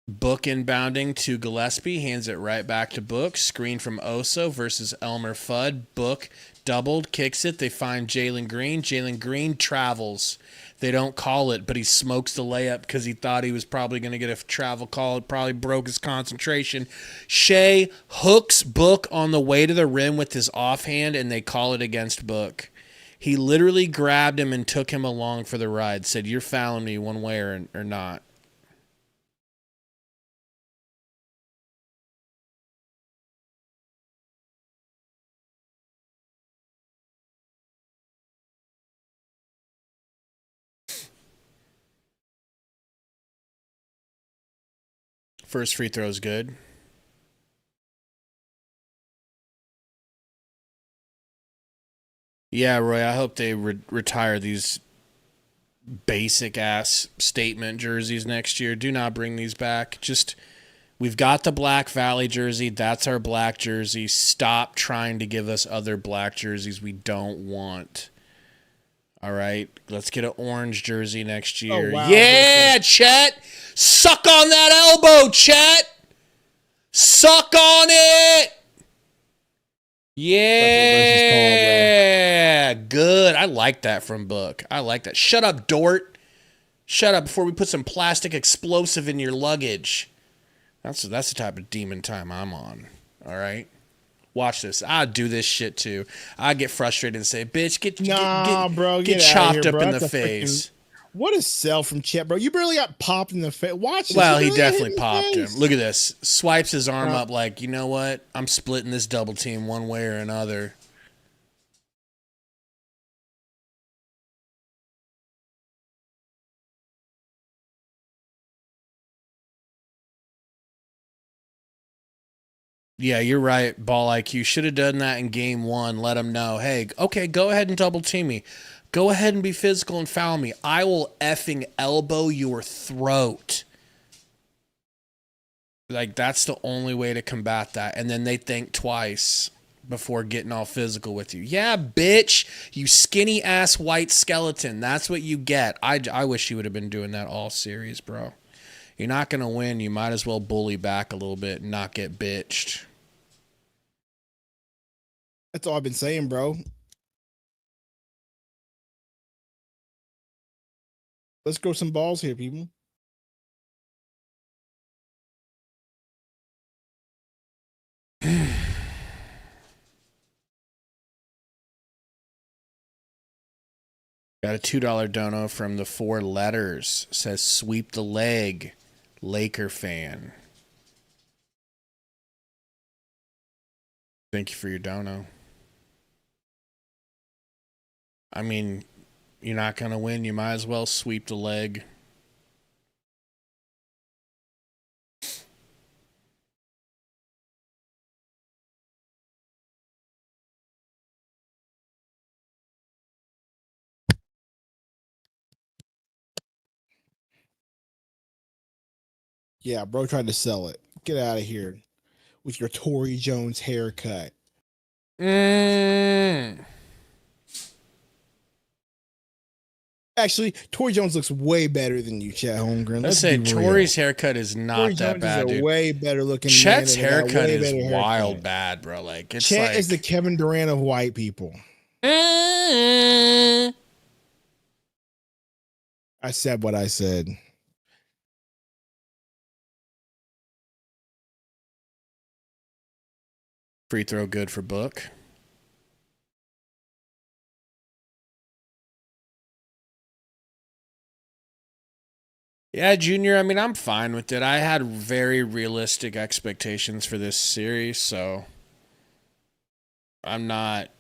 Book inbounding to Gillespie, hands it right back to Book. Screen from Oso versus Elmer Fudd. Book doubled, kicks it. They find Jalen Green. Jalen Green travels. They don't call it, but he smokes the layup because he thought he was probably going to get a travel call. It probably broke his concentration. Shea hooks Book on the way to the rim with his offhand, and they call it against Book. He literally grabbed him and took him along for the ride, said, "You're fouling me one way or not." First free throw is good. Yeah, Roy, I hope they retire these basic-ass statement jerseys next year. Do not bring these back. Just, we've got the Black Valley jersey. That's our black jersey. Stop trying to give us other black jerseys we don't want. All right, let's get an orange jersey next year. Oh, wow. Yeah, Chet! Suck on that elbow, Chet! Suck on it. Yeah. Good. I like that from Book. I like that. Shut up, Dort. Shut up before we put some plastic explosive in your luggage. That's the type of demon time I'm on. All right? Watch this. I do this shit too. I get frustrated and say, bitch, get chopped here, up bro. in the That's a face. What a sell from Chet, bro. You barely got popped in the face. Watch this. Well, he You barely got hit definitely in the popped him. face. Look at this. Swipes his arm up like, you know what? I'm splitting this double team one way or another. Yeah, you're right. Ball IQ should have done that in game one. Let him know, hey, okay, go ahead and double team me. Go ahead and be physical and foul me. I will effing elbow your throat. Like, that's the only way to combat that. And then they think twice before getting all physical with you. Yeah, bitch, you skinny ass white skeleton. That's what you get. I wish you would have been doing that all series, bro. You're not going to win. You might as well bully back a little bit and not get bitched. That's all I've been saying, bro. Let's grow some balls here, people. Got a $2 dono from the 4 letters. Says sweep the leg. Laker fan. Thank you for your dono. I mean, you're not going to win. You might as well sweep the leg. Yeah, bro tried to sell it. Get out of here with your Tory Jones haircut. Actually, Tory Jones looks way better than you, Chet Holmgren. Let's say Tory's haircut is not Tory that Jones bad, is a dude. way better looking Chet's man. haircut is wild bad, bro. Like, it's Chet like... is the Kevin Durant of white people. I said what I said. Free throw good for Book. Yeah, Junior, I mean, I'm fine with it. I had very realistic expectations for this series, so I'm not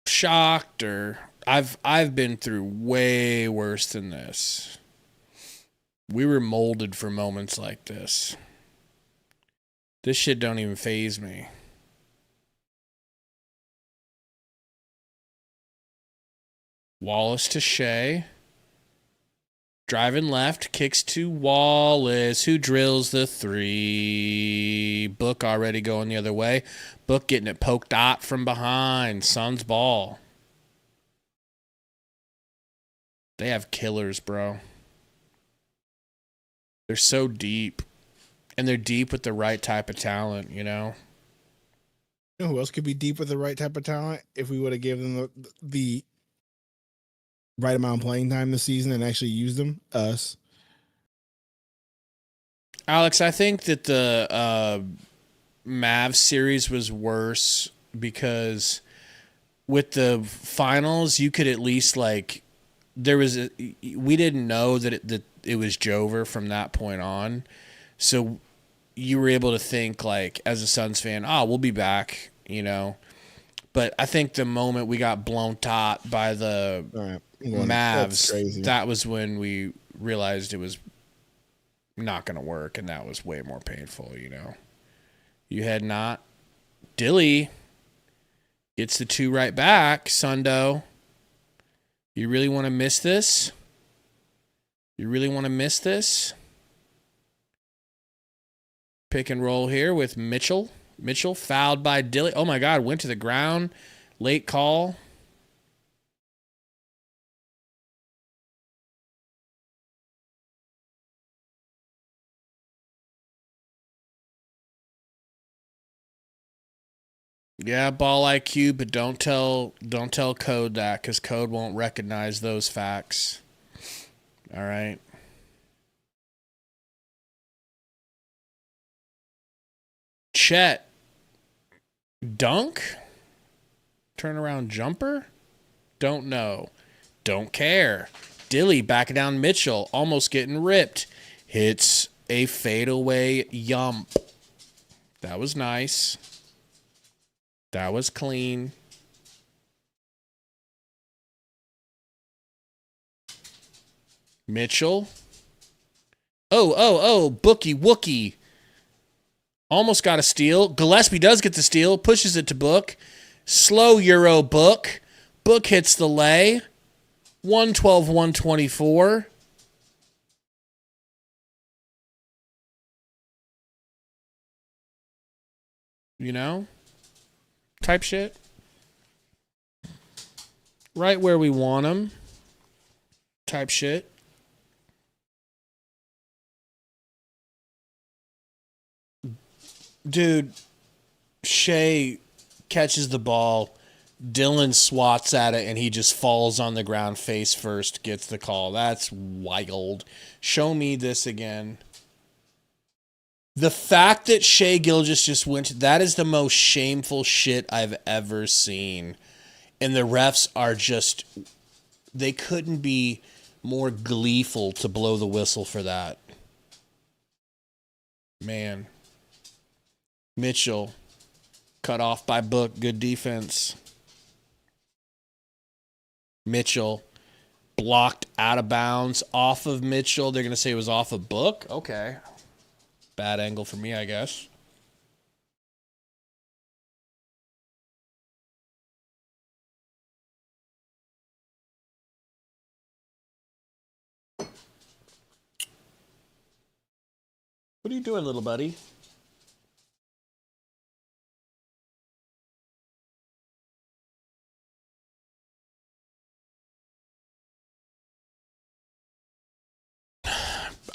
shocked or I've been through way worse than this. We were molded for moments like this. This shit don't even faze me. Wallace to Shea. Driving left, kicks to Wallace, who drills the 3. Book already going the other way. Book getting it poked out from behind. Suns ball. They have killers, bro. They're so deep. And they're deep with the right type of talent, you know? You know who else could be deep with the right type of talent if we would have given them the right amount of playing time this season and actually used them? Us. Alex, I think that the Mavs series was worse because with the finals, you could at least we didn't know that it was Jover from that point on. So you were able to think, like, as a Suns fan, we'll be back, you know. But I think the moment we got blown top by the Mavs, that was when we realized it was not going to work, and that was way more painful, you know. You had not. Dilly gets the 2 right back. Sundo, you really want to miss this? You really want to miss this? Pick and roll here with Mitchell. Mitchell fouled by Dilly. Oh, my God. Went to the ground. Late call. Yeah, ball IQ, but don't tell Code that, because Code won't recognize those facts. All right. Chet. Dunk? Turnaround jumper? Don't know. Don't care. Dilly backing down Mitchell, almost getting ripped. Hits a fadeaway yump. That was nice. That was clean. Mitchell. Oh, Bookie Wookie. Almost got a steal. Gillespie does get the steal. Pushes it to Book. Slow Euro Book. Book hits the lay. 112-124. You know? Type shit. Right where we want them. Type shit. Dude, Shea catches the ball. Dylan swats at it, and he just falls on the ground face first, gets the call. That's wild. Show me this again. The fact that Shea Gilgeous just went, that is the most shameful shit I've ever seen. And the refs are just, they couldn't be more gleeful to blow the whistle for that. Man. Mitchell, cut off by Book. Good defense. Mitchell, blocked out of bounds off of Mitchell. They're going to say it was off of Book? Okay. Bad angle for me, I guess. What are you doing, little buddy?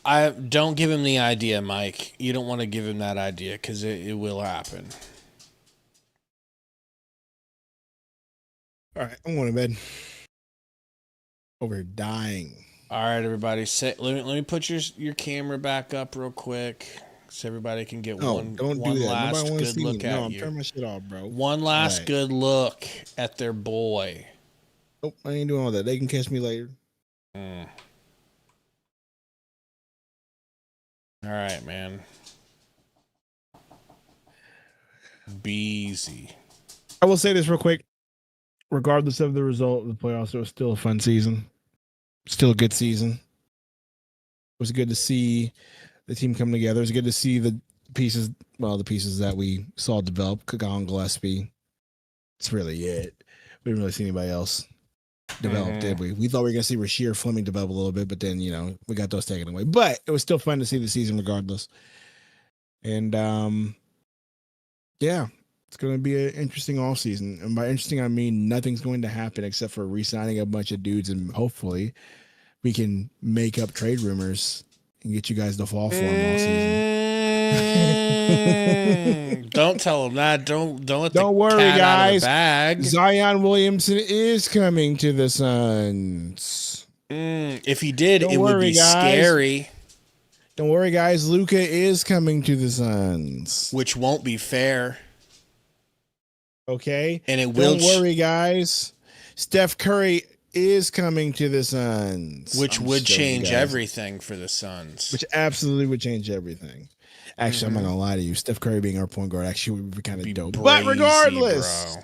I don't give him the idea, Mike. You don't want to give him that idea, because it will happen. All right, I'm going to bed. Over here dying. All right, everybody. Let me put your camera back up real quick, so everybody can get one last good look at you. I'm turning my shit off, bro. One last good look at their boy. Nope, I ain't doing all that. They can catch me later. All right, man. Be easy. I will say this real quick. Regardless of the result of the playoffs, it was still a fun season. Still a good season. It was good to see the team come together. It was good to see the pieces that we saw develop. Kagan, Gillespie. That's really it. We didn't really see anybody else develop, did we? We thought we were going to see Rasheer Fleming develop a little bit, but then, we got those taken away. But it was still fun to see the season regardless. And, yeah, it's going to be an interesting offseason. And by interesting, I mean nothing's going to happen except for re-signing a bunch of dudes, and hopefully we can make up trade rumors and get you guys to fall for them all season. Don't tell them that. Don't let Don't worry, cat guys. out of the bag. Zion Williamson is coming to the Suns. If he did, it would be scary. Don't worry, guys. Luka is coming to the Suns, which won't be fair. Okay, and it will. Don't worry, guys. Steph Curry is coming to the Suns, which would change everything for the Suns. Which absolutely would change everything. Actually, I'm not gonna lie to you. Steph Curry being our point guard actually would be kind of dope. But regardless, bro.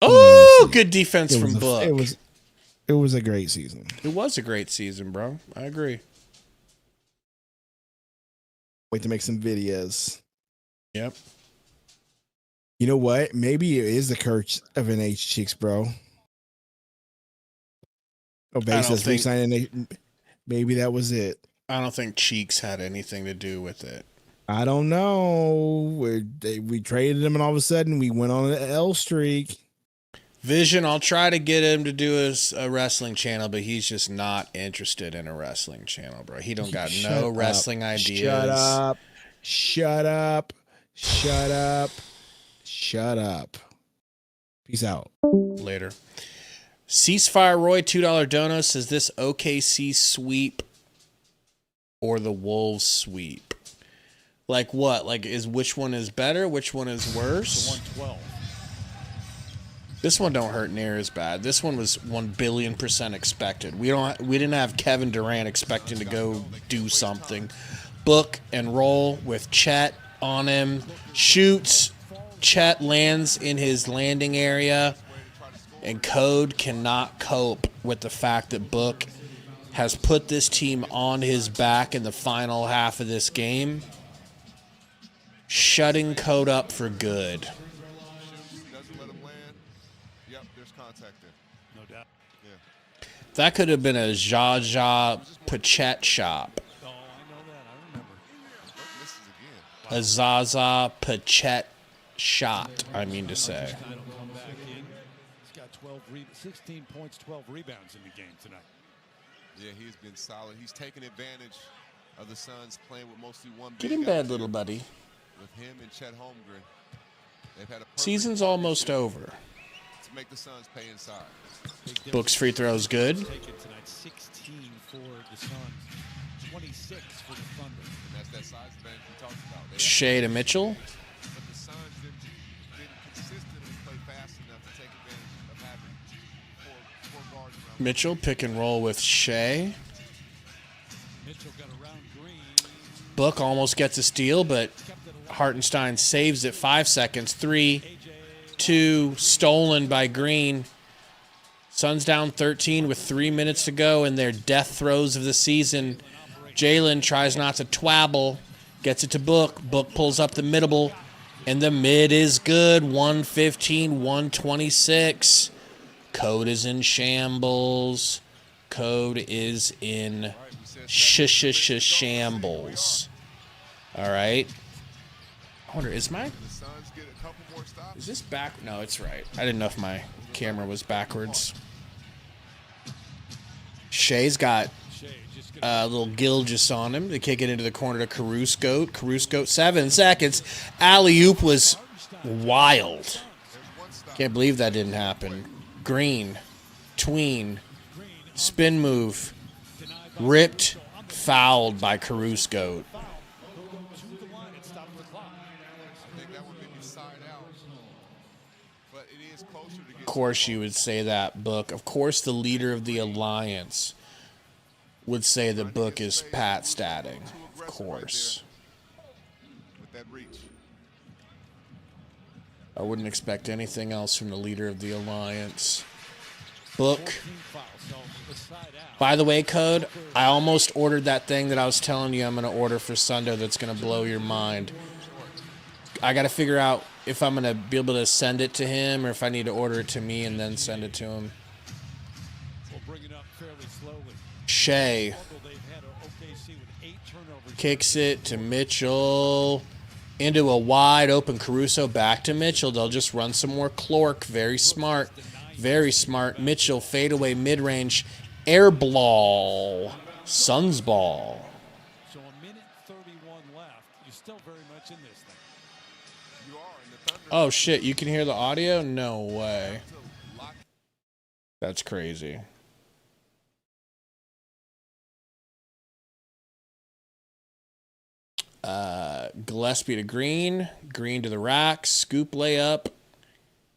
Oh, good defense from Book. It was a great season. It was a great season, bro. I agree. Wait to make some videos. Yep. You know what? Maybe it is the curse of an H Cheeks, bro. Oh, basis re-signing. Maybe that was it. I don't think Cheeks had anything to do with it. I don't know. We traded him, and all of a sudden we went on an L streak. Vision, I'll try to get him to do a wrestling channel, but he's just not interested in a wrestling channel, bro. He don't got no wrestling ideas. Shut up. Shut up. Shut up. Peace out. Later. Ceasefire Roy, $2 dono says this OKC sweep or the Wolves sweep. Like what? Like is which one is better? Which one is worse? 112. This one don't hurt near as bad. This one was 1,000,000,000% expected. We didn't have Kevin Durant expecting to go do something. Book and roll with Chet on him. Shoots. Chet lands in his landing area. And Code cannot cope with the fact that Book has put this team on his back in the final half of this game, shutting Code up for good. Doesn't let him land. Yep, there's contact there. No doubt. Yeah. That could have been a Jaja Pachet shop. Oh, I know that. I remember. Misses again. A Zaza Pachet shot, I mean to say. Stein will come back in. He's got 16 points, 12 rebounds in the game tonight. Yeah, he's been solid. He's taken advantage of the Suns playing with mostly one Get big in guy bed, here. little buddy. With him and Chet Holmgren, they've had a perfect Season's almost partnership over. to make the Suns pay inside. Book's free throws good. Taken tonight, 16 for the Suns, 26 for the Thunder. And that's that size advantage we talked about. They Shea to Mitchell. But the Suns didn't consistently play fast enough to take advantage of having four guards around. Mitchell pick and roll with Shea. Mitchell got around Green. Book almost gets a steal, but Hartenstein saves it. 5 seconds. 3, 2, stolen by Green. Suns down 13 with 3 minutes to go in their death throes of the season. Jalen tries not to twabble. Gets it to Book. Book pulls up the middle. And the mid is good. 115, 126. Code is in shambles. Code is in shambles. All right. I wonder, is The Suns get a couple more stops. this back? No, it's right. I didn't know if my camera was backwards. Shea's got a little Gilgis on him. They kick it into the corner to Caruso. Caruso, 7 seconds. Alley-oop was wild. Can't believe that didn't happen. Green, tween, spin move, ripped, fouled by Caruso. I think that one may be side out. But it is closer to get. Of course you would say that, Book. Of course the leader of the Alliance would say the Book is Pat statting. Of course. With that reach. I wouldn't expect anything else from the leader of the Alliance. Book. By the way, Code, I almost ordered that thing that I was telling you I'm going to order for Sundo that's going to blow your mind. I got to figure out if I'm going to be able to send it to him or if I need to order it to me and then send it to him. We'll bring it up fairly slowly. Shea They've had OKC with 8 turnovers. kicks it to Mitchell. Into a wide open Caruso, back to Mitchell. They'll just run some more Clork. Very smart. Very smart. Mitchell, fadeaway mid-range. Air ball. Suns ball. So a minute 31 left. You're still very much in this thing. You are in the Thunder. Oh, shit. You can hear the audio? No way. That's crazy. Gillespie to Green. Green to the rack. Scoop layup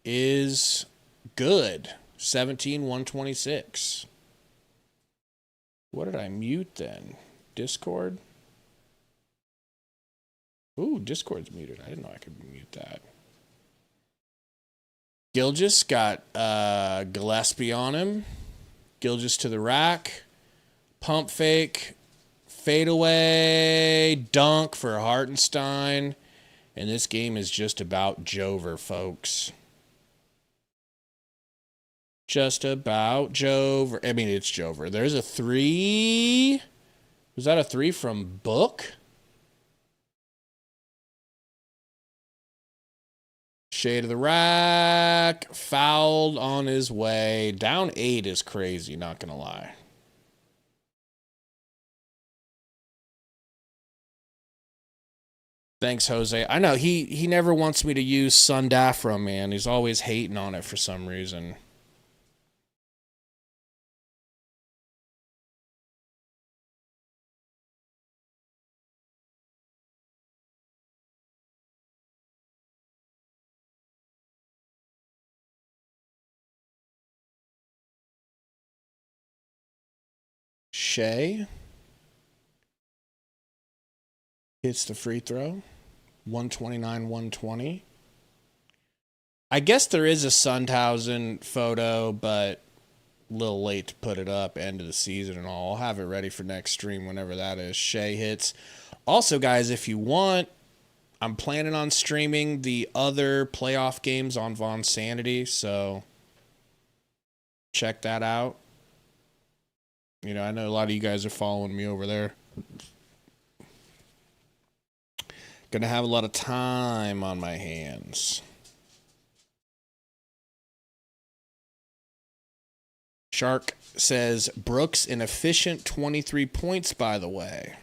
is good. 17-126. What did I mute then? Discord? Ooh, Discord's muted. I didn't know I could mute that. Gilgis got Gillespie on him. Gilgis to the rack. Pump fake. Fadeaway. Dunk for Hartenstein. And this game is just about Jover, folks. Just about Jover. I mean, it's Jover. There's a 3. Was that a 3 from Book? Shade of the rack. Fouled on his way. Down 8 is crazy, not going to lie. Thanks, Jose. I know he never wants me to use Sundafro, man. He's always hating on it for some reason. Shea hits the free throw. 129-120. I guess there is a Sundhausen photo, but a little late to put it up, end of the season and all. I'll have it ready for next stream whenever that is. Shea hits. Also, guys, if you want, I'm planning on streaming the other playoff games on Von Sanity, so check that out. You know, I know a lot of you guys are following me over there. Gonna have a lot of time on my hands. Shark says, Brooks, an efficient 23 points, by the way.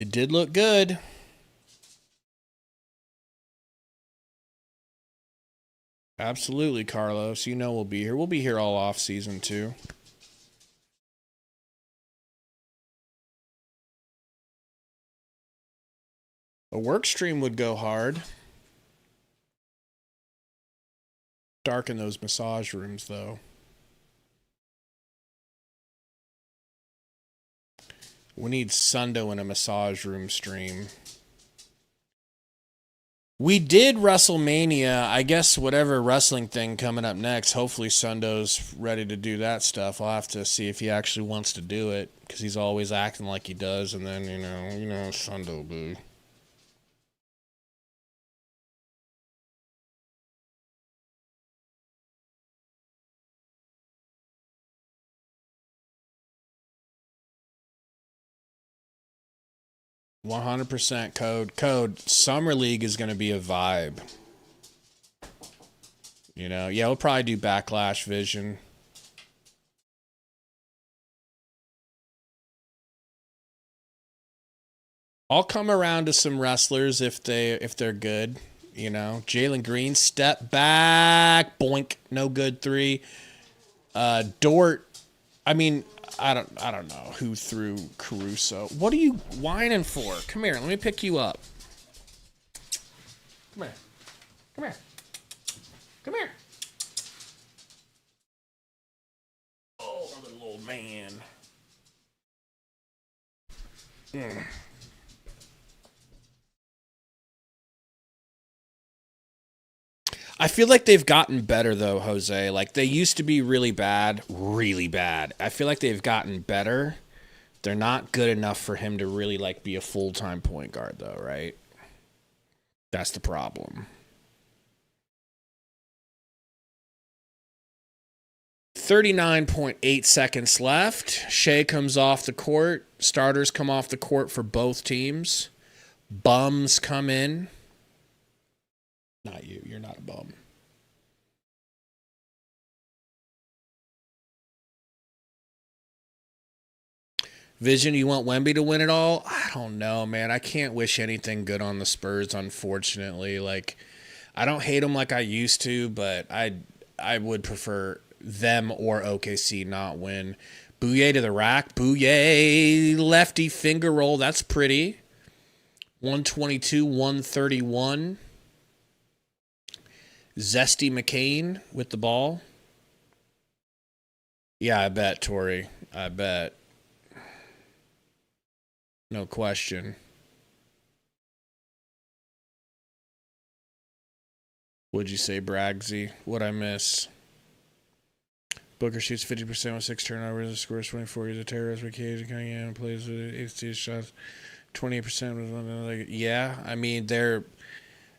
It did look good. Absolutely, Carlos. You know we'll be here. We'll be here all off season too. A work stream would go hard. Darken those massage rooms, though. We need Sundo in a massage room stream. We did WrestleMania. I guess whatever wrestling thing coming up next, hopefully Sundo's ready to do that stuff. I'll have to see if he actually wants to do it, because he's always acting like he does, and then, you know, Sundo boo. %, code. Summer League is going to be a vibe. You know, yeah, we'll probably do Backlash Vision. I'll come around to some wrestlers if they're good. You know, Jalen Green, step back, boink, no good 3. Dort, I mean, I don't know who threw Caruso. What are you whining for? Come here, let me pick you up. Come here. Come here. Come here. Oh, I'm a little man. I feel like they've gotten better, though, Jose. Like, they used to be really bad. I feel like they've gotten better. They're not good enough for him to really, like, be a full-time point guard, though, right? That's the problem. 39.8 seconds left. Shea comes off the court. Starters come off the court for both teams. Bums come in. Not you. You're not a bum. Vision, you want Wemby to win it all? I don't know, man. I can't wish anything good on the Spurs, unfortunately. Like, I don't hate them like I used to, but I would prefer them or OKC not win. Bouye to the rack. Bouye, lefty finger roll. That's pretty. 122, 131. Zesty McCain with the ball. Yeah, I bet, Tori. I bet. No question. What'd you say, Bragsy? What'd I miss? Booker shoots 50% with 6 turnovers, scores 24. He's a terrorist with Cage coming in and plays with 8 shots. 28%. Yeah, I mean, they're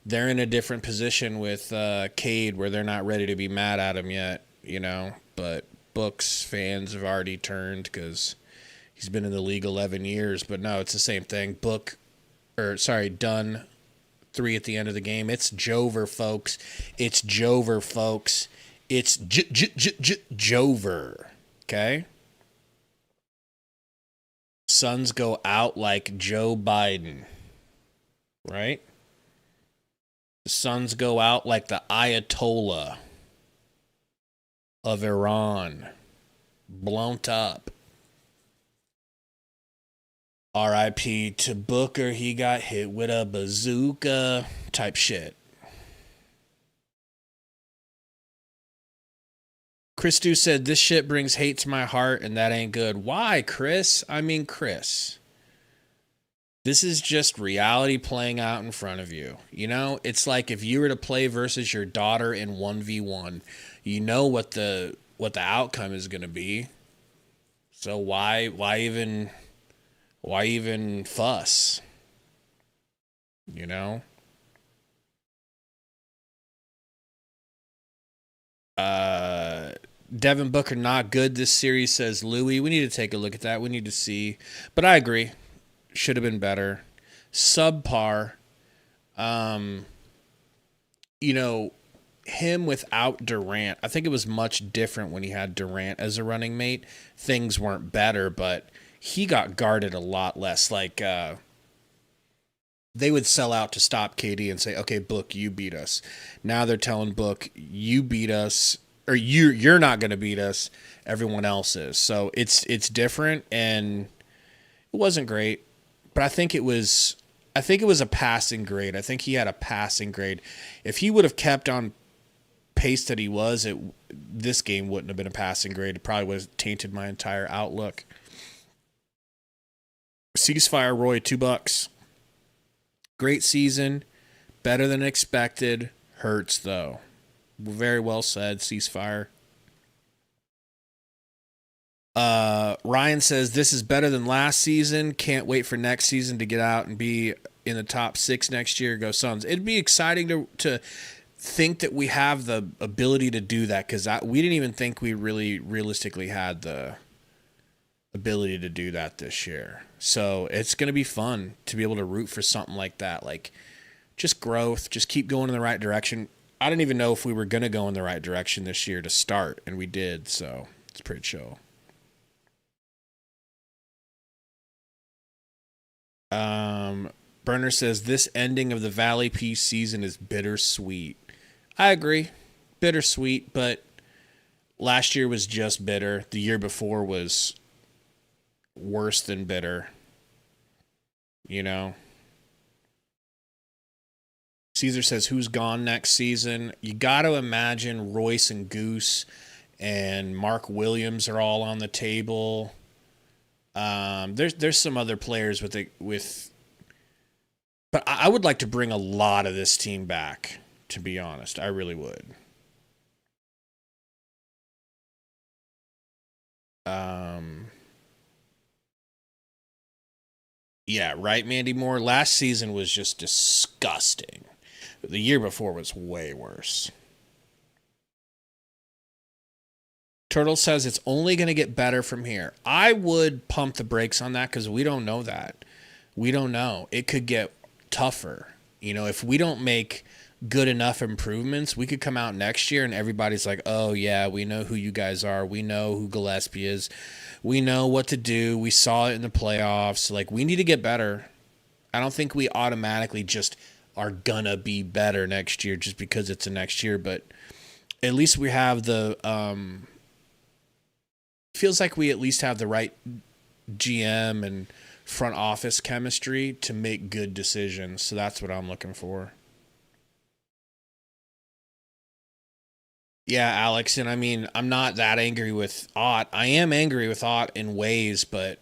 in a different position with Cade where they're not ready to be mad at him yet, you know. But Book's fans have already turned because he's been in the league 11 years. But no, it's the same thing. Dunn, 3 at the end of the game. It's Jover, folks. It's Jover, folks. It's Jover. Okay? Suns go out like Joe Biden, right? The Suns go out like the Ayatollah of Iran, blown up. R.I.P. to Booker, he got hit with a bazooka type shit. Chris Stu said, this shit brings hate to my heart and that ain't good. Why, Chris? I mean, Chris. This is just reality playing out in front of you. You know, it's like if you were to play versus your daughter in 1v1, you know what the outcome is going to be. So why even fuss? You know? Devin Booker not good this series, says Louis. We need to take a look at that. We need to see. But I agree. Should have been better. Subpar. You know, him without Durant, I think it was much different when he had Durant as a running mate. Things weren't better, but he got guarded a lot less. Like, they would sell out to stop KD and say, okay, Book, you beat us. Now they're telling Book, you beat us, or you're not going to beat us. Everyone else is. So it's different, and it wasn't great. But I think it was a passing grade. I think he had a passing grade. If he would have kept on pace that he was, this game wouldn't have been a passing grade. It probably would have tainted my entire outlook. Ceasefire Roy, $2. Great season, better than expected. Hurts though. Very well said, Ceasefire. Ryan says this is better than last season. Can't wait for next season to get out and be in the top 6 next year. Go Suns. It'd be exciting to think that we have the ability to do that, because we didn't even think we really realistically had the ability to do that this year. So it's going to be fun to be able to root for something like that. Like, just growth, just keep going in the right direction. I didn't even know if we were going to go in the right direction this year to start, and we did. So it's pretty chill. Burner says this ending of the Valley Peace season is bittersweet. I agree. Bittersweet, but last year was just bitter. The year before was worse than bitter. You know? Caesar says, who's gone next season? You got to imagine Royce and Goose and Mark Williams are all on the table. There's some other players but I would like to bring a lot of this team back, to be honest. I really would. Yeah, right, Mandy Moore? Last season was just disgusting. The year before was way worse. Turtle says it's only going to get better from here. I would pump the brakes on that because we don't know that. We don't know. It could get tougher. You know, if we don't make good enough improvements, we could come out next year and everybody's like, oh, yeah, we know who you guys are. We know who Gillespie is. We know what to do. We saw it in the playoffs. Like, we need to get better. I don't think we automatically just are gonna be better next year just because it's a next year, but at least we have the feels like we at least have the right GM and front office chemistry to make good decisions. So that's what I'm looking for. Yeah, Alex, and I mean, I'm not that angry with Ott. I am angry with Ott in ways, but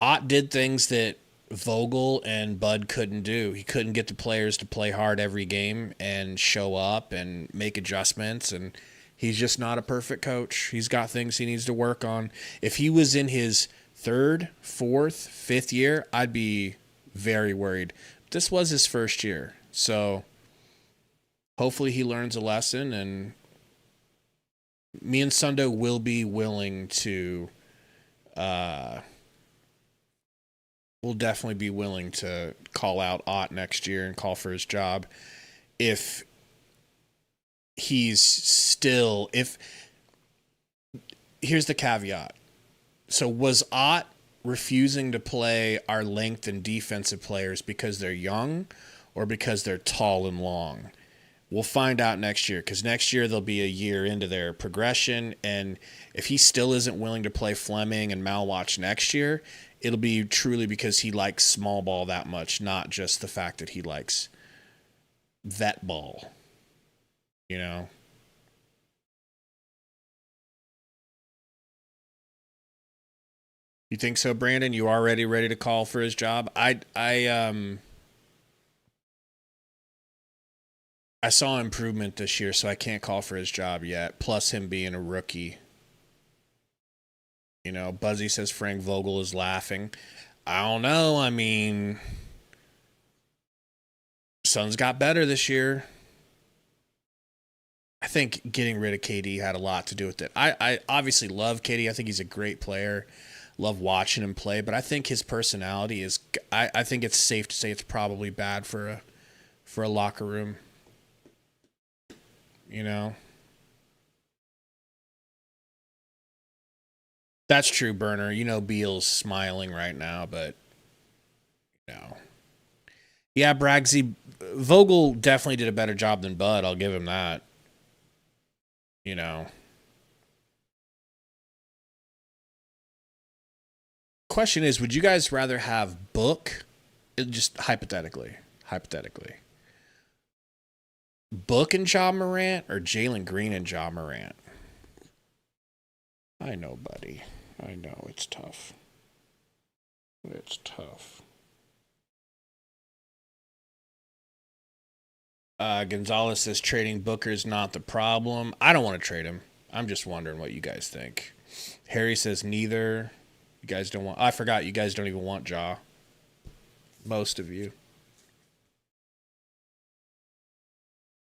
Ott did things that Vogel and Bud couldn't do. He couldn't get the players to play hard every game and show up and make adjustments, and he's just not a perfect coach. He's got things he needs to work on. If he was in his 3rd, 4th, 5th year, I'd be very worried. This was his first year, so hopefully he learns a lesson, and me and Sundo will be willing to we'll definitely be willing to call out Ott next year and call for his job if he's still, here's the caveat. So was Ott refusing to play our length and defensive players because they're young or because they're tall and long. We'll find out next year, because next year they'll be a year into their progression, and if he still isn't willing to play Fleming and Malwatch next year, it'll be truly because he likes small ball that much, not just the fact that he likes vet ball, you know? You think so, Brandon? You already ready to call for his job? I saw improvement this year, so I can't call for his job yet. Plus him being a rookie. You know, Buzzy says Frank Vogel is laughing. I don't know. I mean, Suns got better this year. I think getting rid of KD had a lot to do with it. I obviously love KD. I think he's a great player. Love watching him play, but I think his personality is. I think it's safe to say it's probably bad for a locker room. You know, that's true, Burner. You know, Beal's smiling right now, but yeah, Bragsy Vogel definitely did a better job than Bud. I'll give him that. You know. Question is, would you guys rather have Book, just hypothetically, Book and Ja Morant or Jalen Green and Ja Morant? I know, buddy. I know, it's tough. It's tough. Gonzalez says trading Booker is not the problem. I don't want to trade him. I'm just wondering what you guys think. Harry says neither. You guys don't want... I forgot you guys don't even want Ja. Most of you.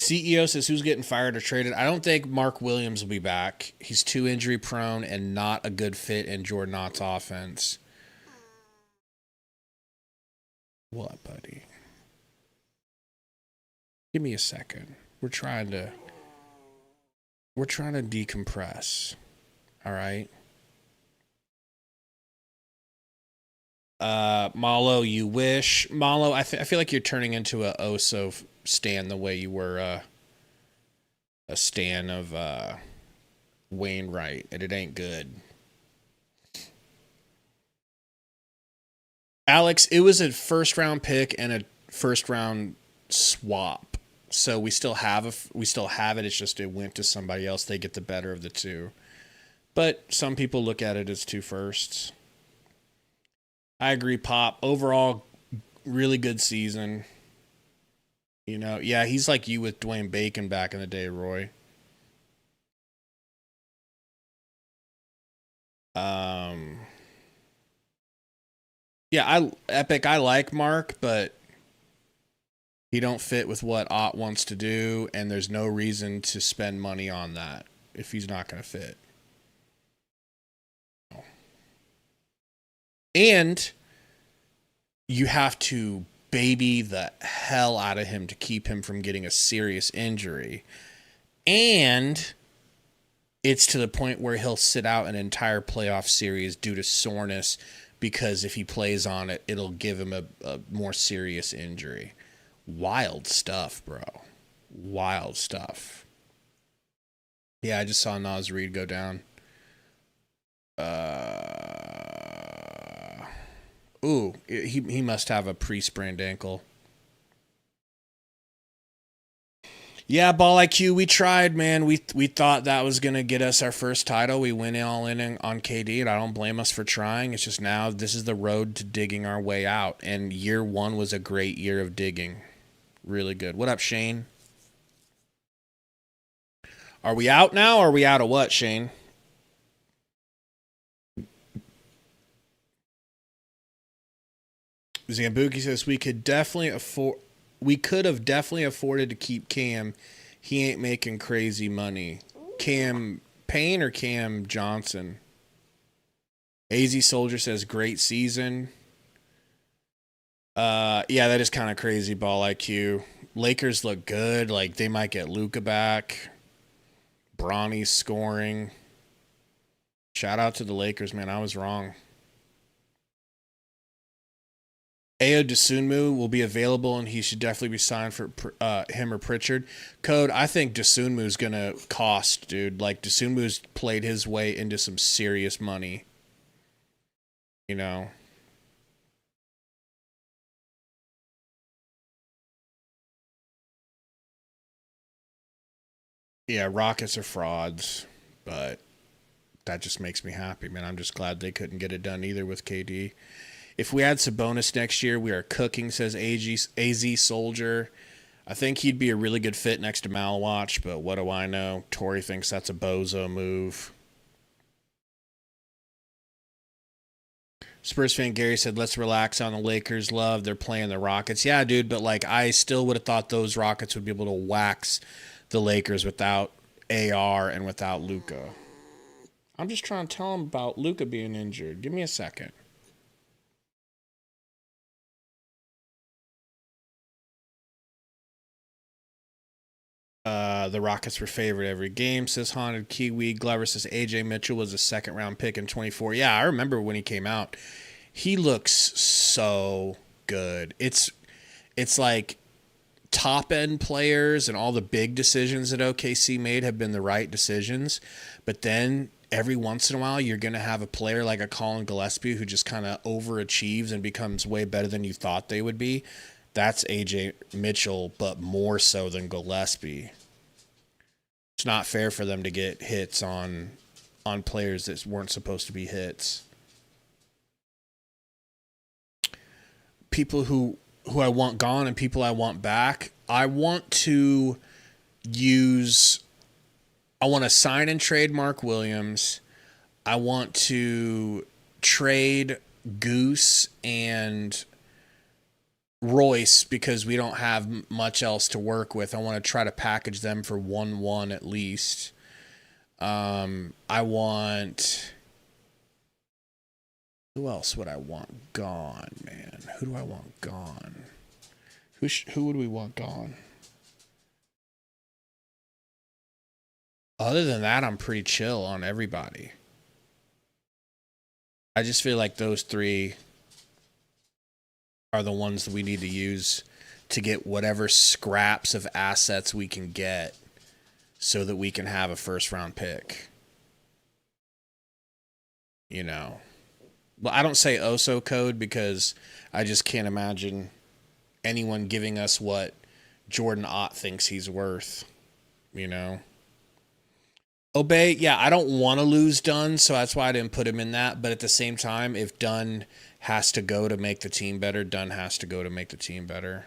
CEO says who's getting fired or traded. I don't think Mark Williams will be back. He's too injury prone and not a good fit in Jordan Knott's offense. What, buddy? Give me a second. We're trying to decompress. All right. Malo, you wish. Malo, I feel like you're turning into a Oso stan the way you were a stan of Wainwright, and it ain't good. Alex, it was a first round pick and a first round swap, so we still have it. It's just it went to somebody else. They get the better of the two, but some people look at it as two firsts. I agree, Pop. Overall, really good season. You know, yeah, he's like you with Dwayne Bacon back in the day, Roy. Yeah, Epic, I like Mark, but he don't fit with what Ott wants to do, and there's no reason to spend money on that if he's not going to fit. And you have to baby the hell out of him to keep him from getting a serious injury. And it's to the point where he'll sit out an entire playoff series due to soreness, because if he plays on it, it'll give him a more serious injury. Wild stuff, bro. Wild stuff. Yeah, I just saw Naz Reid go down. He must have a pre-sprained ankle. Yeah, Ball IQ, we tried, man. We thought that was going to get us our first title. We went all in on KD, and I don't blame us for trying. It's just now this is the road to digging our way out, and year one was a great year of digging. Really good. What up, Shane? Are we out now, or are we out of what, Shane? Zambuki says we could have definitely afforded to keep Cam. He ain't making crazy money. Cam Payne or Cam Johnson? AZ Soldier says great season. Yeah, that is kind of crazy, Ball IQ. Lakers look good. Like, they might get Luka back. Bronny's scoring. Shout out to the Lakers, man. I was wrong. Ayo Dosunmu will be available, and he should definitely be signed for him or Pritchard. Code, I think Dosunmu's going to cost, dude. Like, Dosunmu's played his way into some serious money. You know? Yeah, Rockets are frauds, but that just makes me happy, man. I'm just glad they couldn't get it done either with KD. If we had Sabonis next year, we are cooking, says AZ Soldier. I think he'd be a really good fit next to Malwatch, but what do I know? Tori thinks that's a bozo move. Spurs fan Gary said, let's relax on the Lakers. Love, they're playing the Rockets. Yeah, dude, but like I still would have thought those Rockets would be able to wax the Lakers without AR and without Luka. I'm just trying to tell him about Luka being injured. Give me a second. The Rockets were favored every game, says Haunted Kiwi. Glover says AJ Mitchell was a second-round pick in 24. Yeah, I remember when he came out. He looks so good. It's like top-end players and all the big decisions that OKC made have been the right decisions. But then every once in a while, you're going to have a player like a Colin Gillespie who just kind of overachieves and becomes way better than you thought they would be. That's AJ Mitchell, but more so than Gillespie. It's not fair for them to get hits on players that weren't supposed to be hits. People who I want gone and people I want back. I want to sign and trade Mark Williams. I want to trade Goose and Royce because we don't have much else to work with. I want to try to package them for 1-1 at least. I want... Who else would I want gone, man? Who do I want gone? Who would we want gone? Other than that, I'm pretty chill on everybody. I just feel like those three are the ones that we need to use to get whatever scraps of assets we can get so that we can have a first-round pick. You know. Well, I don't say OSO code because I just can't imagine anyone giving us what Jordan Ott thinks he's worth. You know. Obey, yeah, I don't want to lose Dunn, so that's why I didn't put him in that. But at the same time, if Dunn has to go to make the team better, Dunn has to go to make the team better.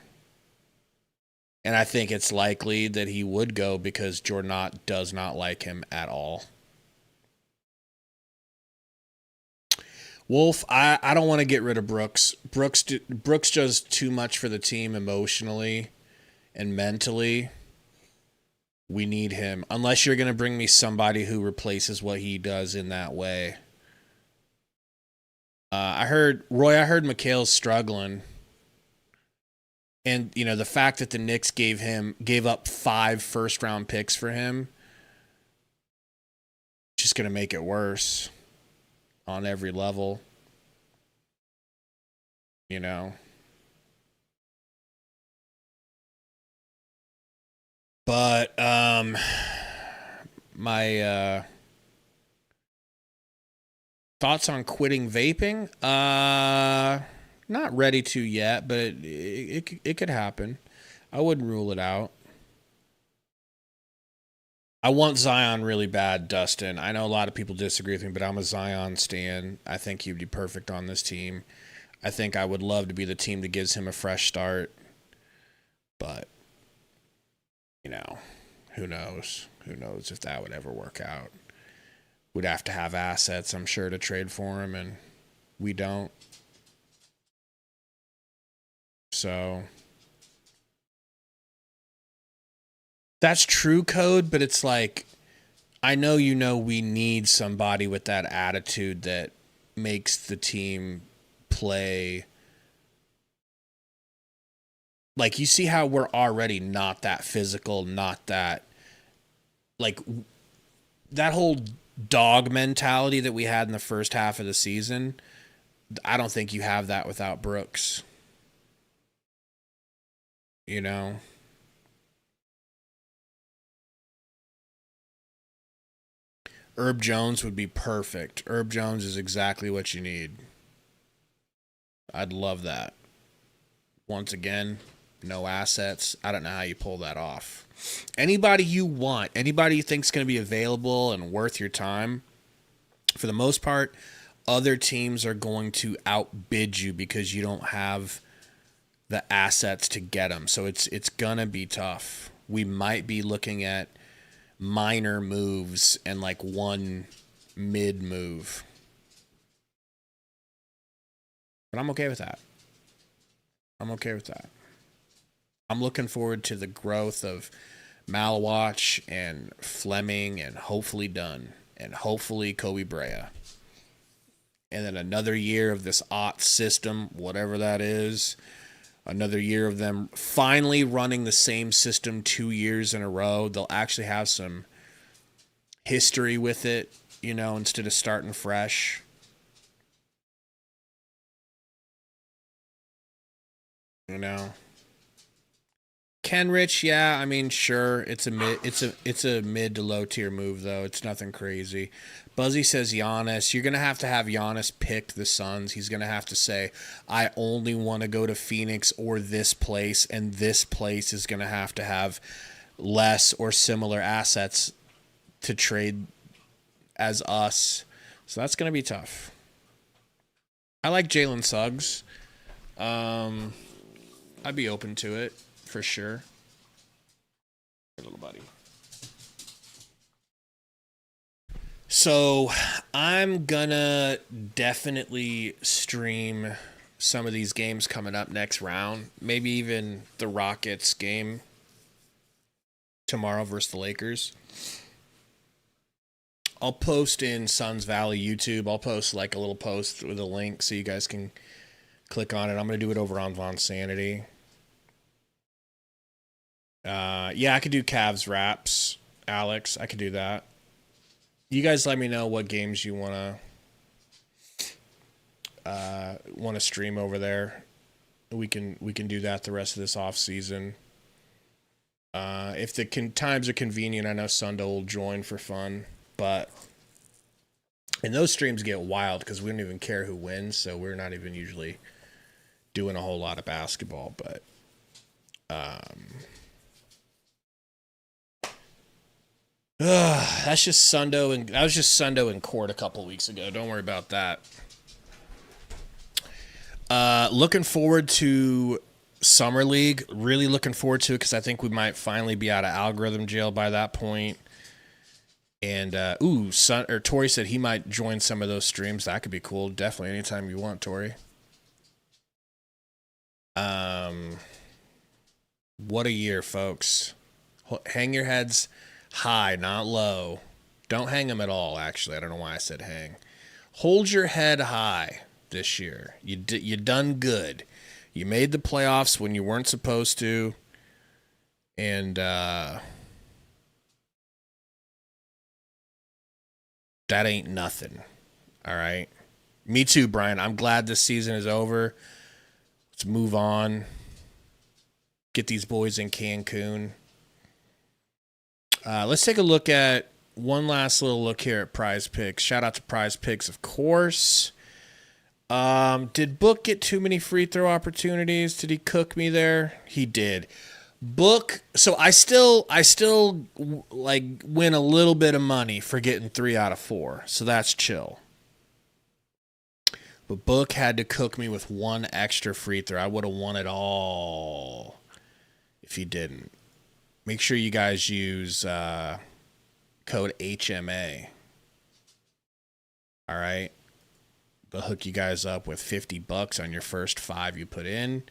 And I think it's likely that he would go because Jordan Ott does not like him at all. Wolf, I don't want to get rid of Brooks. Brooks does too much for the team emotionally and mentally. We need him. Unless you're going to bring me somebody who replaces what he does in that way. I heard McHale's struggling. And, you know, the fact that the Knicks gave up 5 first-round picks for him, just going to make it worse on every level. You know. But my thoughts on quitting vaping? Not ready to yet, but it could happen. I wouldn't rule it out. I want Zion really bad, Dustin. I know a lot of people disagree with me, but I'm a Zion stan. I think he'd be perfect on this team. I think I would love to be the team that gives him a fresh start. But, you know, who knows? Who knows if that would ever work out. We'd have to have assets, I'm sure, to trade for him, and we don't. So that's true, Code, but it's like, I know we need somebody with that attitude that makes the team play. Like, you see how we're already not that physical, not that, like, that whole dog mentality that we had in the first half of the season. I don't think you have that without Brooks. You know? Herb Jones would be perfect. Herb Jones is exactly what you need. I'd love that. Once again, no assets. I don't know how you pull that off. Anybody you want, anybody you think's going to be available and worth your time, for the most part, other teams are going to outbid you because you don't have the assets to get them. So it's going to be tough. We might be looking at minor moves and like one mid move. But I'm okay with that. I'm okay with that. I'm looking forward to the growth of Malwatch and Fleming and hopefully Dunn and hopefully Kobe Brea. And then another year of this OT system, whatever that is. Another year of them finally running the same system 2 years in a row. They'll actually have some history with it, you know, instead of starting fresh. You know, Kenrich, yeah, I mean, sure, it's a mid to low tier move though. It's nothing crazy. Buzzy says Giannis. You're gonna have Giannis pick the Suns. He's gonna have to say, I only want to go to Phoenix or this place, and this place is gonna have less or similar assets to trade as us. So that's gonna be tough. I like Jalen Suggs. I'd be open to it for sure. Little buddy. So I'm gonna definitely stream some of these games coming up next round. Maybe even the Rockets game tomorrow versus the Lakers. I'll post in Suns Valley YouTube. I'll post like a little post with a link so you guys can click on it. I'm gonna do it over on Von Sanity. Yeah, I could do Cavs Raps, Alex. I could do that. You guys let me know what games you want to stream over there. We can do that the rest of this off season. If the times are convenient, I know Sundo will join for fun, but and those streams get wild because we don't even care who wins, so we're not even usually doing a whole lot of basketball, but that's just Sundo, and that was just Sundo in court a couple weeks ago. Don't worry about that. Looking forward to Summer League. Really looking forward to it because I think we might finally be out of algorithm jail by that point. And Tori said he might join some of those streams. That could be cool. Definitely anytime you want, Tori. What a year, folks. Hang your heads high, not low. Don't hang them at all, actually. I don't know why I said hang. Hold your head high this year. You done good. You made the playoffs when you weren't supposed to. And that ain't nothing. All right? Me too, Brian. I'm glad this season is over. Let's move on. Get these boys in Cancun. Let's take a look at one last little look here at Prize Picks. Shout out to Prize Picks, of course. Did Book get too many free throw opportunities? Did he cook me there? He did. Book. So I still like win a little bit of money for getting 3 out of 4. So that's chill. But Book had to cook me with 1 extra free throw. I would have won it all if he didn't. Make sure you guys use code HMA. All right. They'll hook you guys up with $50 on your first 5 you put in.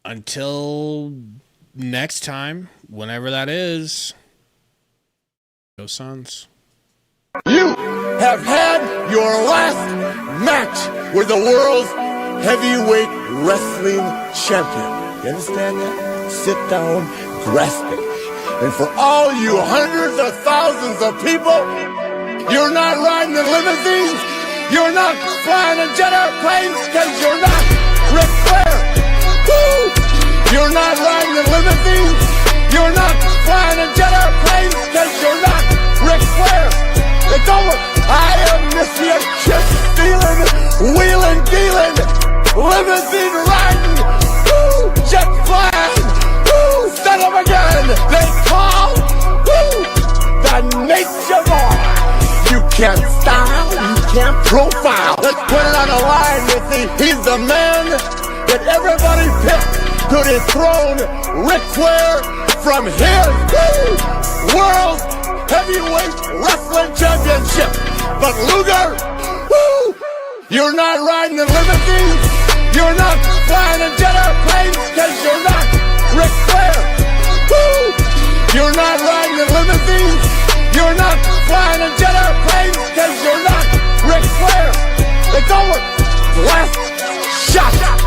Until next time, whenever that is, go Suns. You have had your last match with the world's heavyweight wrestling champion. You understand that? Sit down, grasp it. And for all you hundreds of thousands of people, you're not riding the limousines, you're not flying the jet airplanes, because you're not Ric Flair. You're not riding in limousines. You're not flying in jet airplanes because you're not Ric Flair. It's over. I am Mr. Chip stealing, wheeling, dealing, limousine riding, woo, jet flying, woo, son of a gun. They call, woo, the nature boy. You can't style, you can't profile. Let's put it on the line with he's the man that everybody picked to dethrone Ric Flair from his World Heavyweight Wrestling Championship. But Luger, woo, you're not riding in limousines, you're not flying in jet airplanes because you're not Ric Flair. Woo, you're not riding in limousines, you're not flying in jet airplanes because you're not Ric Flair. It's over. Last shot.